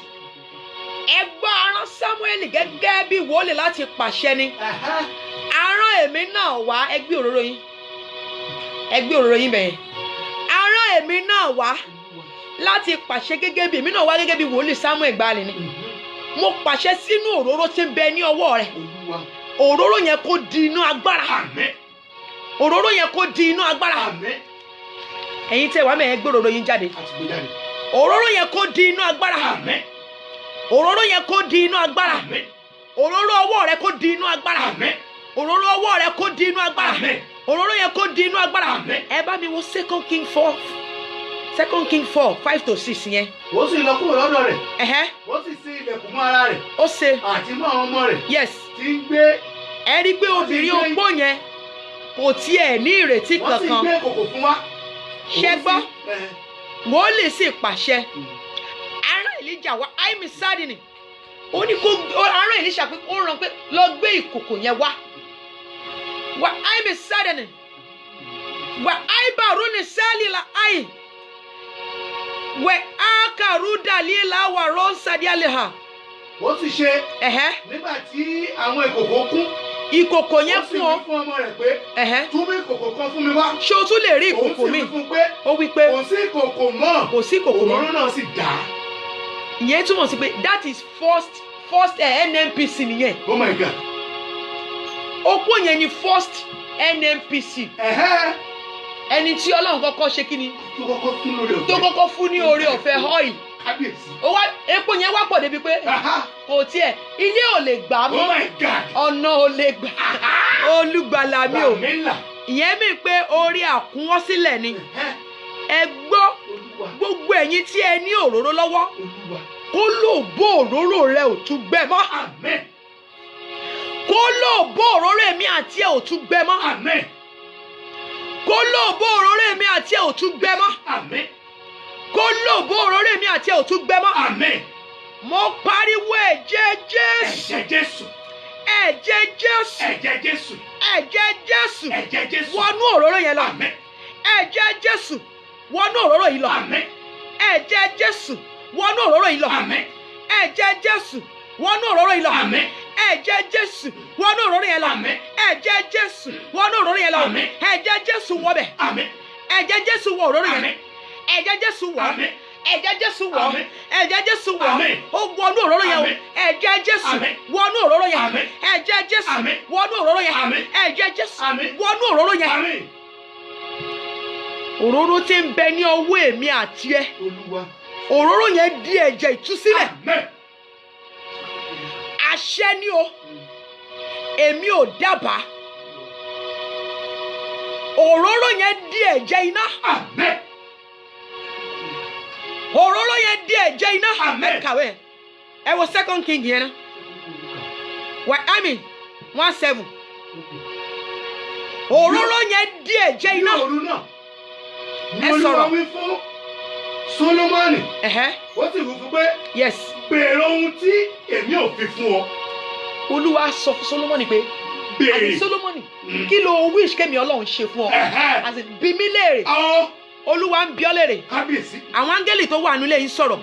Ẹgbọ́n arán Samuel gẹ́gẹ́ bí wòlíì láti pàṣẹ ni. Arán èmi náà wá ẹgbẹ́ òróró yín. Ẹgbẹ́ òróró yín bẹ̀yẹn. Arán èmi náà wá láti pàṣẹ gẹ́gẹ́ bí èmi náà wá gẹ́gẹ́ bí wòlíì Samuel gbàlè ni. Mo pàṣẹ sínú òróró tí ń bẹ ní ọwọ́ rẹ̀. Òróró yẹn kó di inú agbára. Òróró yẹn kó di inú agbára. Ẹ̀yin tẹ́ wá mẹ́ẹ̀ gbé òróró yín jáde. Òróró yẹn kó di inú agbára. Òróró yẹn kó di inú agbára. Òróró ọwọ́ rẹ̀ kó di inú agbára. Òróró ọwọ́ rẹ̀ kó di inú agbára. Òróró yẹn kó di inú agbára. Ẹ bá mi wo 2 Kings 4:5-6 yẹn. Ó sì lọ kúrò lọ́dọ̀ rẹ̀. Ó sì ṣí ilẹ̀kùn mọ́ ara rẹ̀. Ó ṣe. Àti mọ́ àwọn ọmọ rẹ̀. Yes. Tí ń gbé. Ẹ rí pé obìnrin opó yẹn kò tiẹ̀ ní ìrètí kankan. Wọ́n sì gbé kòkò fún wa. Ṣé gbọ́? Wòlíì sì pàṣẹ. Arán Èlíjà wá àìmí sáàdì ni. Ó ní kó arán Èlíṣà pé ó rán pé lọ gbé ìkòkò yẹn wá. Wà àìmí sáàdì ni. Wà àìbàrú ni sẹ́ẹ̀lì la àì. wẹ̀ ákàrú dàlí làwà rọ́ọ̀sà díàlẹ̀ hà. ó sì ṣe nígbà tí àwọn ìkòkò kún. ìkòkò yẹn fún ọ. ó sì wí fún ọmọ rẹ̀ pé tún mú ìkòkò kan fún mi wá. ṣé o tún lè rí ìkòkò mi? òun sì wí fún pé ó wí pé kò sí ìkòkò mọ́. kò sí ìkòkò mọ́. òróró náà sì dà. ìyẹn túmọ̀ sí pé that is first NNPC nìyẹn. Oh my God. opó yẹn ni first NNPC. ẹni tí Ọlọ́run kọ́kọ́ ṣe kí ni? tó kọ́kọ́ fún ní oore ọ̀fẹ́ oil. epo yẹn wá pọ̀ débi pé kò tiẹ̀ ilé ò lè gbà mọ́ ọ̀nà ò lè gbà olùgbàlà mi ò. ìyẹn mi pé orí àkúnwọ́sílẹ̀ ni. ẹ gbọ́ gbogbo ẹ̀yin tí ẹ ní òróró lọ́wọ́ kó lò bó òróró rẹ ò tún gbẹ mọ́. kó lò bó òróró èmi àti ẹ ò tún gbẹ mọ́. kó lò bó òróró èmi àti ẹ ò tún gbẹ mọ́. kó lò bó òróró èmi àti ẹ ò tún gbẹ mọ́. mo pariwo ẹ̀jẹ̀ Jésù. ẹ̀jẹ̀ Jésù. ẹ̀jẹ̀ Jésù. ẹ̀jẹ̀ Jésù. ẹ̀jẹ̀ Jésù. ẹ̀jẹ̀ Jésù. wọnú òróró yẹn lọ. ẹ̀jẹ̀ Jésù wọnú òróró yìí lọ. ẹ̀jẹ̀ Jésù wọnú òróró yìí lọ. ẹ̀jẹ̀ Jésù wọnú òróró yìí lọ. ẹ̀jẹ̀ Jésù wọnú òróró yẹn lọ. ẹ̀jẹ̀ Jésù wọnú òróró yẹn lọ. ẹ̀jẹ̀ Jésù wọbẹ̀. ẹ̀jẹ̀ Jésù wọ òróró yẹn. ẹ̀jẹ̀ Jésù wọ. ẹ̀jẹ̀ Jésù wọ. ẹ̀jẹ̀ Jésù wọ. ó wọnú òróró yẹn o. ẹ̀jẹ̀ Jésù wọnú òróró yẹn. ẹ̀jẹ̀ Jésù wọnú òróró yẹn. ẹ̀jẹ̀ Jésù wọnú òróró yẹn. òróró tí ń bẹ ní ọwọ́ èmi àti ẹ. òróró yẹn di ẹ̀jẹ̀ ìtúsílẹ̀. àṣẹ ni o èmi ò dábàá. òróró yẹn di ẹ̀jẹ̀ iná. òróró yẹn di ẹ̀jẹ̀ iná. ẹ kàwé ẹ wo 2 King yẹn na wà á mi 1:7. òróró yẹn di ẹ̀jẹ̀ iná. ẹ sọ̀rọ̀ wí fún Solomoni. ó sì wí fún pé yes. béèrè ohun tí èmi ò fi fún ọ. Olúwa sọ fún Solomoni pé àti Solomoni kí ló wish kẹ́mi Ọlọ́run ṣe fún ọ. àti bí mi léèrè. Olúwa ń bi ọ́ léèrè. kábíyèsí. àwọn áńgẹ́lì tó wà nílé yìí sọ̀rọ̀.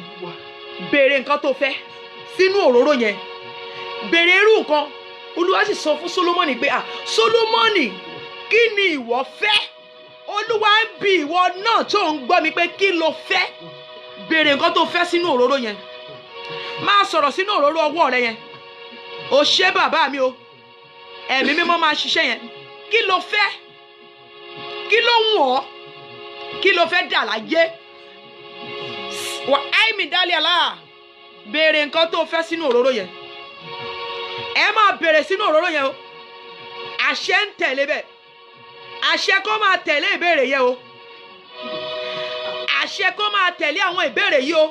béèrè nǹkan tó fẹ́ sínú òróró yẹn. béèrè irú nǹkan. Olúwa sì sọ fún Solomoni pé Solomoni kí ni ìwọ fẹ́? Olúwa ń bi ìwọ náà tó ń gbọ́ mi pé kí lo fẹ́? béèrè nǹkan tó fẹ́ sínú òróró yẹn. máa sọ̀rọ̀ sínú òróró ọwọ́ rẹ yẹn. o ṣé bàbá mi o. ẹ̀mí mímọ́ máa ṣiṣẹ́ yẹn. kí lo fẹ́? kí ló ń wọ̀ ọ́? kí lo fẹ́ dà láyé? wà áìmì dálẹ́ àlá. béèrè nǹkan tó fẹ́ sínú òróró yẹn. ẹ máa béèrè sínú òróró yẹn o. àṣẹ ń tẹ̀lé bẹ́ẹ̀. àṣẹ kó máa tẹ̀lé ìbéèrè yẹn o. àṣẹ kó máa tẹ̀lé àwọn ìbéèrè yìí o.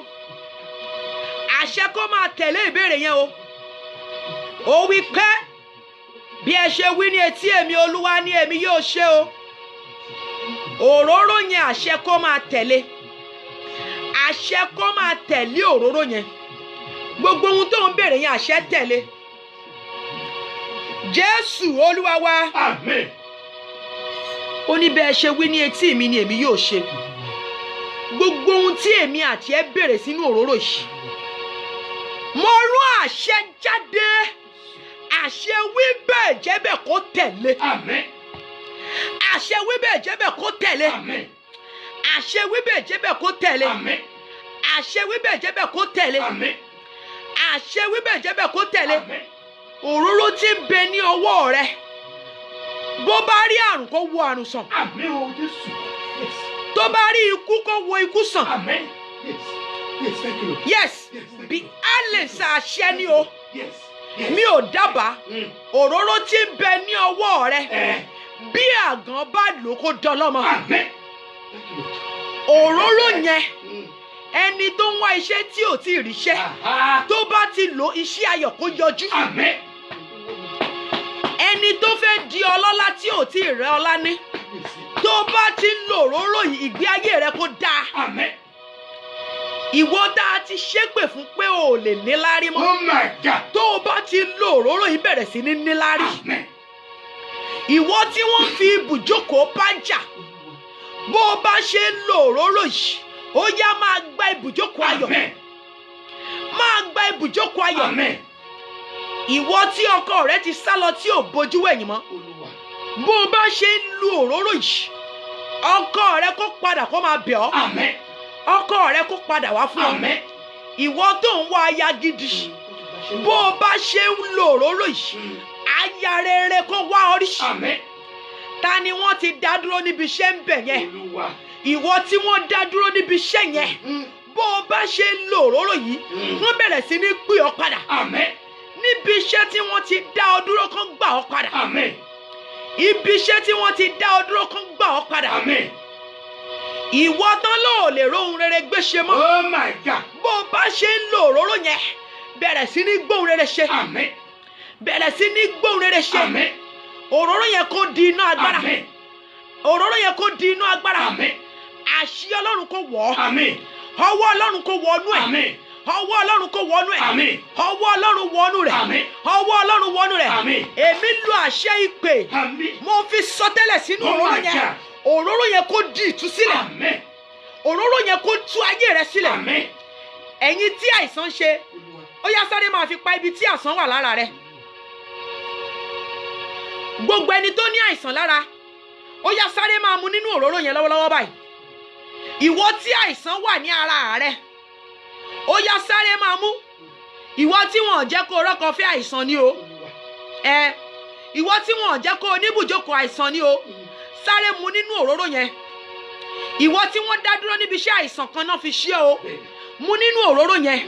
àṣẹ kó máa tẹ̀lé ìbéèrè yẹn o. ó wí pé bí ẹ ṣe wí ní etí èmi Olúwa ní èmi yóò ṣe o. òróró yẹn àṣẹ kó máa tẹ̀lé. àṣẹ kó máa tẹ̀lé òróró yẹn. gbogbo ohun tó ń béèrè yẹn àṣẹ tẹ̀lé. Jésù Olúwa wa. Àmín. ó ní bẹ́ẹ̀ ṣe wí ní etí mi ni èmi yóò ṣe. gbogbo ohun tí èmi àti ẹ béèrè sínú òróró yìí mo rán àṣẹ jáde. àṣẹ wí bẹ́ẹ̀ jẹ́ bẹ́ẹ̀ kó tẹ̀lé. Àmín. àṣẹ wí bẹ́ẹ̀ jẹ́ bẹ́ẹ̀ kó tẹ̀lé. Àmín. àṣẹ wí bẹ́ẹ̀ jẹ́ bẹ́ẹ̀ kó tẹ̀lé. Àmín. àṣẹ wí bẹ́ẹ̀ jẹ́ bẹ́ẹ̀ kó tẹ̀lé. Àmín. àṣẹ wí bẹ́ẹ̀ jẹ́ bẹ́ẹ̀ kó tẹ̀lé. Àmín. òróró tí ń bẹ ní ọwọ́ rẹ bó bá rí àrùn kó wo àrùn sàn. Àmín o Jésù. Yes. tó bá rí ikú kó wo ikú sàn. Àmín. Yes. Yes, thank you. yes bí a lè ṣàṣẹ ni o. Yes. mi ò dábàá òróró tí ń bẹ ní ọwọ́ rẹ bí àgàn bá lò kó dọlọ́mọ. Àmín. òróró yẹn ẹni tó ń wá iṣẹ́ tí ò tí ì ríṣẹ́ tó bá ti lò iṣẹ́ ayọ̀ kó yọjú. Àmín. ẹni tó fẹ́ di ọlọ́lá tí ò tí ì rẹ́ ọlá ní tó bá ti ń lo òróró yìí ìgbé ayé rẹ kó dáa. Àmín. ìwọ tá a ti ṣépè fún pé o ò lè níláárí mọ́. Oh my God. tó o bá ti lo òróró yìí bẹ̀rẹ̀ sí ní níláárí. Àmín. ìwọ tí wọ́n fi ibùjókòó bá jà bó o bá ṣe ń lo òróró yìí ó yá máa gba ibùjókòó ayọ̀ máa gba ibùjókòó ayọ̀ ìwọ tí ọkọ rẹ ti sá lọ tí ò bójú wẹ̀yìn mọ́ bó o bá ṣe ń lu òróró yìí ọkọ rẹ kó padà kó máa bẹ̀ ọ́ ọkọ rẹ kó padà wá fún ọ ìwọ tó ń wá aya gidi bó o bá ṣe ń lo òróró yìí aya rere kó wá ọ rí ta ni wọ́n ti dá dúró níbi iṣẹ́ ń bẹ̀ yẹn ìwọ tí wọ́n dá dúró níbi iṣẹ́ yẹn bó o bá ṣe ń lo òróró yìí wọ́n bẹ̀rẹ̀ sí ní pè ọ́ padà níbi iṣẹ́ tí wọ́n ti dá ọ dúró kán gbà ọ́ padà ibi iṣẹ́ tí wọ́n ti dá ọ dúró kán gbà ọ́ padà ìwọ tán ló lè rohun rere gbé ṣe mọ́ bó o bá ṣe ń lo òróró yẹn bẹ̀rẹ̀ sí ní gbóhun rere ṣe bẹ̀rẹ̀ sí ní gbóhun rere ṣe òróró yẹn kó di iná agbára òróró yẹn kó di iná agbára àṣì Ọlọ́run kó wọ̀ ọ́ ọwọ́ Ọlọ́run kó wọnú ẹ̀ ọwọ́ Ọlọ́run kó wọnú ẹ̀ ọwọ́ Ọlọ́run wọnú rẹ̀ ọwọ́ Ọlọ́run wọnú rẹ̀ èmi lu àṣẹ ìpè mo fi sọtẹ́lẹ̀ sínú òróró yẹn òróró yẹn kó di ìtúsílẹ̀ òróró yẹn kó tú ayé rẹ sílẹ̀ ẹ̀yin tí àìsàn ṣe ó yá sáré máa fi pa ibi tí àìsàn wà lára rẹ gbogbo ẹni tó ní àìsàn lára ó yá sáré máa mu nínú òróró yẹn lọ́wọ́lọ́wọ́ báyìí ìwọ tí àìsàn wà ní ara rẹ ó yá sáré máa mú ìwọ tí wọn ò jẹ́ kó rọ́kọ fẹ́ àìsàn ni o ìwọ tí wọn ò jẹ́ kó oníbùjókòó àìsàn ni o sáré mu nínú òróró yẹn ìwọ tí wọ́n dá dúró níbi iṣẹ́ àìsàn kan náà fi ṣe o mu nínú òróró yẹn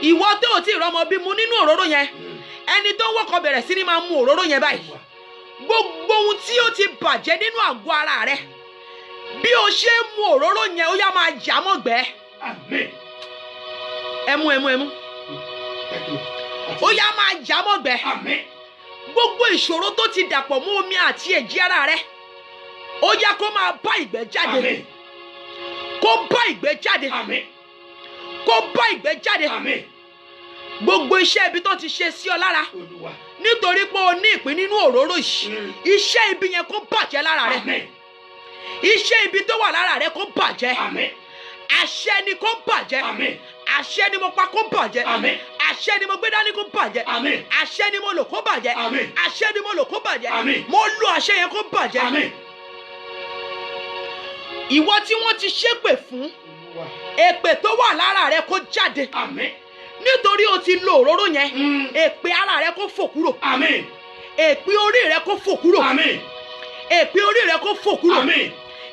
ìwọ tó ò tí ì rọ́mọ bí mu nínú òróró yẹn ẹni tó wọ́kọ̀ bẹ̀rẹ̀ sí ni máa mu òróró yẹn báyìí gbogbo ohun tí ó ti bàjẹ́ nínú àgọ́ ara rẹ bí o ṣe ń mu òróró yẹn ó yá máa jà mọ́gbẹ́ ẹmu ó yá máa jà mọ́gbẹ́ gbogbo ìṣòro tó ti dàpọ̀ mọ́ omi àti ẹ̀jẹ̀ ara rẹ ó yá kó máa bá ìgbẹ́ jáde kó bá ìgbẹ́ jáde kó bá ìgbẹ́ jáde gbogbo iṣẹ́ ibi tó ti ṣe sí ọ lára nítorí pé o ní ìpín nínú òróró yìí iṣẹ́ ibi yẹn kó bàjẹ́ lára rẹ iṣẹ́ ibi tó wà lára rẹ kó bàjẹ́ àṣẹ ni kó bàjẹ́ àṣẹ ni mo pa kó bàjẹ́ àṣẹ ni mo gbé dání kó bàjẹ́ àṣẹ ni mo lò kó bàjẹ́ àṣẹ ni mo lò kó bàjẹ́ mo lo àṣẹ yẹn kó bàjẹ́ ìwọ tí wọ́n ti ṣépè fún èpè tó wà lára rẹ kó jáde nítorí o ti lo òróró yẹn èpè ara rẹ kó fò kúrò èpè orí rẹ kó fò kúrò èpè orí rẹ kó fò kúrò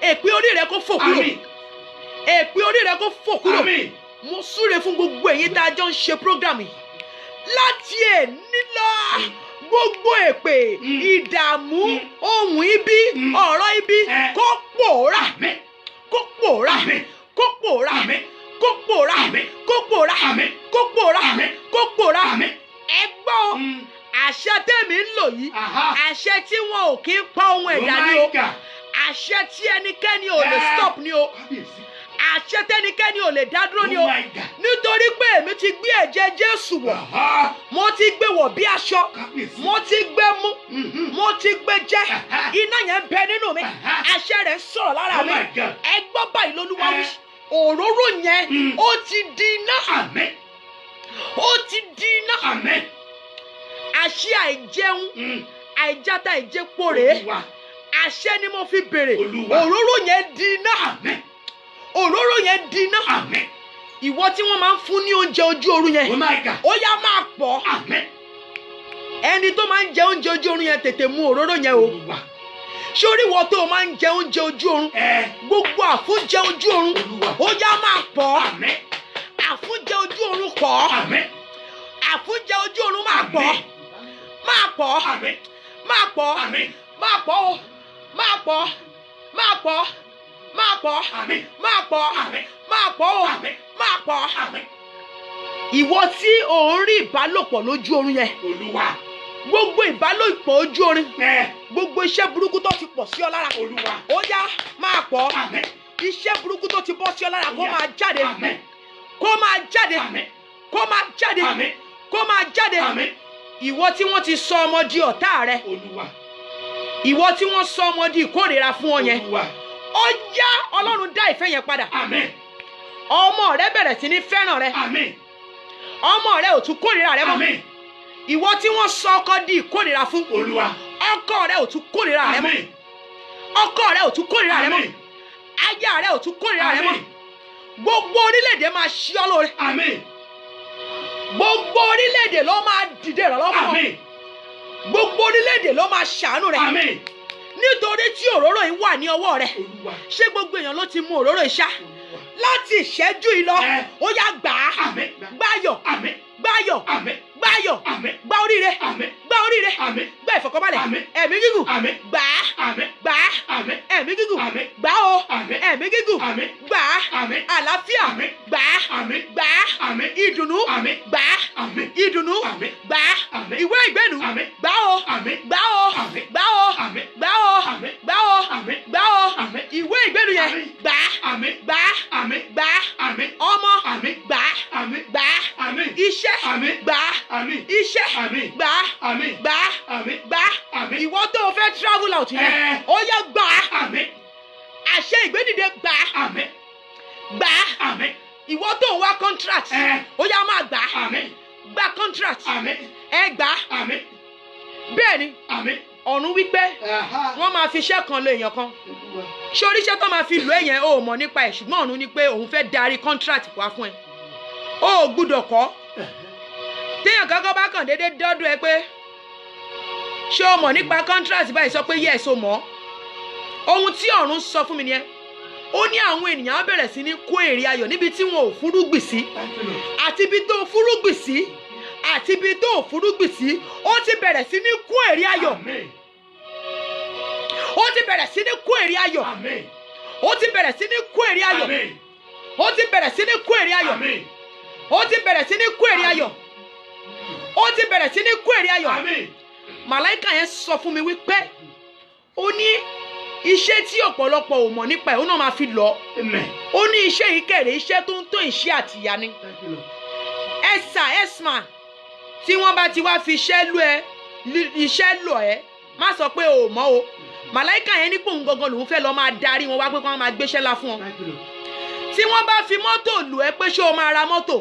èpè orí rẹ kó fò kúrò èpè orí rẹ kó fò kúrò mo súre fún gbogbo èyí tá a jọ ń ṣe program yìí láti èní lọ gbogbo èpè ìdààmú ohun ibi ọ̀rọ̀ ibi kó pòórà kó pòórà kó pòórà kó pòórà kó pòórà kó pòórà kó pòórà ẹ gbọ́ àṣẹ tèmi ń lò yìí àṣẹ tí wọn ò kí ń pa ohun ẹ̀dá ni o àṣẹ tí ẹnikẹ́ni ò lè stop ni o àṣẹ tẹnikẹ́ni ò lè dá dúró ni o nítorí pé èmi ti gbé ẹ̀jẹ̀ Jésù wọ̀ mo ti gbé wọ̀ bí aṣọ mo ti gbé mú mo ti gbé jẹ iná yẹn bẹ nínú mi àṣẹ rẹ̀ ń sọ̀rọ̀ lára mi ẹ gbọ́ báyìí lÓlúwa wí òróró yẹn ó ti di iná ó ti di iná àṣẹ àìjẹun àìjáta àìjẹpo rèé àṣẹ ni mo fi bèrè òróró yẹn di iná òróró yẹn di iná ìwọ tí wọ́n máa ń fún ní oúnjẹ ojú oorun yẹn ó yá máa pọ̀ ẹni tó máa ń jẹ oúnjẹ ojú oorun yẹn tètè mu òróró yẹn o sórí ìwọ tó máa ń jẹ oúnjẹ ojú oorun gbogbo àfúnjẹ ojú oorun ó yá máa pọ̀ àfúnjẹ ojú oorun pọ̀ àfúnjẹ ojú oorun máa pọ̀ máa pọ̀ máa pọ̀ máa pọ̀ o máa pọ̀ máa pọ̀ máa pọ̀ máa pọ̀ máa pọ̀ o máa pọ̀ ìwọ tí ò ń rí ìbálòpọ̀ lójú oorun yẹn gbogbo ìbálòpọ̀ ojú oorun gbogbo iṣẹ́ burúkú tó ti pọ̀ sí ọ lára ó yá máa pọ̀ iṣẹ́ burúkú tó ti bọ́ sí ọ lára kó máa jáde kó máa jáde kó máa jáde kó máa jáde ìwọ tí wọ́n ti sọ ọmọ di ọ̀tá rẹ ìwọ tí wọ́n sọ ọmọ di ìkórìíra fún ọ yẹn ó yá Ọlọ́run dá ìfẹ́ yẹn padà ọmọ rẹ bẹ̀rẹ̀ sí ní fẹ́ràn rẹ. ọmọ rẹ ò tún kórìíra rẹ mọ́. ìwọ tí wọ́n sọ ọkọ di ìkórìíra fún. ọkọ rẹ ò tún kórìíra rẹ mọ́. ọkọ rẹ ò tún kórìíra rẹ mọ́. aya rẹ ò tún kórìíra rẹ mọ́. gbogbo orílẹ̀-èdè máa ṣí ọ lóore. gbogbo orílẹ̀-èdè ló máa dìde ìrànlọ́wọ́ fún ọ. gbogbo orílẹ̀-èdè ló máa ṣàánú rẹ. nítorí tí òróró yìí wà ní ọwọ́ rẹ. ṣé gbogbo èèyàn ló ti mu òróró yìí ṣá? láti ìṣẹ́jú yìí lọ ó yá gbà á. gbáyọ̀ gbáyọ̀ gbáyọ̀ gbá oríire gbá oríire gbá ìfọ̀kànbalẹ̀ ẹ̀mí gígùn gbà á gbà á ẹ̀mí gígùn gbà ó ẹ̀mí gígùn gbà á àlàáfíà gbà á gbà á ìdùnnú gbà á ìdùnnú gbà á ìwé ìgbénu gbà ó gbà ó gbà ó gbà ó gbà ó gbà ó ìwé ìgbénu yẹn gbà á gbà á gbà á ọmọ gbà á gbà á iṣẹ́ gbà á iṣẹ́ gbà á gbà á gbà á ìwọ tó o fẹ́ travel out yẹn ó yá gbà á àṣẹ ìgbédìde gbà á gbà á ìwọ tó o wá contract ó yá máa gbà á gba contract ẹ gbà á bẹ́ẹ̀ ni ọ̀run wípé wọ́n máa fi iṣẹ́ kan lo èèyàn kan ṣé oríṣẹ́ tó máa fi lò èèyàn o mọ̀ nípa ẹ̀ ṣùgbọ́n ọ̀run ní pé òun fẹ́ darí contract wá fún ẹ o ò gbúdọ̀ kọ́ téèyàn kankan bá kàn déédéé dọ́dún ẹ pé ṣé o mọ̀ nípa contract báyìí sọ pé yes o mọ̀ ohun tí ọ̀run sọ fún mi nìyẹn ó ní àwọn ènìyàn á bẹ̀rẹ̀ sí ní kó èrè ayọ̀ níbi tí wọn ò fúrúgbìn sí àti ibi tó fúrúgbìn sí àti ibi tó fúrúgbìn sí ó ti bẹ̀rẹ̀ sí ní kó èrè ayọ̀ ó ti bẹ̀rẹ̀ sí ní kó èrè ayọ̀ ó ti bẹ̀rẹ̀ sí ní kó èrè ayọ̀ ó ti bẹ̀rẹ̀ sí ní kó èrè ayọ̀ ó ti bẹ̀rẹ̀ sí ní kó èrè ayọ̀ ó ti bẹ̀rẹ̀ sí ní kó èrè ayọ̀ màláìka yẹn sọ fún mi wípé ó ní iṣẹ́ tí ọ̀pọ̀lọpọ̀ ò mọ̀ nípa ẹ̀ ó náà máa fi lọ ó ní iṣẹ́ yìí kẹ̀rẹ̀ iṣẹ́ tó ń tó ìṣe àtìyá ni esma tí wọ́n bá ti wá fi iṣẹ́ lọ ẹ má sọ pé o mọ̀ o màláìka yẹn ní pòun gangan lòun fẹ́ lọ máa darí wọn wá pé kí wọ́n máa gbéṣẹ́ lá fún ọ tí wọ́n bá fi mọ́tò lù ẹ́ pé ṣé o máa ra mọ́tò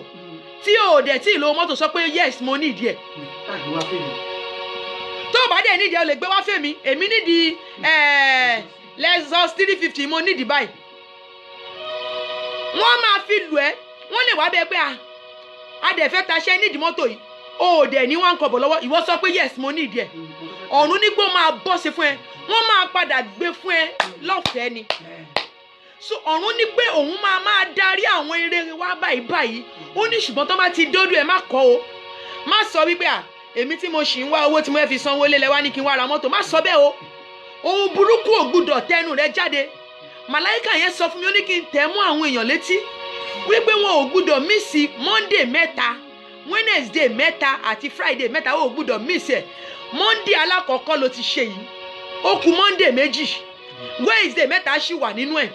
tí o dẹ̀ tí ìlò mọ́tò sọ pé yes mo ní ìdí ẹ̀ tó o bá dẹ̀ nídìí ẹ o lè gbé wá fèmí èmi nídìí Lexus 350 mo nídìí báyìí wọ́n máa fi lù ẹ́ wọ́n lè wá bẹ́ẹ̀ pé a dẹ̀ fẹ́ taṣẹ́ nídìí mọ́tò yìí o dẹ̀ ní wọn kọ̀ bọ̀ lọ́wọ́ ìwọ sọ pé yes mo nídìí ẹ̀ ọ̀run nígbó máa bọ́ sí fún ẹ wọ́n máa padà gbé fún ẹ lọ́fẹ̀ẹ́ ni so ọ̀run ní pé òun máa darí àwọn eré wa báyìí ó ní ṣùgbọ́n tó bá ti dọ́dọ̀ ẹ má kọ́ o má sọ wípé èmi tí mo ṣì ń wá owó tí mo fẹ́ fi sanwó lé lẹ́wà ní kí n wá ra mọ́tò má sọ bẹ́ẹ̀ o ohun burúkú ò gbúdọ̀ tẹnu rẹ jáde màláìka yẹn sọ fún mi ó ní kí n tẹ̀ mú àwọn èèyàn létí wípé wọn ò gbúdọ̀ mísì Monday mẹ́ta Wednesday mẹ́ta àti Friday mẹ́ta ò gbúdọ̀ mísì ẹ̀ Monday alákọ̀ọ́kọ́ ló ti ṣe yìí ó kù Monday méjì Wednesday mẹ́ta ṣì wà nínú ẹ̀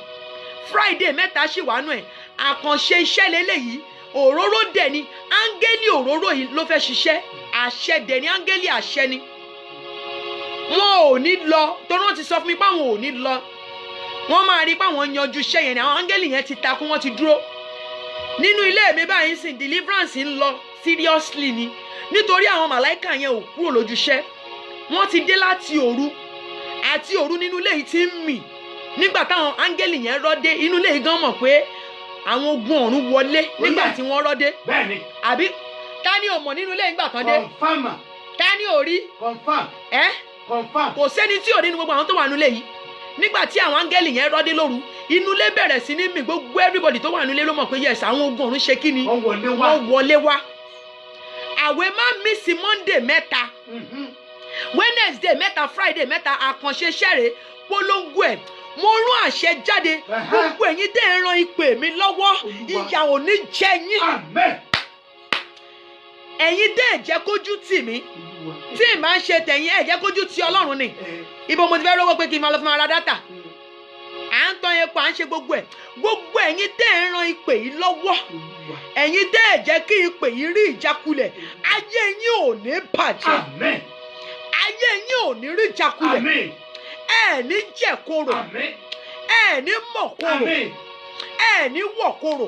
Friday mẹ́ta ṣì wà nínú ẹ̀ àkànṣe iṣẹ́ lélẹ́yìí òróró dẹ̀ ni áńgẹ́lì òróró yìí ló fẹ́ ṣiṣẹ́ àṣẹ dẹ̀ ni áńgẹ́lì àṣẹ ni wọn ò ní lọ torí wọn ti sọ fún mi páwọn ò ní lọ wọn máa rí páwọn yanjú iṣẹ́ yẹn ni àwọn áńgẹ́lì yẹn ti takú wọn ti dúró nínú ilé mi báyìí sìn deliverance ń lọ seriously ni nítorí àwọn màláìka yẹn ò kúrò lójúṣẹ́ wọn ti dé láti òru àti òru nínú ilé yìí ti ń mì nígbà táwọn áńgẹ́lì yẹn rọ́dé inú ilé yìí gan mọ̀ pé àwọn ogun ọ̀run wọlé nígbà tí wọ́n rọ́dé bẹ́ẹ̀ni àbí ta ni ò mọ̀ nínú ilé ìgbà kan dé confirm ta ni ò rí confirm kò sẹ́ni tí ò rí nínú gbogbo àwọn tó wà nílé yìí nígbà tí àwọn áńgẹ́lì yẹn rọ́dé lóru inú ilé bẹ̀rẹ̀ sí ní mì gbogbo everybody tó wà nílé ló mọ̀ pé yes àwọn ogun ọ̀run ṣe kí ni wọ́n wọlé wá àwẹ̀ máa ń mísì Monday mẹ́ta Wednesday mẹ́ta Friday mẹ́ta àkànṣe ṣẹ́rẹ̀ polongo ẹ̀ mo rún àṣẹ jáde gbogbo ẹ̀yin tẹ́ ẹ ran ìpè mi lọ́wọ́ ìyà ò ní jẹ yín ẹ̀yin tẹ́ ẹ jẹ́ kójú tì mí tí ì máa ń ṣe tẹ̀yìn ẹ jẹ́ kójú tì Ọlọ́run ni ibo mo ti fẹ́ rówó pé kí n máa lọ fún ma ra dátà à ń tan epo à ń ṣe gbogbo ẹ̀yin tẹ́ ẹ ran ìpè yìí lọ́wọ́ ẹ̀yin tẹ́ ẹ jẹ́ kí ìpè yìí rí ìjákulẹ̀ ayé yín ò ní bàjẹ́ ayé yín ò ní rí ìjákulẹ̀ ẹ ní jẹ̀koro ẹ ní mọ̀koro ẹ ní wọ̀kòrò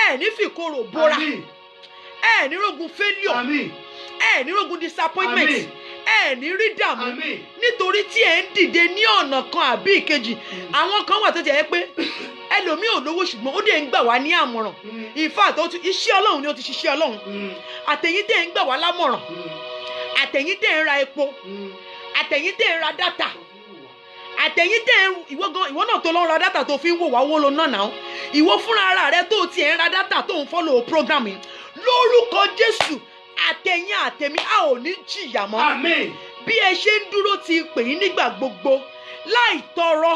ẹ ní fìkorò bóra ẹ ní rogun failure ẹ ní rogun disappointment ẹ ní rí dààmú nítorí tí ẹ ń dìde ní ọ̀nà kan àbí ìkejì. Àwọn kan wà tó jẹ́ pé ẹlòmíì ò lówó ṣùgbọ́n ó dẹ̀ ń gbà wá ní àmọ̀ràn. In fact iṣẹ́ Ọlọ́run ni ó ti ṣiṣẹ́ Ọlọ́run. Àtẹ̀yìn dẹ̀ ń gbà wá lámọ̀ràn, àtẹ̀yìn dẹ̀ ń ra epo, àtẹ̀yìn dẹ̀ ń ra dátà, àtẹ̀yìn dẹ̀ ń ìwọ náà tó lọ ń ra dátà tó fi ń wò wá owó lọ náà náà. Ìwọ fúnra ara rẹ tó tiẹ̀ ń ra dátà tó ń follow program yìí lórúkọ Jésù àtẹ̀yìn àtẹ̀mí a ò ní jìyà mọ́. Bí ẹ ṣe ń dúró ti pè yín nígbà gbogbo láì tọrọ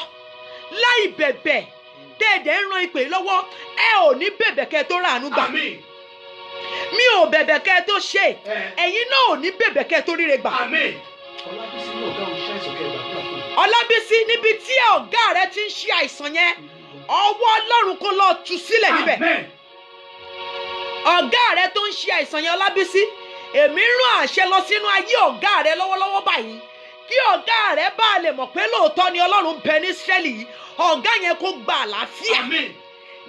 láì bẹ̀bẹ̀ tẹ́ẹ̀dẹ̀ ń ran ìpè lọ́wọ́ ẹ ò ní bẹ̀bẹ̀ kẹ́ tó ràánú gbà. Mi ò bẹ̀bẹ̀ kẹ́ tó ṣe ẹ̀yin náà ò ní bẹ̀bẹ̀ kẹ́ tó ríre gbà. Ọlábísí níbi tí ọ̀gá rẹ ti ń ṣe àìsàn yẹn ọwọ́ Ọlọ́run kó lọ tú sílẹ̀ níbẹ̀. Ọ̀gá rẹ tó ń ṣe àìsàn yẹn Ọlábísí èmi rán àṣẹ lọ sínú ayé ọ̀gá rẹ lọ́wọ́lọ́wọ́ báyìí kí ọ̀gá rẹ bá lè mọ̀ pé lóòótọ́ ni Ọlọ́run bẹ ní Ísírẹ́lì yìí. Ọ̀gá yẹn kó gba àlàáfíà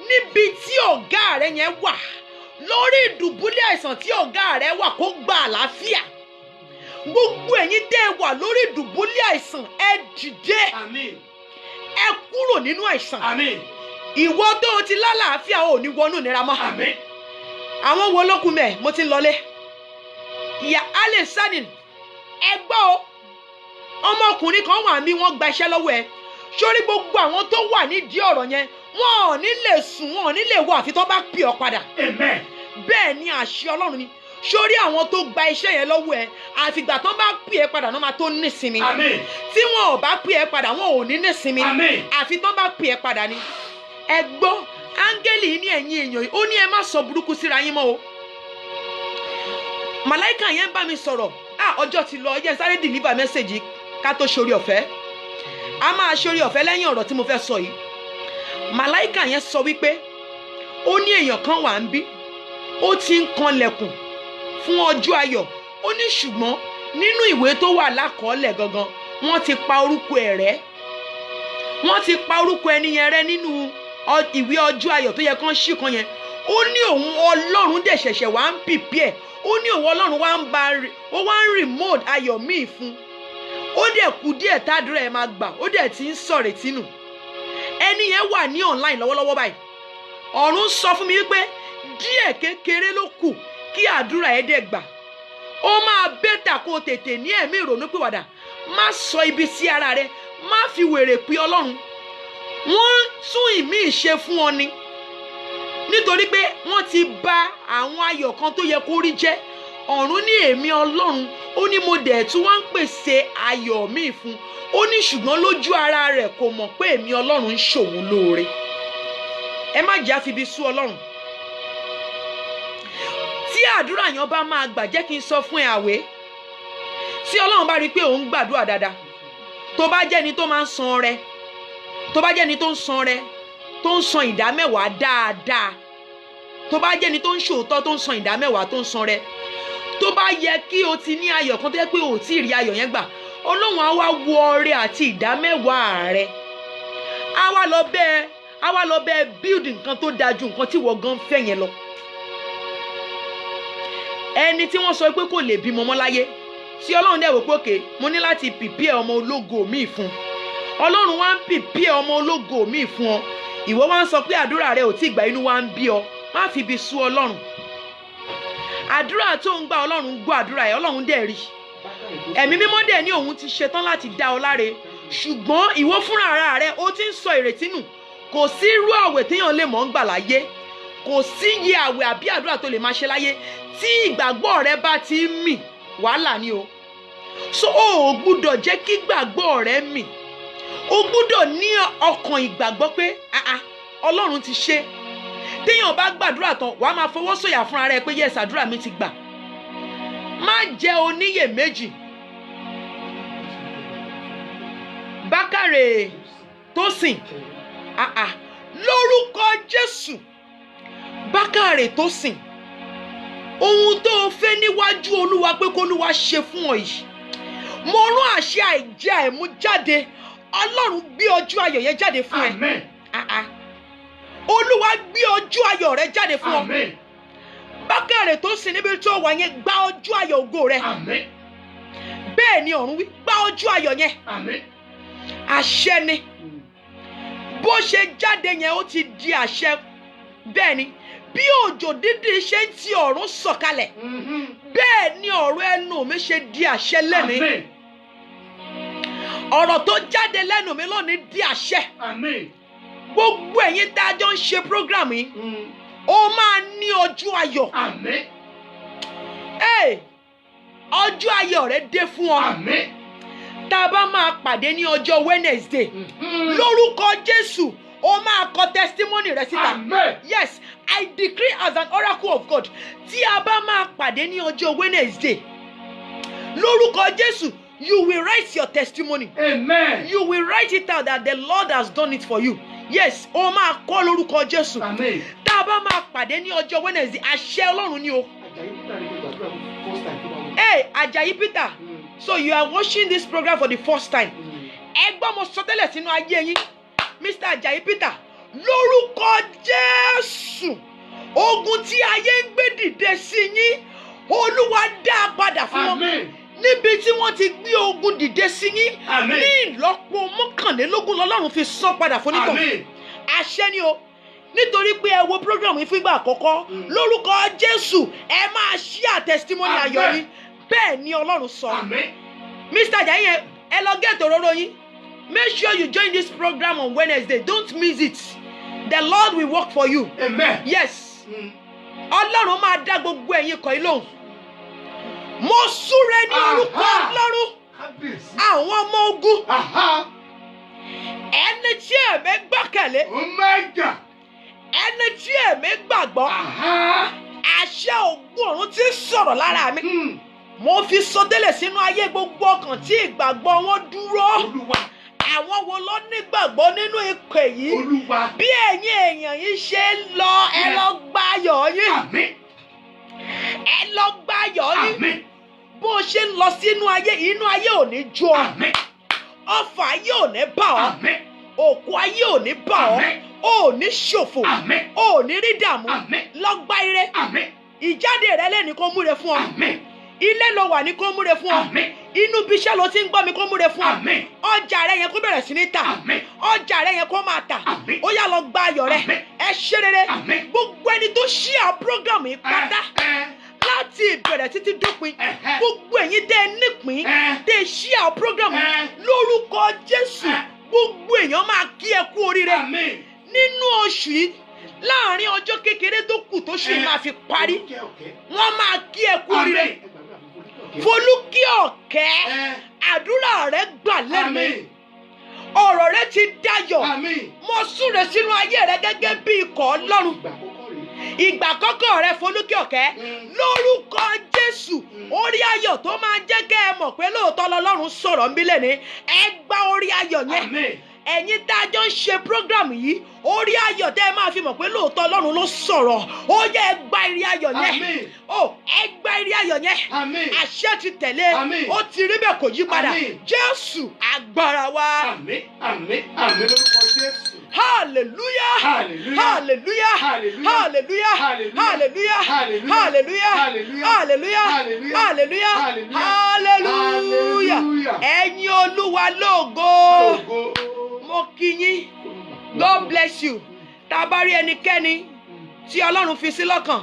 níbi tí ọ̀gá rẹ yẹn wà lórí ìdùbúlẹ̀ àìsàn tí ọ̀gá rẹ wà kó gba àlàáfíà. Gbogbo ẹ̀yin tẹ́ wà lórí ìdùbúlẹ̀ àìsàn ẹ dìde ẹ kúrò nínú àìsàn. Ìwọ tó o ti lálàáfíà ò ní wọnú ìnira mọ́. Àwọn wo ló kù mẹ́ mo ti ń lọlé. Ìyá alẹ́ sadin ẹ gbọ́ o ọmọkùnrin kan wà mí wọ́n gba iṣẹ́ lọ́wọ́ ẹ sórí gbogbo àwọn tó wà nídìí ọ̀rọ̀ yẹn wọn ò ní lè sùn wọn ò ní lè wọ àfi tó bá pè ọ́ padà. Bẹ́ẹ̀ ni àṣẹ Ọlọ́run ni sórí àwọn tó gba iṣẹ́ yẹn lọ́wọ́ ẹ àfìgbà tó bá pè ẹ́ padà náà máa tó nísinmi. Tí wọn ò bá pè ẹ́ padà wọn ò ní nísinmi àfi tó bá pè ẹ́ padà ni. Ẹ gbọ́ áńgẹ́lì ní ẹ̀yìn èèyàn yìí ó ní ẹ má sọ burúkú síra yín mọ́ o. Màláìkà yẹn bá mi sọ̀rọ̀ ọjọ́ ti lọ yẹn sáré deliver message ká tó ṣorí ọ̀fẹ́. A máa ṣorí ọ̀fẹ́ lẹ́yìn ọ̀rọ̀ tí mo fẹ́ sọ yìí. Màláìkà yẹn sọ wípé ó ní èèyàn kan wà ń bí ó ti ń kanlẹ̀kùn fún ọjọ́ ayọ̀ ó ní ṣùgbọ́n nínú ìwé tó wà lákọọ́lẹ̀ gangan wọ́n ti pa orúkọ ẹ̀ rẹ́. Wọ́n ti pa orúkọ ẹni yẹn rẹ́ nínú ìwé ọjọ́ ayọ̀ tó yẹ kán ṣí kan yẹn. Ó ní òun Ọlọ́run dẹ̀ ṣẹ̀ṣẹ̀ wá ń prepare ó ní òun Ọlọ́run wá ń remote ayọ̀ míì fún. Ó dẹ̀ kú díẹ̀ tádúrà ẹ̀ máa gbà ó dẹ̀ ti ń sọ̀rètí nù. Ẹni yẹn wà ní online lọ́wọ́lọ́wọ́ báyìí. Ọ̀run sọ fún mi wípé díẹ̀ kékeré ló kù kí àdúrà ẹ̀ dẹ̀ gbà. Ó máa bẹ́tà kó tètè ní ẹ̀mí ìrònúpìwàdà. Má sọ ibi sí ara rẹ, má fi wèrè pè Ọlọ́run. Wọ́n tún ìmí ìṣe fún ọ ni nítorí pé wọ́n ti bà àwọn ayọ̀ kan tó yẹ kó rí jẹ́. Ọ̀run ní èmi Ọlọ́run ó ní mo dẹ̀ tún wá ń pèsè ayọ̀ míì fún. Ó ní ṣùgbọ́n lójú ara rẹ̀ kò mọ̀ pé èmi Ọlọ́run ń ṣòun lóore. Ẹ má jà fi ibi sú Ọlọ́run. Tí àdúrà yẹn bá máa gbà jẹ́ kí n sọ fún ẹ àwẹ̀. Tí Ọlọ́run bá rí pé òun gbàdúrà dáadáa tó bá jẹ́ ni tó máa ń san ọrẹ tó bá jẹ́ ni tó ń san ọrẹ tó ń san ìdámẹ́wàá dáadáa tó bá jẹ́ ni tó ń ṣòótọ́ tó ń san ìdámẹ́wàá tó ń san ọrẹ tó bá yẹ kí o ti ní ayọ̀ kan tó yẹ pé o tí ì rí ayọ̀ yẹn gbà Ọlọ́run á wá wo ọrẹ àti ìdámẹ́wàá rẹ á wá lọ bẹ́ẹ̀ build nǹkan tó dáa ju nǹkan tí wọ́n gan fẹ́ yẹn lọ. Ẹni tí wọ́n sọ pé kò lè bímọ mọ́ láyé tí Ọlọ́run dẹ̀ wò pé òkè mo ní láti prepare ọmọ ológo míì fún Ọlọ́run wá ń prepare ọmọ ológo míì fún ọ ìwọ wá ń sọ pé àdúrà rẹ ò tí gbà inú wá ń bí ọ má fi ibi sú Ọlọ́run. Àdúrà tó ń gbà Ọlọ́run gbọ́ àdúrà ẹ̀ Ọlọ́run dẹ̀ rí. Ẹ̀mí mímọ́ dẹ̀ ní òun ti ṣetán láti dá ọ láre ṣùgbọ́n ìwọ fúnra ara rẹ ó ti ń sọ ìrètí nù. Kò sí irú àwẹ̀ téèyàn lè mọ̀ ń gbà láyé kò sí iye àwẹ̀ àbí àdúrà tó lè máa ṣe láyé tí ìgbàgbọ́ rẹ bá ti ń mì wàhálà ni o. So o ò gbúdọ̀ jẹ́ kí ìgbàgbọ́ rẹ mì. O gbúdọ̀ ní ọkàn ìgbàgbọ́ pé Ọlọ́run ti ṣe. Téèyàn bá gbàdúrà tán wàá máa fọwọ́ sọ̀yà fúnra rẹ pé yes àdúrà mi ti gbà. Má jẹ́ oníyèméjì. Bákàrè Tósìn lórúkọ Jésù Bákàrè Tósìn ohun tó o fẹ́ níwájú Olúwa pé k'Olúwa ṣe fún ọ yìí mo rán àṣẹ àìjẹ àìmú jáde Ọlọ́run gbé ọjọ́ ayọ̀ yẹn jáde fún ẹ. Olúwa gbé ọjọ́ ayọ̀ rẹ jáde fún ọ. Bákẹ́rẹ̀ tó sì níbi tó wà yẹn gba ọjọ́ ayọ̀ ògo rẹ. Bẹ́ẹ̀ ni ọ̀run wí, gba ọjọ́ ayọ̀ yẹn. Àṣẹ ni. Bó ṣe jáde yẹn ó ti di àṣẹ. Bẹ́ẹ̀ ni bí òjò dídì ṣe ń ti ọ̀run sọ̀kalẹ̀. Bẹ́ẹ̀ ni ọ̀rọ̀ ẹnu mi ṣe di àṣẹ lẹ́ni. Ọ̀rọ̀ tó jáde lẹ́nu mi lónìí di àṣẹ. Gbogbo ẹ̀yin tá a jọ ń ṣe program yìí, ó máa ní ọjọ́ ayọ̀. Ọjọ́ ayọ̀ rẹ dé fún ọ. Tá a bá máa pàdé ní ọjọ́ Wednesday, lórúkọ Jésù, ó máa kọ testimony rẹ síta. Yes, I decree as an oracle of God, tí a bá máa pàdé ní ọjọ́ Wednesday, lórúkọ Jésù, you will write your testimony. Amen. You will write it out that the Lord has done it for you. Yes, ó máa kọ lórúkọ Jésù. Amen. Tá a bá máa pàdé ní ọjọ́ Wednesday, àṣẹ Ọlọ́run ni o. Ajayi Peter, so you are watching this program for the first time. Ẹgbọ́n mo sọ tẹ́lẹ̀ sínú ayé yín, Mr. Ajayi Peter, lórúkọ Jésù, ogun tí ayé ń gbé dìde sí yín, Olúwa dá a padà fún wọn. Níbi tí wọ́n ti gbé ogun dìde sí yín, ní ìlọ́po 21 l'Ọlọ́run fi san padà fún nítàn. Àṣẹ ni o. Nítorí pé ẹ wo program yìí fún ìgbà àkọ́kọ́, lórúkọ Jésù, ẹ máa share testimony ayọ̀ yín. Bẹ́ẹ̀ ni Ọlọ́run sọ. Mr. Ajayi, ẹ lọ get òróró yín. Make sure you join this program on Wednesday. Don't miss it. The Lord will work for you. Amen. Yes. Ọlọ́run máa dá gbogbo ẹ̀yin kọ̀ yín lóhùn. Mo súre ní orúkọ Ọlọ́run. Àwọn ọmọ ogun. Ẹni tí èmi gbọ́kànlé. Ẹni tí èmi gbàgbọ́. Àṣẹ ògùn ọ̀run tí ń sọ̀rọ̀ lára mi. Mo fi sọtẹ́lẹ̀ sínú ayé gbogbo ọkàn tí ìgbàgbọ́ wọn dúró. Àwọn wo ló nígbàgbọ́ nínú ìpè yìí? Bí ẹ̀yin èèyàn yìí ṣe ń lọ, ẹ lọ gba ayọ̀ yín. Ẹ lọ gba ayọ̀ yín. Bó ṣe ń lọ sínú ayé, inú ayé ò ní jó ọ. Ọfà ayé ò ní bà ọ́. Òkú ayé ò ní bà ọ́. O ò ní ṣòfò. O ò ní rí dààmú. Lọ gba ire. Ìjáde rẹ lẹ́ni kó múre fún ọ. Ilé ló wà ní kó múre fún ọ. Inú ibiṣẹ́ ló ti ń gbọ́ mi kó múre fún ọ. Ọjà rẹ yẹn kó bẹ̀rẹ̀ sí ní tà. Ọjà rẹ yẹn kó máa tà. Ó yá lọ gba ayọ̀ rẹ. Ẹ ṣe rere. Gbogbo ẹni tó share program yìí pátá láti ìbẹ̀rẹ̀ títí dópin. Gbogbo ẹ̀yin tẹ́ ẹ nípìn tẹ́ ẹ share program yìí lórúkọ Jésù. Gbogbo èèyàn máa kí ẹ kú oríire. Nínú oṣù yìí, láàárín ọjọ́ kékeré tó kù tó ṣì máa fi parí, wọ́n máa kí ẹ kú oríire. Folúkẹ́ Ọ̀kẹ́, àdúrà rẹ gbà lẹ́nu. Ọ̀rọ̀ rẹ ti dayọ̀. Mo súre sínú ayé rẹ gẹ́gẹ́ bí ikọ̀ Ọlọ́run. Ìgbà àkọ́kọ́ rẹ Folúkẹ́ Ọ̀kẹ́, lórúkọ Jésù, orí ayọ̀ tó máa jẹ́ kẹ́ ẹ mọ̀ pé lóòótọ́ l'Ọlọ́run sọ̀rọ̀ ń bí lẹ́ni. Ẹ gba orí ayọ̀ yẹn. Ẹ̀yin tá a jọ ń ṣe program yìí, orí ayọ̀ tẹ́ ẹ máa fi mọ̀ pé lóòótọ́ Ọlọ́run ló sọ̀rọ̀. Ó yẹ ẹ gba irí ayọ̀ yẹn. Ẹ gba irí ayọ̀ yẹn. Àṣẹ ti tẹ̀lé. Ó ti rí bẹ́ẹ̀ kò yí padà. Jésù agbára wa. Lórúkọ Jésù. Hallelujah. Hallelujah. Hallelujah. Hallelujah. Hallelujah. Hallelujah. Hallelujah. Hallelujah. Ẹ̀yin Olúwa lógo. Mo kí yín. God bless you. Tá a bá rí ẹnikẹ́ni tí Ọlọ́run fi sí lọ́kàn,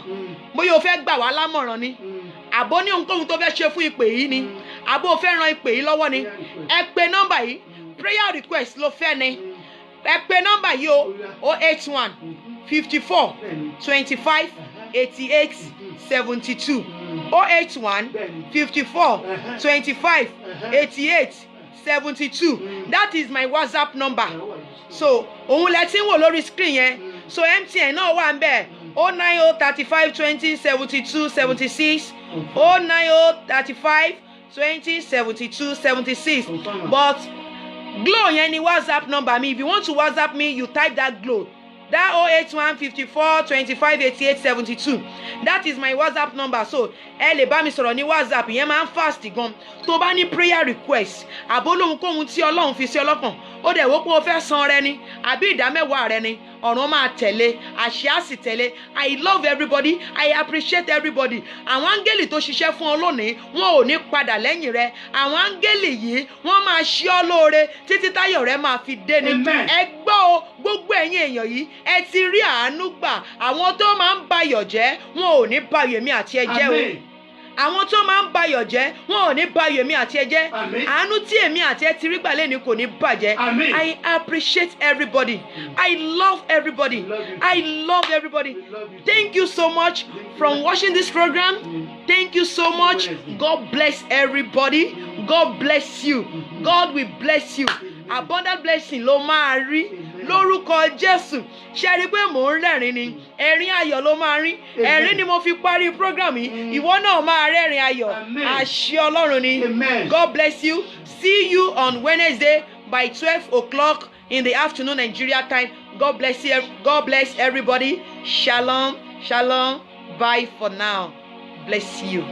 bóyá o fẹ́ gbà wá lámọ̀ràn ni, àbó ní ohunkóhun tó fẹ́ ṣe fún ìpè yìí ni, àbó o fẹ́ ran ìpè yìí lọ́wọ́ ni, ẹ pe nọ́mbà yìí, prayer request ló fẹ́ ni. Ẹ pe nọ́mbà yìí o 081 54 25 88 72 081 54 25 88 72. That is my WhatsApp number. So òun lẹ ti ń wò lórí screen yẹn. So MTN náà wà ń bẹ̀ 090 35 20 72 76 090 35 20 72 76. But Glo yẹn ni WhatsApp number mi. If you want to WhatsApp me, you type that Glo. That 081 54 25 88 72. That is my WhatsApp number. So ẹ lè bá mi sọ̀rọ̀ ní WhatsApp, yẹn máa ń fast gan. Tó bá ní prayer request, àbó lóhunkóhun tí Ọlọ́run fi sí ọlọ́kàn, ó dẹ̀ wò pé o fẹ́ san rẹ ni àbí ìdámẹ́wàá rẹ ni, ọ̀run máa tẹ̀lé, àṣẹ á sì tẹ̀lé. I love everybody, I appreciate everybody. àwọn áńgẹ́lì tó ṣiṣẹ́ fún ọ lónìí wọn ò ní padà lẹ́yìn rẹ. àwọn áńgẹ́lì yìí wọ́n máa ṣe ọ́ lóore títí táyọ̀ rẹ máa fi dé ni. ẹ gbọ́ o, gbogbo ẹ̀yin èèyàn yìí ẹ ti rí àánú gbà. àwọn tó máa ń bayọ̀ jẹ́ wọn ò ní bayọ̀ èmi àti ẹ jẹ́ o. àwọn tó máa ń bayọ̀ jẹ́ wọn ò ní bayọ̀ èmi àti ẹ jẹ́. àánú tí èmi àti ẹ ti rí gbà lẹ́ni kò ní bàjẹ́. I appreciate everybody. I love everybody. I love everybody. Thank you so much from watching this program. Thank you so much. God bless everybody. God bless you. God will bless you. Abundant blessing ló máa rí lórúkọ Jésù. ṣe rí pé mò ń rẹ́rìn ni, ẹ̀rín ayọ̀ ló máa rí. ẹ̀rín ni mo fi parí program yìí, ìwọ náà máa rẹ́rìn ayọ̀. àṣẹ Ọlọ́run ni. God bless you. See you on Wednesday by 12 o'clock in the afternoon Nigeria time. God bless you. God bless everybody. Shalom. Shalom. Bye for now. Bless you.